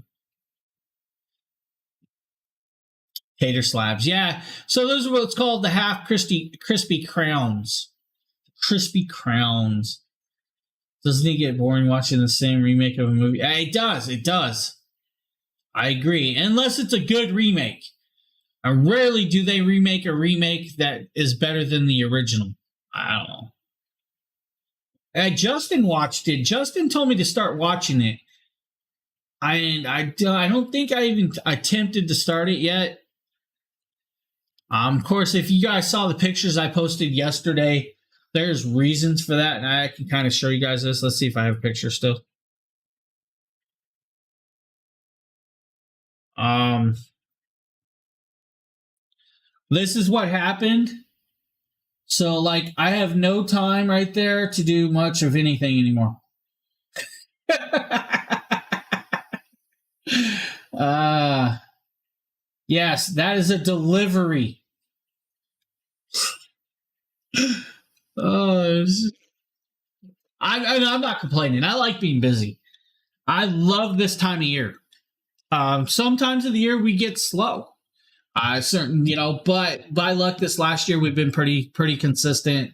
Tater slabs. Yeah. So those are what's called the half crispy crowns. Crispy crowns. Doesn't it get boring watching the same remake of a movie? It does. It does. I agree. Unless it's a good remake. And rarely do they remake a remake that is better than the original. I don't know. Justin watched it. Justin told me to start watching it. And I don't think I even attempted to start it yet. Of course, if you guys saw the pictures I posted yesterday, there's reasons for that, and I can kind of show you guys this. Let's see if I have a picture still. This is what happened. So, I have no time right there to do much of anything anymore. Yes, that is a delivery. I'm not complaining. I like being busy. I love this time of year. Sometimes of the year we get slow. But by luck, this last year we've been pretty consistent,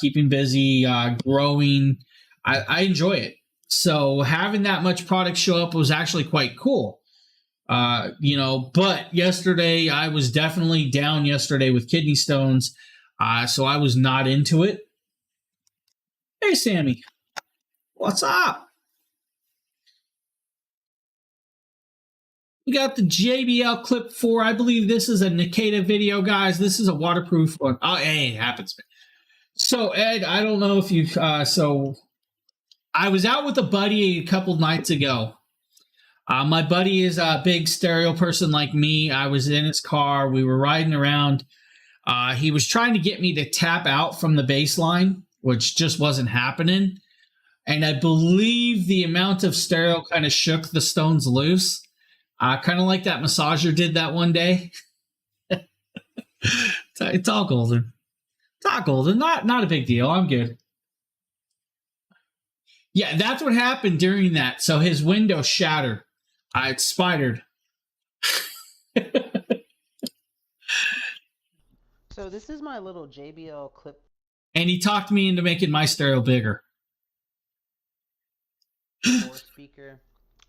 keeping busy, growing. I enjoy it. So having that much product show up was actually quite cool. But yesterday I was definitely down yesterday with kidney stones. So I was not into it. Hey, Sammy. What's up? We got the JBL Clip 4. I believe this is a Nikita video, guys. This is a waterproof one. Oh, hey, it happens. So, Ed, I don't know if you... So, I was out with a buddy a couple nights ago. My buddy is a big stereo person like me. I was in his car. We were riding around. He was trying to get me to tap out from the bass line, which just wasn't happening. And I believe the amount of stereo kind of shook the stones loose. Kind of like that massager did that one day. It's all golden. It's all golden. Not a big deal. I'm good. Yeah, that's what happened during that. So his window shattered. It spidered. So this is my little JBL clip. And he talked me into making my stereo bigger. Speaker.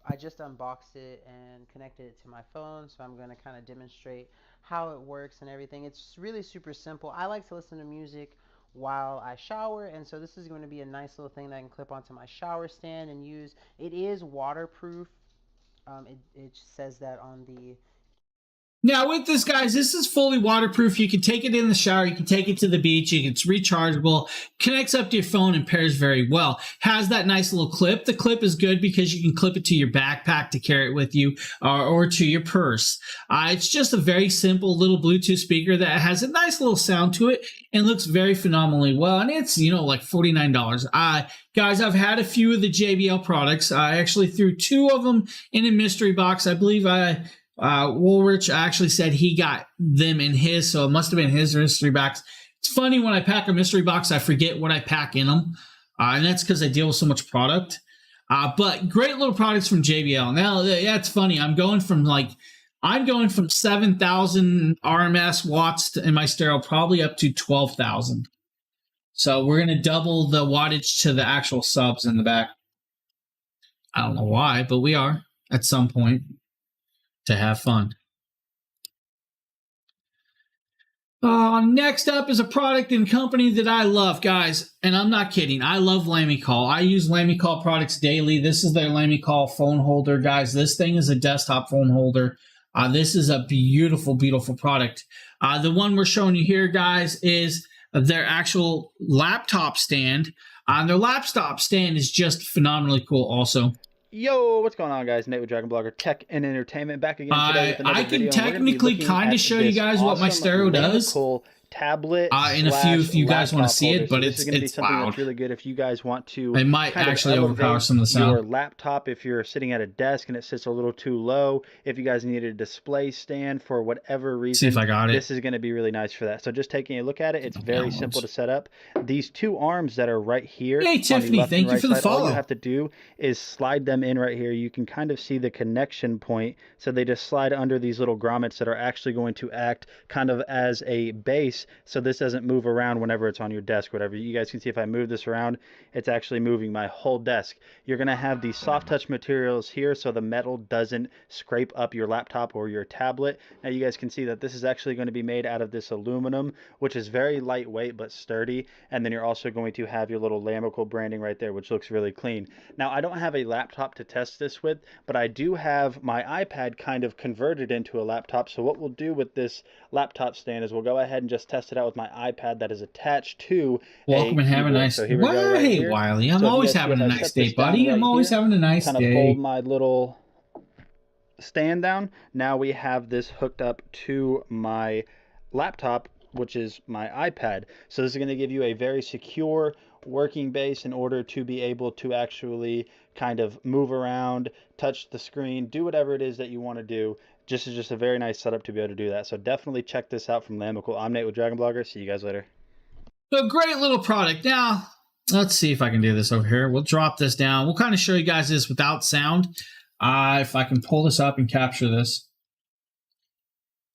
I just unboxed it and connected it to my phone, so I'm going to kind of demonstrate how it works and everything. It's really super simple. I like to listen to music while I shower, and so this is going to be a nice little thing that I can clip onto my shower stand and use. It is waterproof. It says that on the... Now with this, guys, this is fully waterproof. You can take it in the shower. You can take it to the beach. It's rechargeable. Connects up to your phone and pairs very well. Has that nice little clip. The clip is good because you can clip it to your backpack to carry it with you or to your purse. It's just a very simple little Bluetooth speaker that has a nice little sound to it and looks very phenomenally well. And it's, like $49. Guys, I've had a few of the JBL products. I actually threw 2 of them in a mystery box. I believe Woolrich actually said he got them in his, so it must have been his mystery box. It's funny, when I pack a mystery box, I forget what I pack in them, and that's because I deal with so much product. But great little products from JBL. Now, yeah, it's funny. I'm going from 7,000 RMS watts in my stereo, probably up to 12,000. So we're going to double the wattage to the actual subs in the back. I don't know why, but we are at some point. To have fun. Next up is a product and company that I love, guys, and I'm not kidding. I love Lamicall. I use Lamicall products daily. This is their Lamicall phone holder, guys. This thing is a desktop phone holder. This is a beautiful, beautiful product. The one we're showing you here, guys, is their actual laptop stand. Their laptop stand is just phenomenally cool also. Yo, what's going on, guys? Nate with Dragon Blogger Tech and Entertainment back again today with another video. I can technically kind of show you guys what my stereo does. Tablet in a few if you guys want to see it, but it's going to be something loud. That's really good if you guys want to. It might actually overpower some of the sound. Your laptop, if you're sitting at a desk and it sits a little too low, if you guys need a display stand for whatever reason, see if I got it. This is going to be really nice for that. So just taking a look at it, it's very simple to set up. These 2 arms that are right here. Hey Tiffany, thank you for the follow. All you have to do is slide them in right here. You can kind of see the connection point. So they just slide under these little grommets that are actually going to act kind of as a base. So this doesn't move around whenever it's on your desk, whatever. You guys can see if I move this around, it's actually moving my whole desk. You're going to have these soft touch materials here so the metal doesn't scrape up your laptop or your tablet. Now you guys can see that this is actually going to be made out of this aluminum, which is very lightweight but sturdy. And then you're also going to have your little Lamicall branding right there, which looks really clean. Now I don't have a laptop to test this with, but I do have my iPad kind of converted into a laptop. So what we'll do with this laptop stand is we'll go ahead and just test it out with my iPad that is attached to welcome and have a nice day. Well, hey Wiley, I'm always having a nice day, buddy. I'm always having a nice day. Kind of hold my little stand down. Now we have this hooked up to my laptop, which is my iPad. So this is going to give you a very secure working base in order to be able to actually kind of move around, touch the screen, do whatever it is that you want to do. This is just a very nice setup to be able to do that. So definitely check this out from Lamicall. I'm Nate with Dragon Blogger. See you guys later. A great little product. Now, let's see if I can do this over here. We'll drop this down. We'll kind of show you guys this without sound. If I can pull this up and capture this.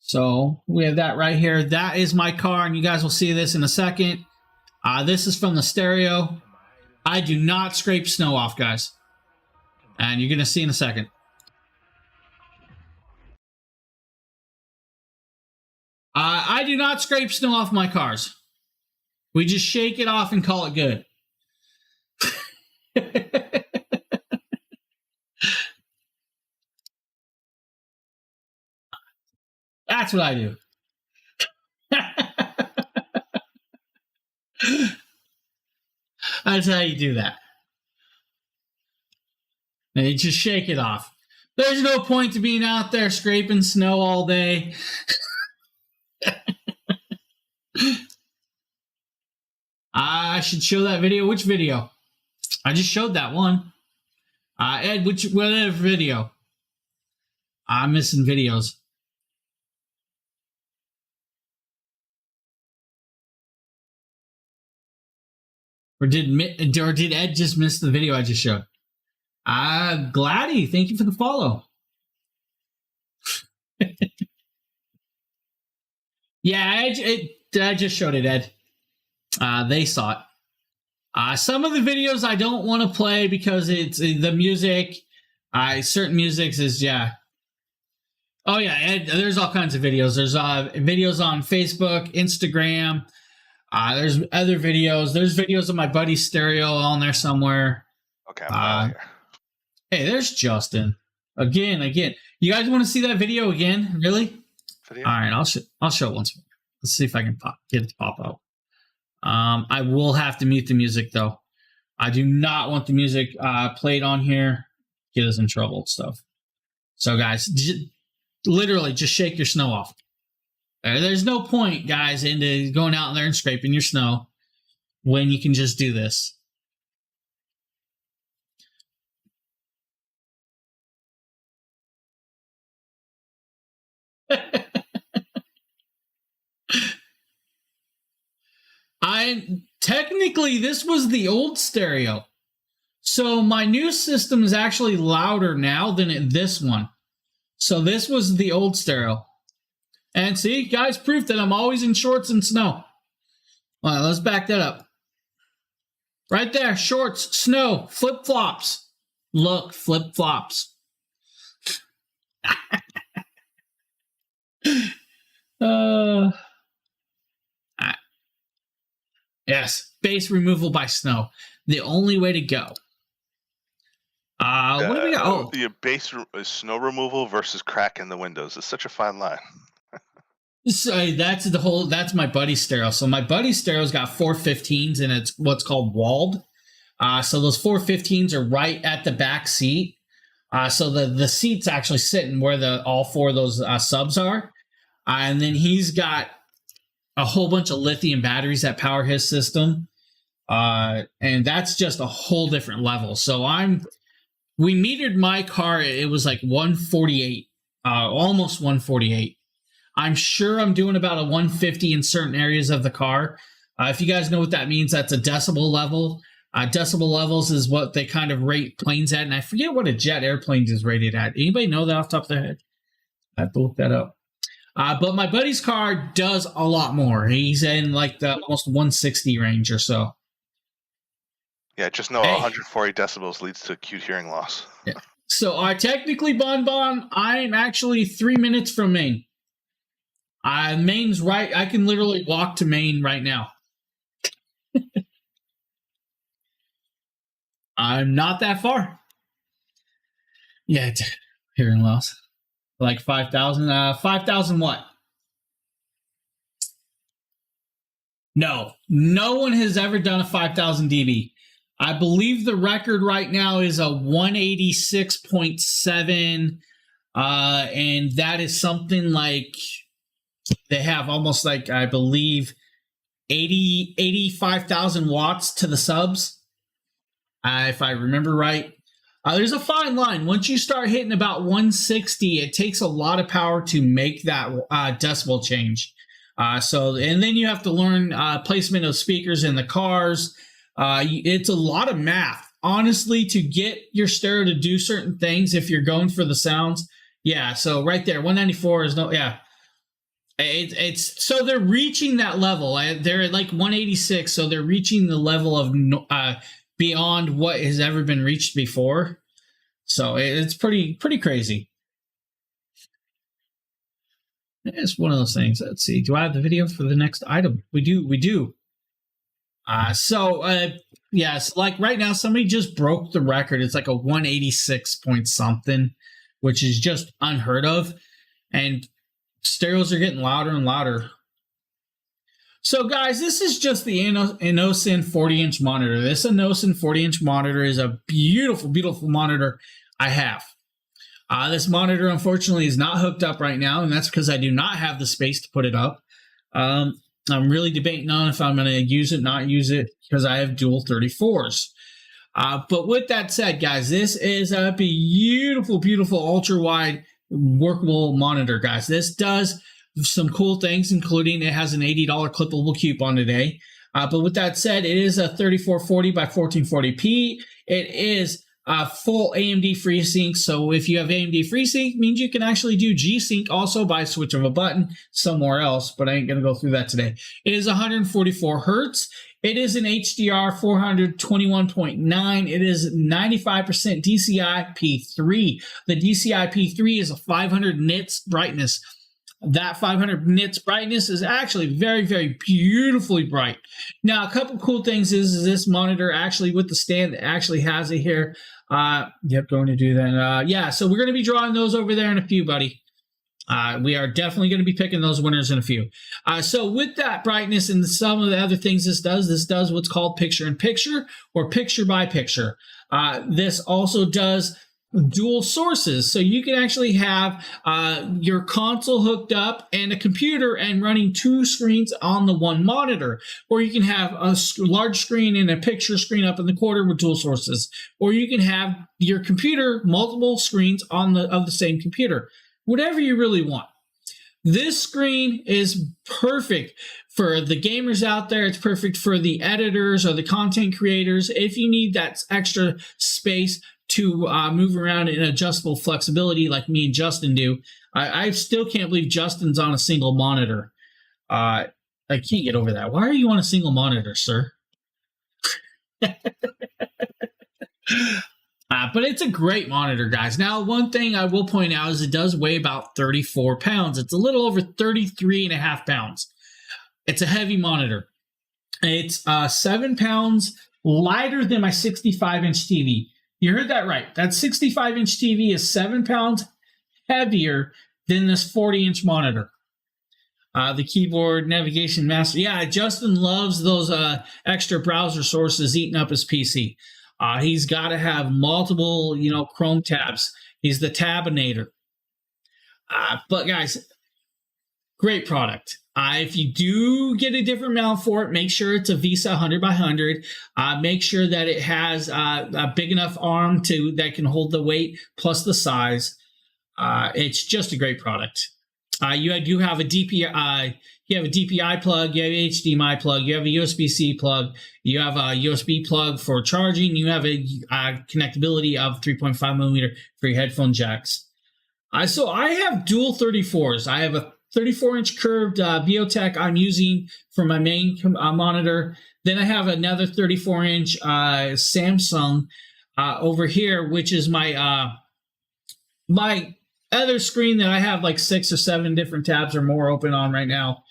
So we have that right here. That is my car, and you guys will see this in a second. This is from the stereo. I do not scrape snow off, guys. And you're going to see in a second. I do not scrape snow off my cars. We just shake it off and call it good. That's what I do. That's how you do that. And you just shake it off. There's no point to being out there scraping snow all day. I should show that video. Which video? I just showed that one. Ed, what video? I'm missing videos. Or did Ed just miss the video I just showed? Gladdy, thank you for the follow. Yeah, I just showed it, Ed. They saw it. Some of the videos I don't want to play because it's the music. Certain music is, yeah. Oh, yeah, Ed, there's all kinds of videos. There's videos on Facebook, Instagram. There's other videos. There's videos of my buddy Stereo on there somewhere. Okay, I'm out here. Hey, there's Justin. Again. You guys want to see that video again? Really? Video? All right, I'll show it once more. Let's see if I can get it to pop out. I will have to mute the music though. I do not want the music played on here. Get us in trouble and stuff. So guys, literally just shake your snow off. There's no point, guys, into going out there and scraping your snow when you can just do this. Technically this was the old stereo, so my new system is actually louder now than this one. So this was the old stereo, and see, guys, proof that I'm always in shorts and snow. All right, let's back that up. Right there, shorts, snow, flip flops. Look, flip flops. Yes, base removal by snow. The only way to go. What do we got? Oh, the base snow removal versus cracking the windows is such a fine line. So that's my buddy's stereo. So my buddy's stereo's got 415s and it's what's called walled. So those 415s are right at the back seat. So the seat's actually sitting where all four of those subs are. And then he's got a whole bunch of lithium batteries that power his system. And that's just a whole different level. So we metered my car. It was like 148, almost 148. I'm sure I'm doing about a 150 in certain areas of the car. If you guys know what that means, that's a decibel level. Decibel levels is what they kind of rate planes at. And I forget what a jet airplane is rated at. Anybody know that off the top of their head? I have to look that up. But my buddy's car does a lot more. He's in like the almost 160 range or so. Yeah, just know 140 decibels leads to acute hearing loss. Yeah. So technically, Bon, I'm actually 3 minutes from Maine. Maine's right. I can literally walk to Maine right now. I'm not that far. Yeah, hearing loss. Like 5,000. 5,000 what? No one has ever done a 5,000 dB. I believe the record right now is a 186.7, and that is something like they have almost like, I believe, 85,000 watts to the subs, if I remember right. There's a fine line. Once you start hitting about 160, it takes a lot of power to make that decibel change. And then you have to learn placement of speakers in the cars. It's a lot of math, honestly, to get your stereo to do certain things if you're going for the sounds. Yeah, so right there, 194 is no, yeah. It's so they're reaching that level. They're at like 186, so they're reaching the level of beyond what has ever been reached before. So it's pretty crazy. It's one of those things. Let's see. Do I have the video for the next item? We do. Yes, like right now, somebody just broke the record. It's like a 186 point something, which is just unheard of. And stereos are getting louder and louder. So guys, this is just the Inosin 40-inch monitor. This Inosin 40-inch monitor is a beautiful, beautiful monitor I have. This monitor, unfortunately, is not hooked up right now, and that's because I do not have the space to put it up. I'm really debating on if I'm going to use it, not use it, because I have dual 34s. But with that said, guys, this is a beautiful, beautiful ultra-wide workable monitor, guys. This does some cool things, including it has an $80 clippable coupon today. But with that said, it is a 3440 by 1440p. It is full AMD FreeSync. So if you have AMD FreeSync, it means you can actually do G-Sync also by a switch of a button somewhere else, but I ain't going to go through that today. It is 144 hertz. It is an HDR 421.9. It is 95% DCI P3. The DCI P3 is a 500 nits brightness. That 500 nits brightness is actually very, very beautifully bright. Now, a couple cool things is this monitor actually with the stand that actually has it here. Yep, going to do that. Yeah, so we're going to be drawing those over there in a few, buddy. We are definitely going to be picking those winners in a few. So with that brightness and some of the other things this does what's called picture-in-picture or picture-by-picture. This also does dual sources. So you can actually have your console hooked up and a computer and running two screens on the one monitor. Or you can have a large screen and a picture screen up in the corner with dual sources. Or you can have your computer, multiple screens on the same computer. Whatever you really want. This screen is perfect for the gamers out there. It's perfect for the editors or the content creators. If you need that extra space to move around in adjustable flexibility like me and Justin do. I still can't believe Justin's on a single monitor. I can't get over that. Why are you on a single monitor, sir? But it's a great monitor, guys. Now, one thing I will point out is it does weigh about 34 pounds. It's a little over 33.5 pounds. It's a heavy monitor. It's 7 pounds lighter than my 65-inch TV. You heard that right. That 65-inch TV is 7 pounds heavier than this 40-inch monitor. The keyboard, navigation, master. Yeah, Justin loves those extra browser sources eating up his PC. He's got to have multiple, Chrome tabs. He's the tabinator. But guys, great product. If you do get a different mount for it, make sure it's a VESA 100 by 100. Make sure that it has a big enough arm that can hold the weight plus the size. It's just a great product. You do have a DPI. You have a DPI plug. You have an HDMI plug. You have a USB-C plug. You have a USB plug for charging. You have a connectability of 3.5 millimeter for your headphone jacks. So I have dual 34s. I have a 34-inch curved Biotech I'm using for my main monitor. Then I have another 34-inch Samsung over here, which is my my other screen that I have like 6 or 7 different tabs or more open on right now.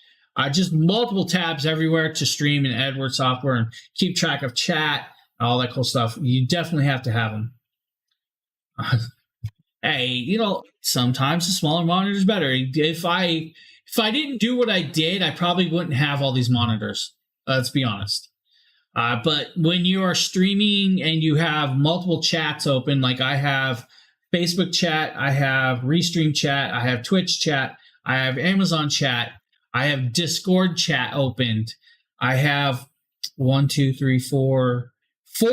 Just multiple tabs everywhere to stream in Edward software and keep track of chat and all that cool stuff. You definitely have to have them. Hey, sometimes a smaller monitor is better. If I didn't do what I did, I probably wouldn't have all these monitors. Let's be honest. But when you are streaming and you have multiple chats open, like I have Facebook chat, I have Restream chat, I have Twitch chat, I have Amazon chat, I have Discord chat opened, I have 4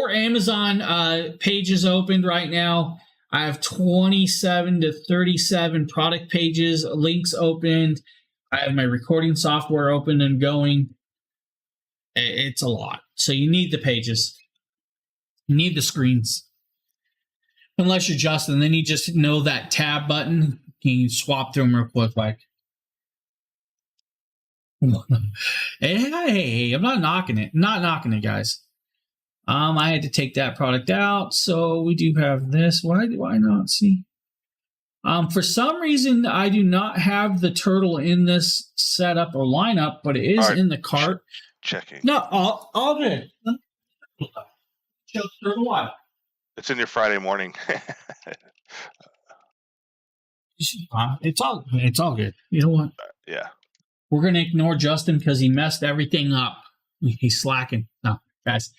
Amazon pages opened right now. I have 27 to 37 product pages, links opened. I have my recording software open and going. It's a lot. So you need the pages. You need the screens. Unless you're Justin, then you just know that tab button. You can swap through them real quick. Like, hey, I'm not knocking it. Not knocking it, guys. I had to take that product out, so we do have this. Why not see? For some reason, I do not have the turtle in this setup or lineup, but it is in the cart. Checking. No, all good. Turtle what? It's in your Friday morning. It's all good. You know what? Yeah. We're gonna ignore Justin because he messed everything up. He's slacking. No, guys.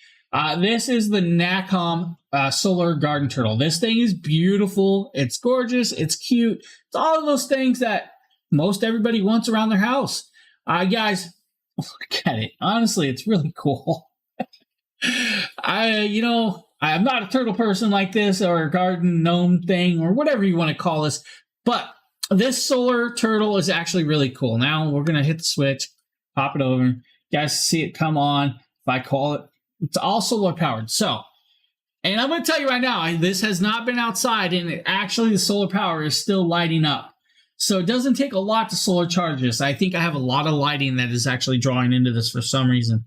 This is the Nacom Solar Garden Turtle. This thing is beautiful. It's gorgeous. It's cute. It's all of those things that most everybody wants around their house. Guys, Look at it. Honestly, it's really cool. I'm not a turtle person like this, or a garden gnome thing, or whatever you want to call this, but this solar turtle is actually really cool. Now we're going to hit the switch, pop it over. You guys see it come on. If I call it, it's all solar powered. So, and I'm going to tell you right now, this has not been outside, and actually the solar power is still lighting up. So it doesn't take a lot to solar charge this. I think I have a lot of lighting that is actually drawing into this for some reason.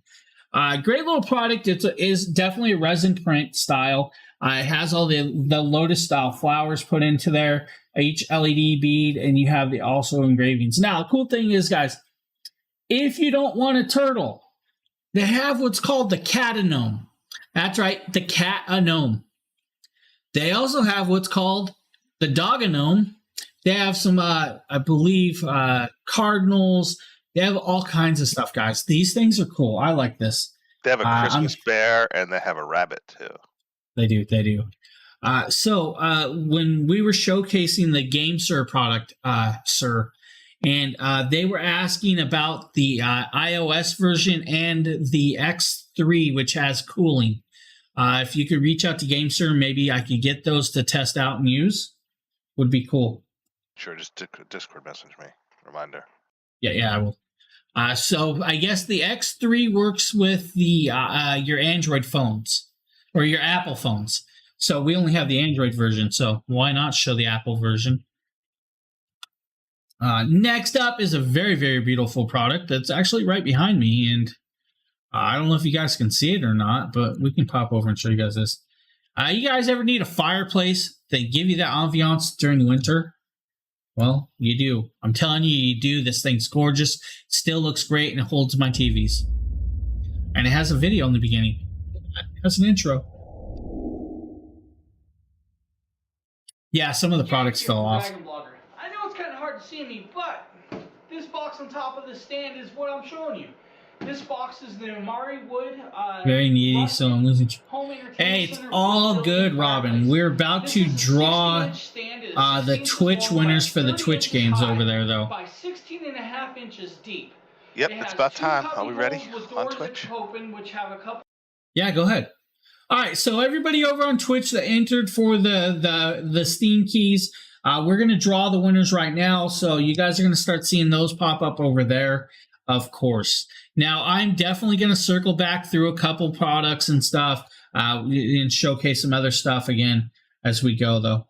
Great little product. It is definitely a resin print style. It has all the lotus style flowers put into there, each LED bead, and you have the also engravings. Now, the cool thing is, guys, if you don't want a turtle, they have what's called the Cat-A-Gnome. That's right, the Cat-A-Gnome. They also have what's called the Dog-A-Gnome. They have some, I believe, cardinals. They have all kinds of stuff, guys. These things are cool. I like this. They have a Christmas bear, and they have a rabbit, too. They do. So when we were showcasing the GameSir product, sir, and they were asking about the iOS version and the X3, which has cooling. If you could reach out to GameSir, maybe I could get those to test out and use. Would be cool. Sure, just Discord message me. Reminder. Yeah, I will. So I guess the X3 works with the your Android phones or your Apple phones. So we only have the Android version. So why not show the Apple version? Next up is a very, very beautiful product that's actually right behind me. And I don't know if you guys can see it or not, but we can pop over and show you guys this. You guys ever need a fireplace that give you that ambiance during the winter? Well, you do. I'm telling you, you do. This thing's gorgeous. Still looks great, and it holds my TVs. And it has a video in the beginning. It has an intro. Yeah, some of the products fell off. I know it's kind of hard to see me, but this box on top of the stand is what I'm showing you. This box is the Amari Wood. Very needy, so I'm losing. Hey, it's all good, Robin. We're about to draw the Twitch winners for the Twitch games over there, though. By 16.5 inches deep. Yep, it's about time. Are we ready on Twitch? Yeah, go ahead. All right, so everybody over on Twitch that entered for the Steam keys, we're going to draw the winners right now. So you guys are going to start seeing those pop up over there, of course. Now, I'm definitely going to circle back through a couple products and stuff and showcase some other stuff again as we go, though.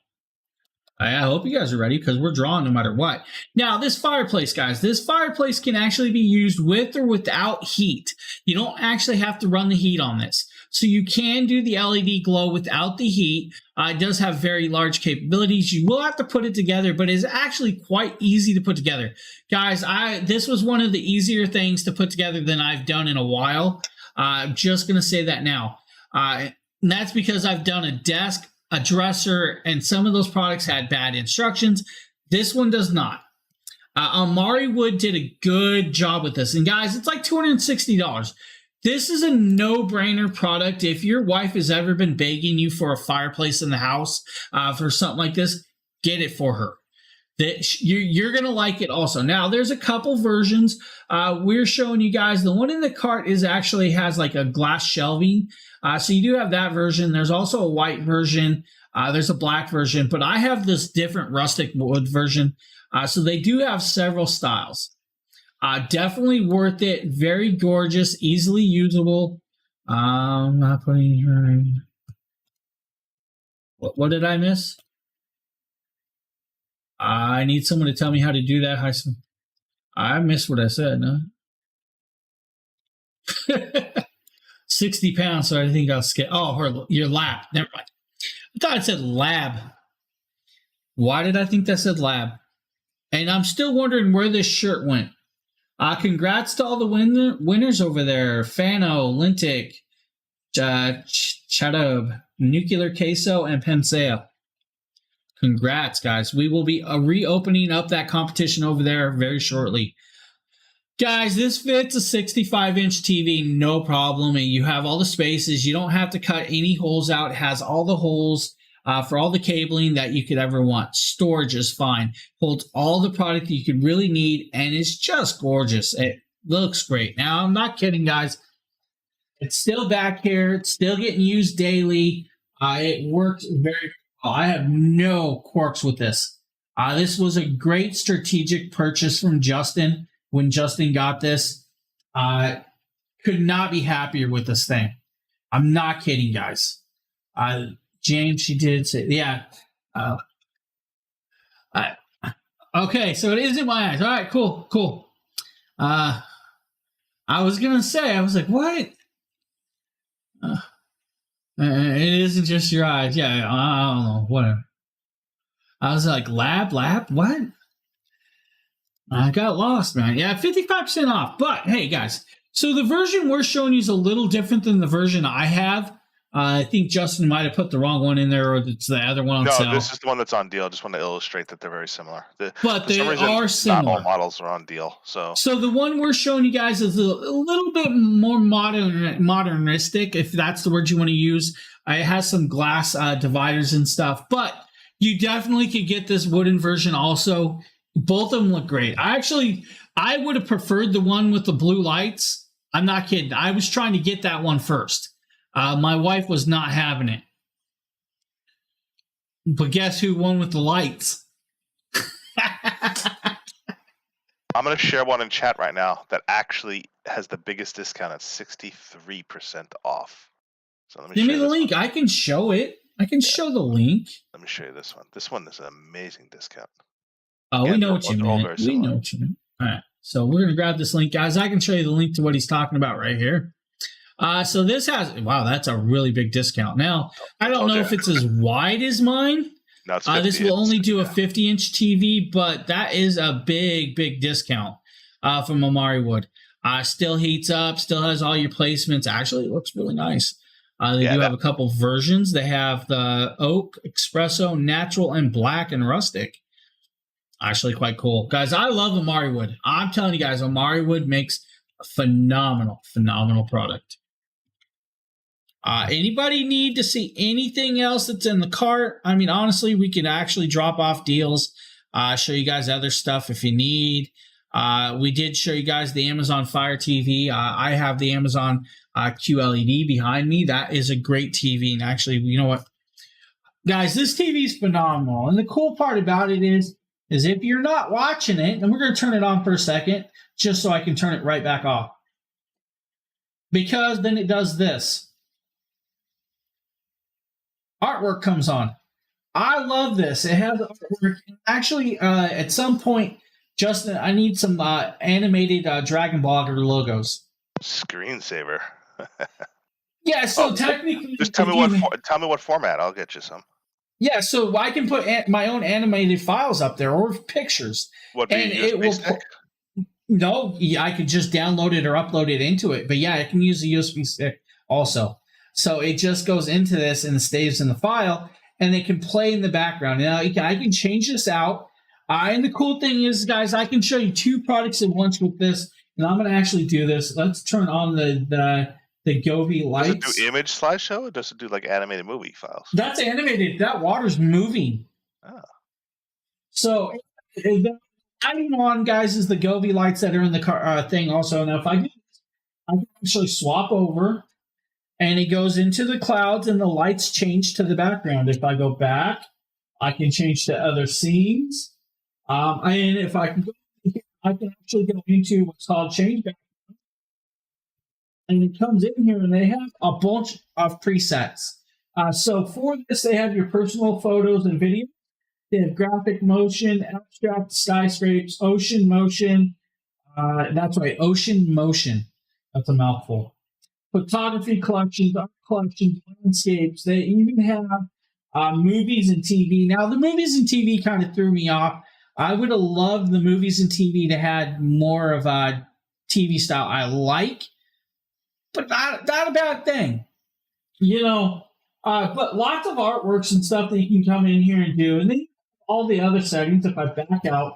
I hope you guys are ready because we're drawing no matter what. Now, this fireplace, guys, this fireplace can actually be used with or without heat. You don't actually have to run the heat on this. So you can do the LED glow without the heat. It does have very large capabilities. You will have to put it together, but it's actually quite easy to put together. Guys, this was one of the easier things to put together than I've done in a while. I'm just going to say that now. And that's because I've done a desk, a dresser, and some of those products had bad instructions. This one does not. Amari Wood did a good job with this. And guys, it's like $260. This is a no-brainer product. If your wife has ever been begging you for a fireplace in the house for something like this, get it for her. You're going to like it also. Now, there's a couple versions. We're showing you guys. The one in the cart actually has like a glass shelving. So you do have that version. There's also a white version. There's a black version. But I have this different rustic wood version. So they do have several styles. Definitely worth it. Very gorgeous, easily usable. I'm not putting her in. What did I miss? I need someone to tell me how to do that. I missed what I said, no? 60 pounds, so I think I'll skip. Oh, your lab. Never mind. I thought it said lab. Why did I think that said lab? And I'm still wondering where this shirt went. Congrats to all the winners over there. Fano, Lintic, Chadub, Nuclear Queso, and Penseo. Congrats, guys. We will be reopening up that competition over there very shortly. Guys, this fits a 65-inch TV, no problem. And you have all the spaces. You don't have to cut any holes out. It has all the holes for all the cabling that you could ever want. Storage is fine. Holds all the product you could really need, and it's just gorgeous. Looks great. Now, I'm not kidding, guys. It's still back here. It's still getting used daily. It works very well. I have no quirks with this. This was a great strategic purchase from Justin when Justin got this. Could not be happier with this thing. I'm not kidding, guys. James, she did say, yeah. Okay, so it is in my eyes. All right, cool. I was going to say, I was like, what? It isn't just your eyes. Yeah, I don't know. Whatever. I was like, lab? What? I got lost, man. Yeah, 55% off. But, hey, guys. So the version we're showing you is a little different than the version I have. I think Justin might have put the wrong one in there, or it's the other one on sale. No, this is the one that's on deal. I just want to illustrate that they're very similar. But they are similar. Not all models are on deal. So the one we're showing you guys is a little bit more modernistic, if that's the word you want to use. It has some glass dividers and stuff, but you definitely could get this wooden version also. Both of them look great. I would have preferred the one with the blue lights. I'm not kidding. I was trying to get that one first. My wife was not having it. But guess who won with the lights? I'm going to share one in chat right now that actually has the biggest discount at 63% off. So let me give me the link. I can show it. I can show the link. Let me show you this one. This one is an amazing discount. Oh, we know what you meant. We know what you meant. All right. So we're going to grab this link, guys. I can show you the link to what he's talking about right here. So this has, wow, that's a really big discount. Now, I don't know if it's as wide as mine. No, this will only do a 50-inch TV, but that is a big discount from Amari Wood. Still heats up, still has all your placements. Actually, it looks really nice. They do have a couple versions. They have the oak, espresso, natural, and black and rustic. Actually quite cool. Guys, I love Amari Wood. I'm telling you guys, Amari Wood makes a phenomenal product. Anybody need to see anything else that's in the cart? I mean, honestly, we can actually drop off deals, show you guys other stuff if you need. We did show you guys the Amazon Fire TV. I have the Amazon QLED behind me. That is a great TV. And actually, you know what? Guys, this TV is phenomenal. And the cool part about it is if you're not watching it, and we're going to turn it on for a second, just so I can turn it right back off. Because then it does this. Artwork comes on. I love this. It has artwork. Actually, at some point, Justin, I need some animated Dragon Blogger logos. Screensaver. Yeah, so technically, just tell me what format. I'll get you some. Yeah, so I can put my own animated files up there or pictures. What? And it will. Stick? No, I could just download it or upload it into it. But yeah, I can use a USB stick also. So it just goes into this and stays in the file, and it can play in the background. Now I can change this out. And the cool thing is, guys, I can show you two products at once with this, and I'm going to actually do this. Let's turn on the Govee lights. Does it do image slideshow, or does it do like animated movie files? That's animated. That water's moving. Oh. So the lighting on, guys, is the Govee lights that are in the car thing also. Now, if I do this, I can actually swap over. And it goes into the clouds, and the lights change to the background. If I go back, I can change to other scenes. And if I can go here, I can actually go into what's called change background. And it comes in here, and they have a bunch of presets. So for this, they have your personal photos and videos. They have graphic motion, abstract skyscrapes, ocean motion. That's right, ocean motion. That's a mouthful. Photography collections, art collections, landscapes. They even have movies and TV. Now, the movies and TV kind of threw me off. I would have loved the movies and TV to have more of a TV style I like, but not a bad thing. You know, but lots of artworks and stuff that you can come in here and do. And then all the other settings, if I back out,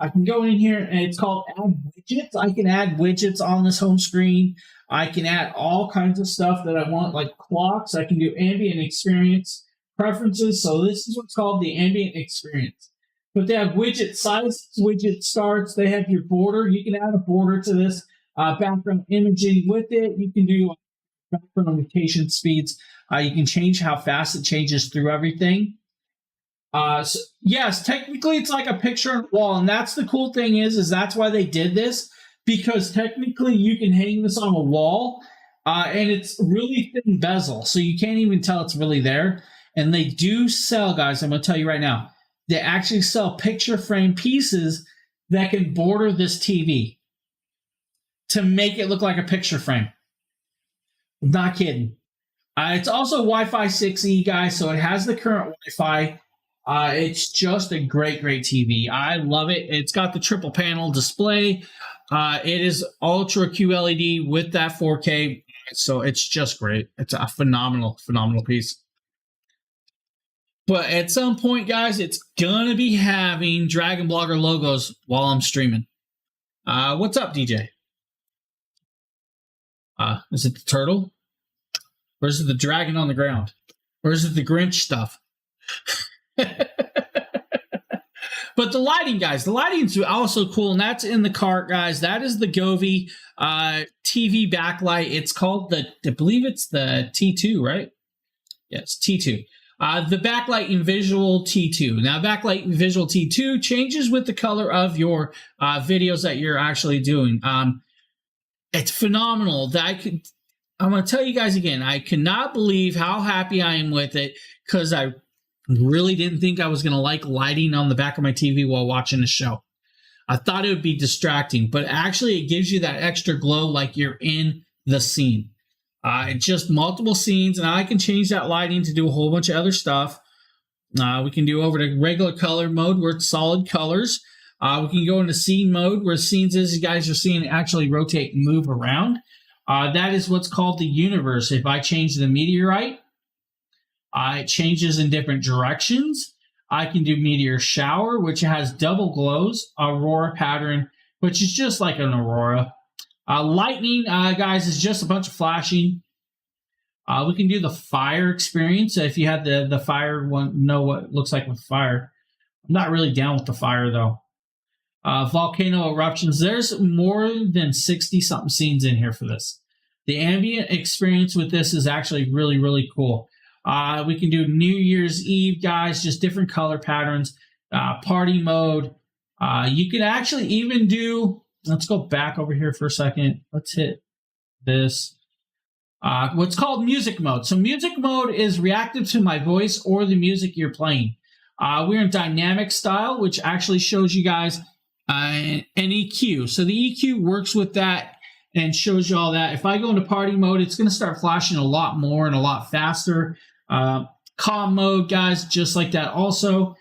I can go in here, and it's called Add Widgets. I can add widgets on this home screen. I can add all kinds of stuff that I want, like clocks. I can do ambient experience preferences. So this is what's called the ambient experience. But they have widget sizes, widget starts. They have your border. You can add a border to this. background imaging with it. You can do background rotation speeds. You can change how fast it changes through everything. So yes, technically it's like a picture on the wall, and that's the cool thing is that's why they did this, because technically you can hang this on a wall, and it's really thin bezel, so you can't even tell it's really there. And they do sell, guys, I'm going to tell you right now, they actually sell picture frame pieces that can border this TV to make it look like a picture frame. I'm not kidding. It's also Wi-Fi 6E, guys, so it has the current Wi-Fi. It's just a great, great TV. I love it. It's got the triple panel display. It is Ultra QLED with that 4K, so it's just great. It's a phenomenal, phenomenal piece. But at some point, guys, it's going to be having Dragon Blogger logos while I'm streaming. What's up, DJ? Is it the turtle? Or is it the dragon on the ground? Or is it the Grinch stuff? But the lighting, guys, the lighting's also cool, and that's in the cart, guys. That is the Govee TV backlight. It's called I believe it's the T2, right? Yes, T2. The backlight in Visual T2. Now, backlight in Visual T2 changes with the color of your videos that you're actually doing. It's phenomenal. I'm going to tell you guys again, I cannot believe how happy I am with it, because I really didn't think I was going to like lighting on the back of my TV while watching the show. I thought it would be distracting, but actually it gives you that extra glow like you're in the scene. Just multiple scenes, and I can change that lighting to do a whole bunch of other stuff. We can do over to regular color mode where it's solid colors. We can go into scene mode where scenes, as you guys are seeing, actually rotate and move around. That is what's called the universe. If I change the meteorite, it changes in different directions. I can do meteor shower, which has double glows, aurora pattern, which is just like an aurora. Lightning, guys, is just a bunch of flashing. We can do the fire experience. If you had the fire one, know what it looks like with fire. I'm not really down with the fire, though. Volcano eruptions. There's more than 60-something scenes in here for this. The ambient experience with this is actually really, really cool. We can do New Year's Eve, guys, just different color patterns. Party mode. You can actually even do... Let's go back over here for a second. Let's hit this. What's called music mode. So music mode is reactive to my voice or the music you're playing. We're in dynamic style, which actually shows you guys an EQ. So the EQ works with that and shows you all that. If I go into party mode, it's going to start flashing a lot more and a lot faster. Calm mode, guys, just like that also.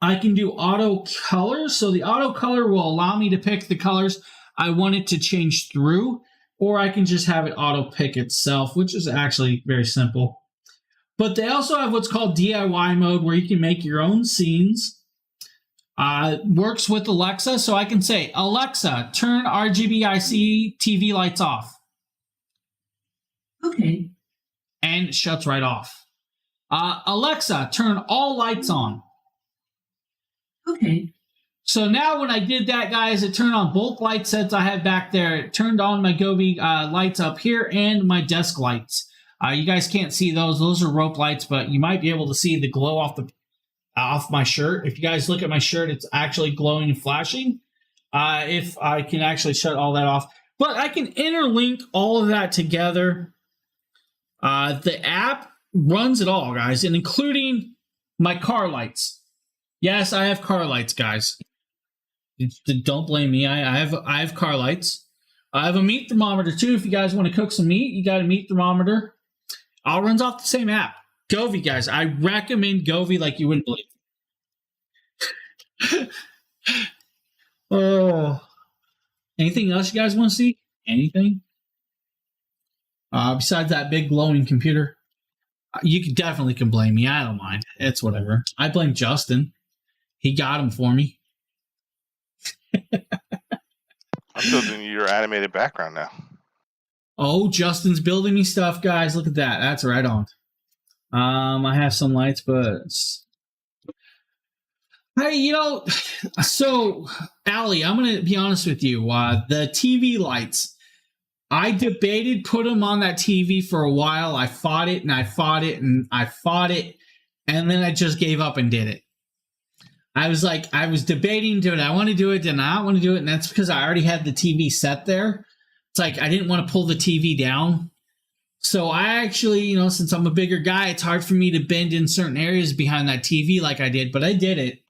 I can do auto colors. So the auto color will allow me to pick the colors I want it to change through, or I can just have it auto pick itself, which is actually very simple. But they also have what's called DIY mode, where you can make your own scenes. Works with Alexa, so I can say, Alexa, turn RGBIC TV lights off. Okay. And it shuts right off. Alexa, turn all lights on. Okay. So now when I did that, guys, it turned on both light sets I have back there. It turned on my Govee lights up here and my desk lights. You guys can't see those. Those are rope lights, but you might be able to see the glow off my shirt. If you guys look at my shirt, it's actually glowing and flashing. If I can actually shut all that off. But I can interlink all of that together. The app runs it all, guys, and including my car lights. Yes, I have car lights, guys. Don't blame me. I have car lights. I have a meat thermometer too. If you guys want to cook some meat, you got a meat thermometer. All runs off the same app. Govee, guys. I recommend Govee like you wouldn't believe. Oh, anything else you guys want to see? Anything? Besides that big glowing computer, you definitely can blame me. I don't mind. It's whatever. I blame Justin. He got him for me. I'm building your animated background now. Oh, Justin's building me stuff, guys. Look at that. That's right on. I have some lights, but Hey, so Allie, I'm going to be honest with you. The TV lights, I debated put them on that TV for a while. I fought it and I fought it and I fought it. And then I just gave up and did it. I was debating doing it. I want to do it and I don't want to do it. And that's because I already had the TV set there. It's like I didn't want to pull the TV down. So I actually, since I'm a bigger guy, it's hard for me to bend in certain areas behind that TV like I did, but I did it.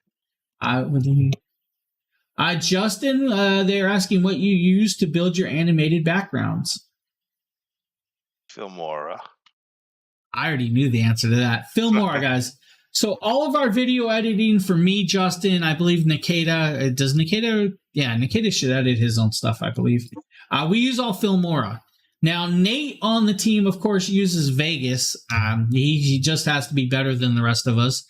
Justin, they're asking what you use to build your animated backgrounds. Filmora. I already knew the answer to that. Filmora, guys. So all of our video editing for me, Justin, I believe Nikita, does Nikita? Yeah, Nikita should edit his own stuff, I believe. We use all Filmora. Now, Nate on the team, of course, uses Vegas. He just has to be better than the rest of us.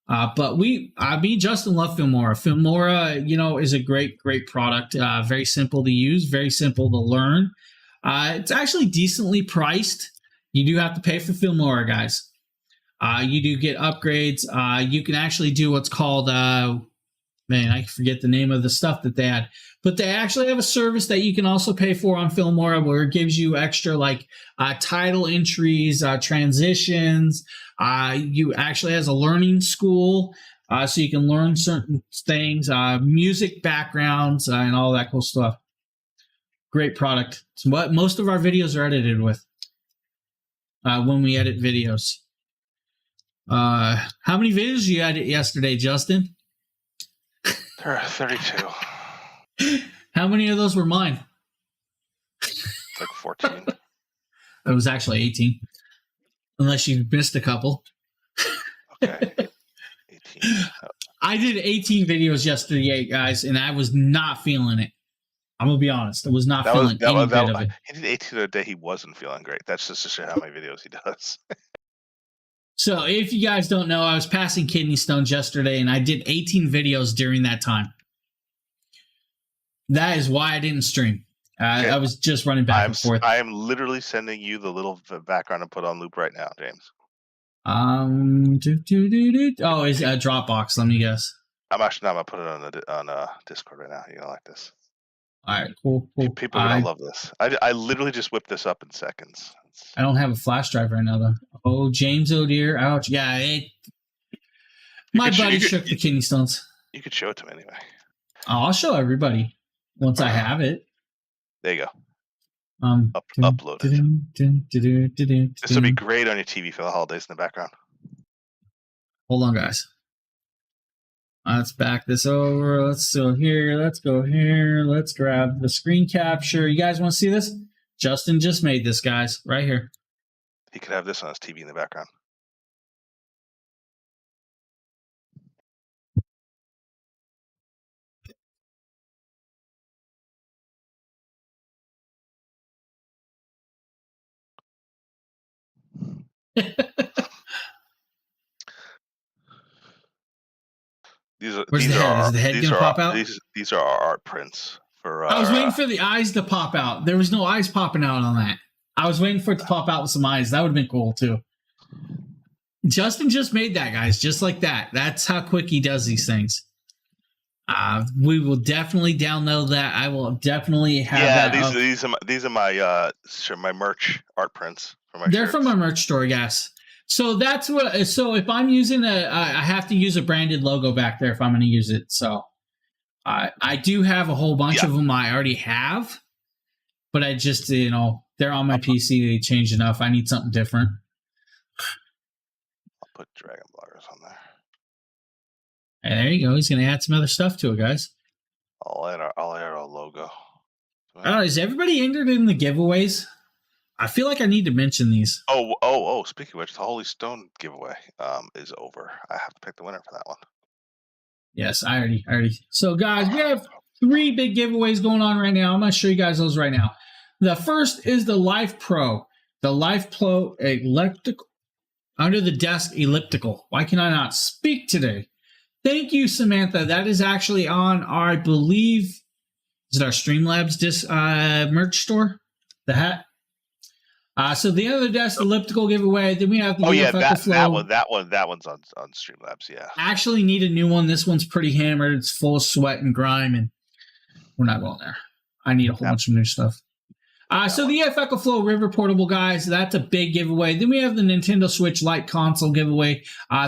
But me and Justin love Filmora. Filmora, is a great product. Very simple to use, very simple to learn. It's actually decently priced. You do have to pay for Filmora, guys. You do get upgrades. You can actually do what's called, I forget the name of the stuff that they had. But they actually have a service that you can also pay for on Filmora where it gives you extra title entries, transitions. You actually has a learning school so you can learn certain things, music backgrounds, and all that cool stuff. Great product. It's what most of our videos are edited with when we edit videos. How many videos did you edit yesterday, Justin? 32. How many of those were mine? It's like 14. It was actually 18. Unless you missed a couple. Okay. 18. I did 18 videos yesterday, guys, and I was not feeling it. I'm going to be honest. I was not feeling any bit of it. He did 18 a day. He wasn't feeling great. That's just to show how many videos he does. So if you guys don't know, I was passing kidney stones yesterday, and I did 18 videos during that time. That is why I didn't stream. Okay. I was just running back and forth. I am literally sending you the little background to put on loop right now, James. Oh, is a Dropbox? Let me guess. I'm gonna put it on Discord right now. You're gonna like this. All right, cool. People are gonna love this. I literally just whipped this up in seconds. I don't have a flash drive right now, though. Oh, James O'Dear. Ouch. Yeah, my buddy shook the kidney stones. You could show it to me anyway. Oh, I'll show everybody once I have it. There you go. Upload it. This will be great on your TV for the holidays in the background. Hold on, guys. Let's back this over. Let's go here. Let's go here. Let's grab the screen capture. You guys want to see this? Justin just made this, guys, right here. He could have this on his TV in the background. Where's the head? Is the head gonna pop out? These are our art prints for. I was waiting for the eyes to pop out. There was no eyes popping out on that. I was waiting for it to pop out with some eyes. That would have been cool too. Justin just made that, guys, just like that. That's how quick he does these things. We will definitely download that. I will definitely have that. Yeah, these are my merch art prints for my. They're shirts. from my merch store, yes. So that's what. So if I'm using I have to use a branded logo back there if I'm going to use it. So I do have a whole bunch of them. I already have, but I just they're on my PC. They changed enough. I need something different. I'll put Dragon Bloggers on there. And there you go. He's going to add some other stuff to it, guys. I'll add our logo. Is everybody entered in the giveaways? I feel like I need to mention these. Oh! Speaking of which, the Holy Stone giveaway is over. I have to pick the winner for that one. Yes, I already. So, guys, we have 3 big giveaways going on right now. I'm going to show you guys those right now. The first is the Life Pro. The Life Pro elliptical, under the desk elliptical. Why can I not speak today? Thank you, Samantha. That is actually on our, I believe, is it our Streamlabs merch store? The hat. So the end of the desk elliptical giveaway. Then we have the that one's on Streamlabs. Yeah. I actually need a new one. This one's pretty hammered. It's full of sweat and grime, and we're not going there. I need a whole bunch of new stuff. So the EF EchoFlow River Portable, guys, that's a big giveaway. Then we have the Nintendo Switch Lite console giveaway.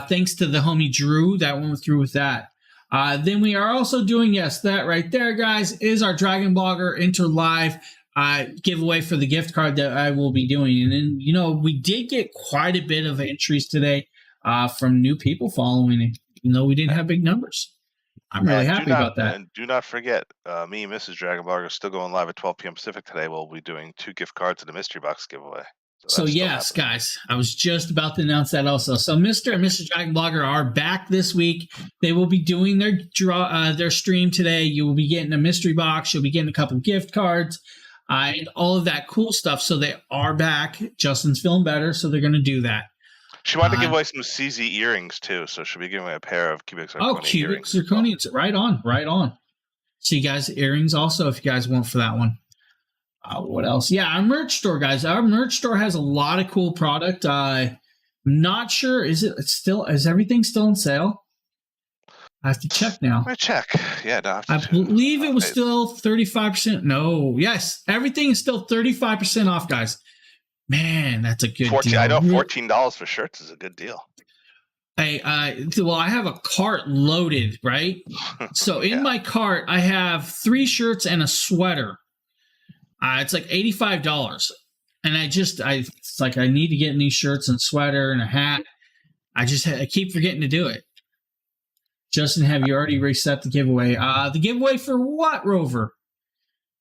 Thanks to the homie Drew that went through with that. Then we are also doing, yes, that right there, guys, is our Dragon Blogger Enter Live giveaway for the gift card that I will be doing. And then, you know, we did get quite a bit of entries today from new people following it, even though we didn't have big numbers. I'm really happy about that. And do not forget, me and Mrs. Dragon Blogger are still going live at 12 p.m. Pacific today. We'll be doing 2 gift cards and a mystery box giveaway. So yes, guys, I was just about to announce that also. So Mr. and Mrs. Dragon Blogger are back this week. They will be doing their stream today. You will be getting a mystery box. You'll be getting a couple gift cards and all of that cool stuff. So they are back. Justin's feeling better, so they're going to do that. She wanted to give away some CZ earrings too, so she'll be giving away a pair of cubic zirconia earrings. Oh, cubic zirconia, right on. So you guys, earrings also, if you guys want for that one. What else? Yeah, our merch store, guys. Our merch store has a lot of cool product. I'm not sure. Is everything still on sale? I have to check now. I check. Yeah, no, I believe it was still 35%. No, yes, everything is still 35% off, guys. Man, that's a good deal. I know $14 for shirts is a good deal. Hey, well, I have a cart loaded, right? So in my cart, I have 3 shirts and a sweater. It's like $85, and it's like I need to get these shirts and sweater and a hat. I keep forgetting to do it. Justin, have you already reset the giveaway? The giveaway for what, Rover?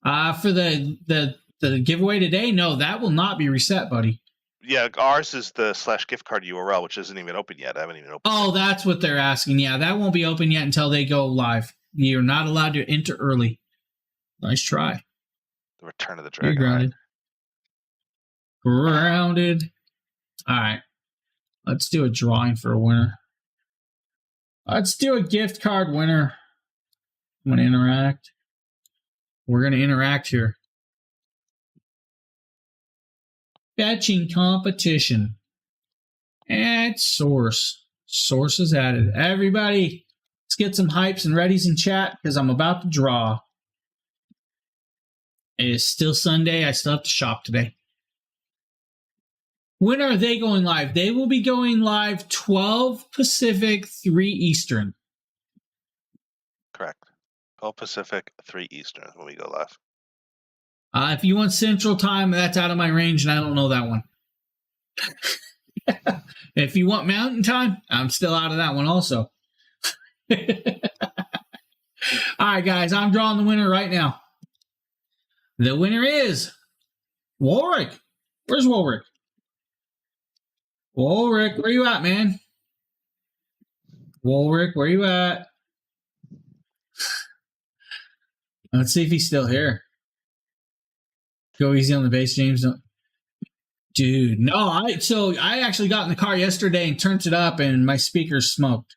For the giveaway today? No, that will not be reset, buddy. Yeah, ours is the /gift card URL, which isn't even open yet. I haven't even opened. Oh, that's what they're asking. Yeah, that won't be open yet until they go live. You're not allowed to enter early. Nice try. The Return of the Dragon. You're grounded. Grounded. All right. Let's do a drawing for a winner. Let's do a gift card winner. I'm going to interact. We're going to interact here. Fetching competition. Add source. Source is added. Everybody, let's get some hypes and readies in chat because I'm about to draw. It is still Sunday. I still have to shop today. When are they going live? They will be going live 12 Pacific, 3 Eastern. Correct. 12 Pacific, 3 Eastern when we go live. If you want Central Time, that's out of my range, and I don't know that one. If you want Mountain Time, I'm still out of that one also. All right, guys, I'm drawing the winner right now. The winner is Warwick. Where's Warwick? Warwick, where you at, man? Warwick, where you at? Let's see if he's still here. Go easy on the base, James. No. Dude, no. I actually got in the car yesterday and turned it up, and my speakers smoked.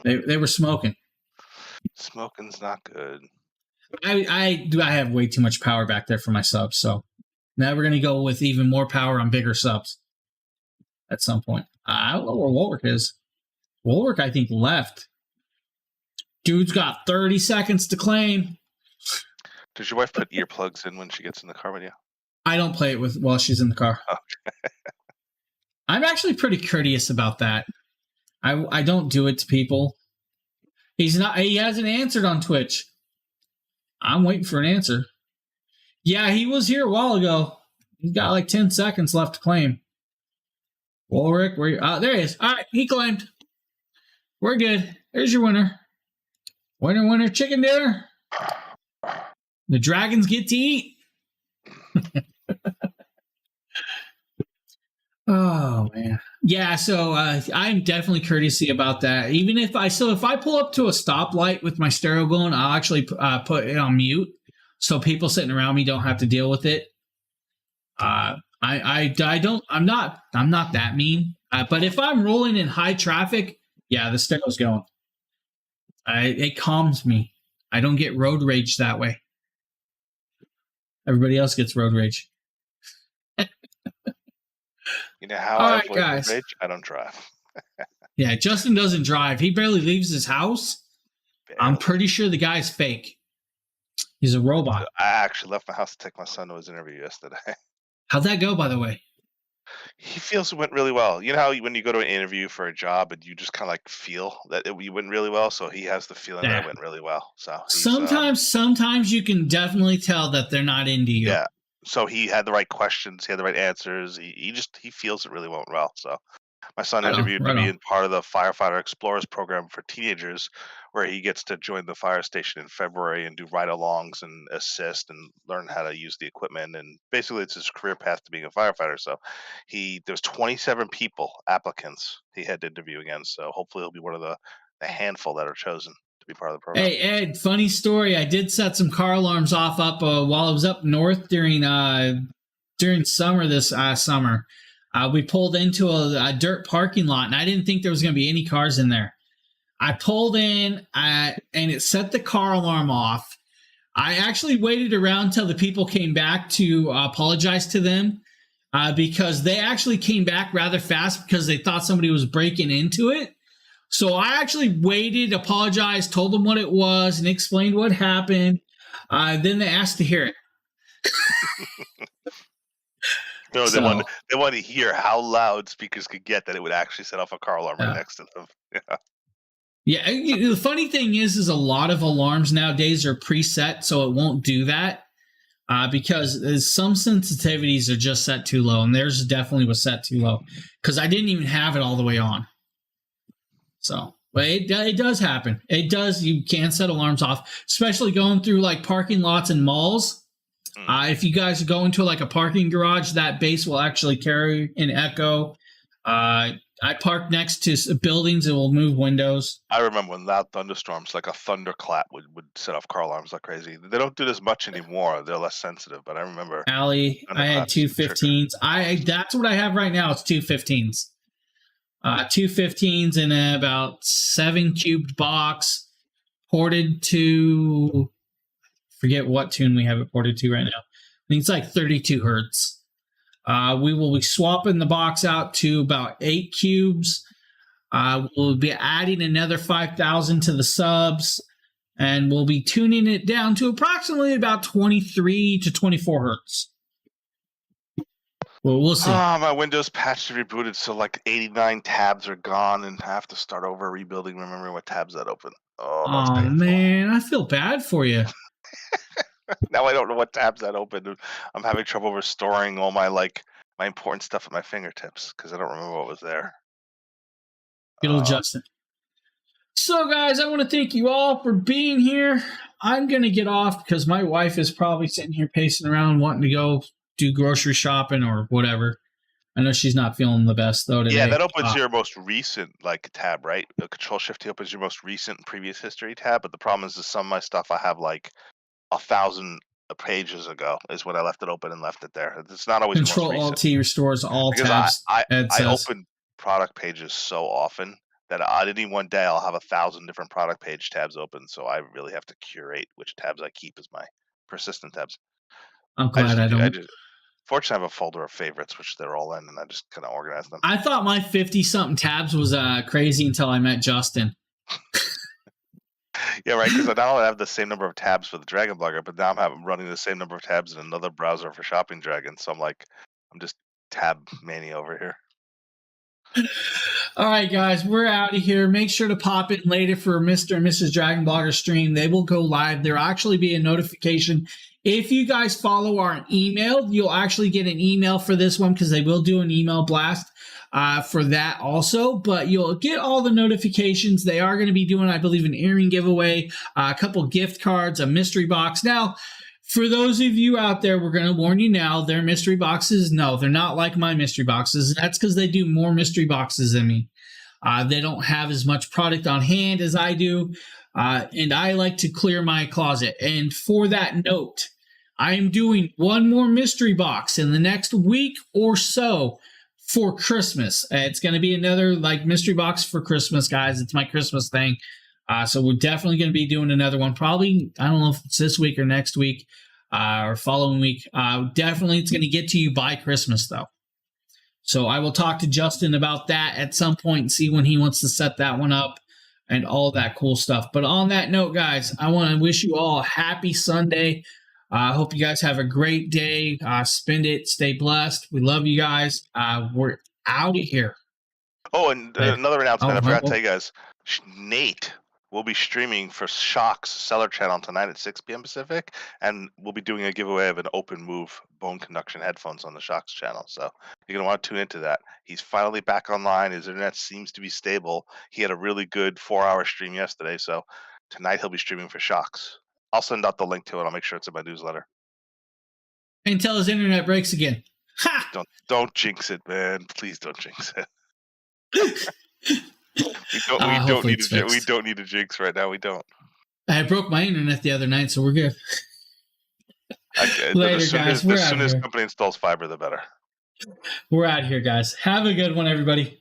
They were smoking. Smoking's not good. I have way too much power back there for my subs, so now we're gonna go with even more power on bigger subs at some point. I don't know where Warwick is. Warwick, I think, left. Dude's got 30 seconds to claim. Does your wife put earplugs in when she gets in the car with you? I don't play it while she's in the car. Okay. I'm actually pretty courteous about that. I don't do it to people. He hasn't answered on Twitch. I'm waiting for an answer. Yeah, he was here a while ago. He's got like 10 seconds left to claim. Warwick, where you? There he is. All right, he claimed. We're good. There's your winner. Winner, chicken dinner. The dragons get to eat. Oh, man. Yeah, so I'm definitely courtesy about that. Even if I pull up to a stoplight with my stereo going, I'll actually put it on mute so people sitting around me don't have to deal with it. I'm not that mean. But if I'm rolling in high traffic, yeah, the stereo's going. It calms me. I don't get road rage that way. Everybody else gets road rage. You know how All I right, avoid guys. the rage? I don't drive. Yeah, Justin doesn't drive. He barely leaves his house. I'm pretty sure the guy's fake. He's a robot. I actually left my house to take my son to his interview yesterday. How'd that go, by the way? He feels it went really well. You know how when you go to an interview for a job and you just kind of like feel that you went really well? So he has the feeling that it went really well. So Sometimes you can definitely tell that they're not into you. Yeah. So he had the right questions. He had the right answers. He feels it really went well. So my son interviewed to be in part of the Firefighter Explorers program for teenagers, where he gets to join the fire station in February and do ride-alongs and assist and learn how to use the equipment. And basically, it's his career path to being a firefighter. So there's 27 applicants he had to interview against. So hopefully, he'll be one of the handful that are chosen to be part of the program. Hey, Ed, funny story. I did set some car alarms off up while I was up north during summer this summer. We pulled into a dirt parking lot, and I didn't think there was going to be any cars in there. I pulled in, and it set the car alarm off. I actually waited around until the people came back to apologize to them because they actually came back rather fast because they thought somebody was breaking into it. So I actually waited, apologized, told them what it was, and explained what happened. Then they asked to hear it. No, they want to hear how loud speakers could get that it would actually set off a car alarm right next to them. Yeah. Yeah, the funny thing is a lot of alarms nowadays are preset, so it won't do that because some sensitivities are just set too low, and theirs definitely was set too low because I didn't even have it all the way on. So, but it does happen. It does. You can set alarms off, especially going through like parking lots and malls. If you guys go into like a parking garage, that base will actually carry an echo. I park next to buildings and will move windows. I remember when loud thunderstorms, like a thunderclap, would set off car alarms like crazy. They don't do this much anymore. They're less sensitive, but I remember. Allie, I had 215s. That's what I have right now. It's 215s. 215s in about 7 cubed box, ported to. Forget what tune we have it ported to right now. I think it's like 32 hertz. We will be swapping the box out to about 8 cubes. We'll be adding another 5,000 to the subs, and we'll be tuning it down to approximately about 23 to 24 hertz. Well, we'll see. My Windows patch rebooted, so like 89 tabs are gone, and I have to start over rebuilding, remembering what tabs that open. Oh man, I feel bad for you. Now I don't know what tabs that opened. I'm having trouble restoring all my important stuff at my fingertips because I don't remember what was there. It'll adjust it. So, guys, I want to thank you all for being here. I'm going to get off because my wife is probably sitting here pacing around wanting to go do grocery shopping or whatever. I know she's not feeling the best, though, today. Yeah, that opens your most recent tab, right? The Control-Shift-T opens your most recent and previous history tab, but the problem is some of my stuff I have 1,000 pages ago is when I left it open and left it there. It's not always Control-Alt-T restores all because tabs. I open product pages so often that at any one day I'll have 1,000 different product page tabs open. So I really have to curate which tabs I keep as my persistent tabs. I'm glad I don't. Fortunately, I have a folder of favorites, which they're all in, and I just kind of organize them. I thought my 50-something tabs was crazy until I met Justin. Yeah, right. Because now I have the same number of tabs for the Dragon Blogger, but now I'm running the same number of tabs in another browser for Shopping Dragon. So I'm just tab mania over here. All right, guys, we're out of here. Make sure to pop in later for Mr. and Mrs. Dragon Blogger stream. They will go live. There'll actually be a notification. If you guys follow our email, you'll actually get an email for this one because they will do an email blast for that also. But you'll get all the notifications. They are going to be doing, I believe, an earring giveaway, a couple gift cards, a mystery box. Now, for those of you out there, we're going to warn you now, their mystery boxes, no, they're not like my mystery boxes. That's because they do more mystery boxes than me. They don't have as much product on hand as I do. And I like to clear my closet. And for that note, I am doing one more mystery box in the next week or so for Christmas. It's going to be another mystery box for Christmas, guys. It's my Christmas thing. So we're definitely going to be doing another one. Probably, I don't know if it's this week or next week or following week. Definitely it's going to get to you by Christmas, though. So I will talk to Justin about that at some point and see when he wants to set that one up and all that cool stuff. But on that note, guys, I want to wish you all a happy Sunday. I hope you guys have a great day. Spend it. Stay blessed. We love you guys. We're out of here. Oh, and another announcement I forgot to tell you guys. Nate will be streaming for Shock's Seller Channel tonight at 6 p.m. Pacific, and we'll be doing a giveaway of an Open Move bone conduction headphones on the Shock's channel. So you're going to want to tune into that. He's finally back online. His internet seems to be stable. He had a really good 4-hour stream yesterday, so tonight he'll be streaming for Shock's. I'll send out the link to it. I'll make sure it's in my newsletter. Until his internet breaks again. Ha! Don't jinx it, man. Please don't jinx it. We don't need a jinx right now. We don't. I broke my internet the other night, so we're good. Later, guys. As soon as company installs fiber, the better. We're out here, guys. Have a good one, everybody.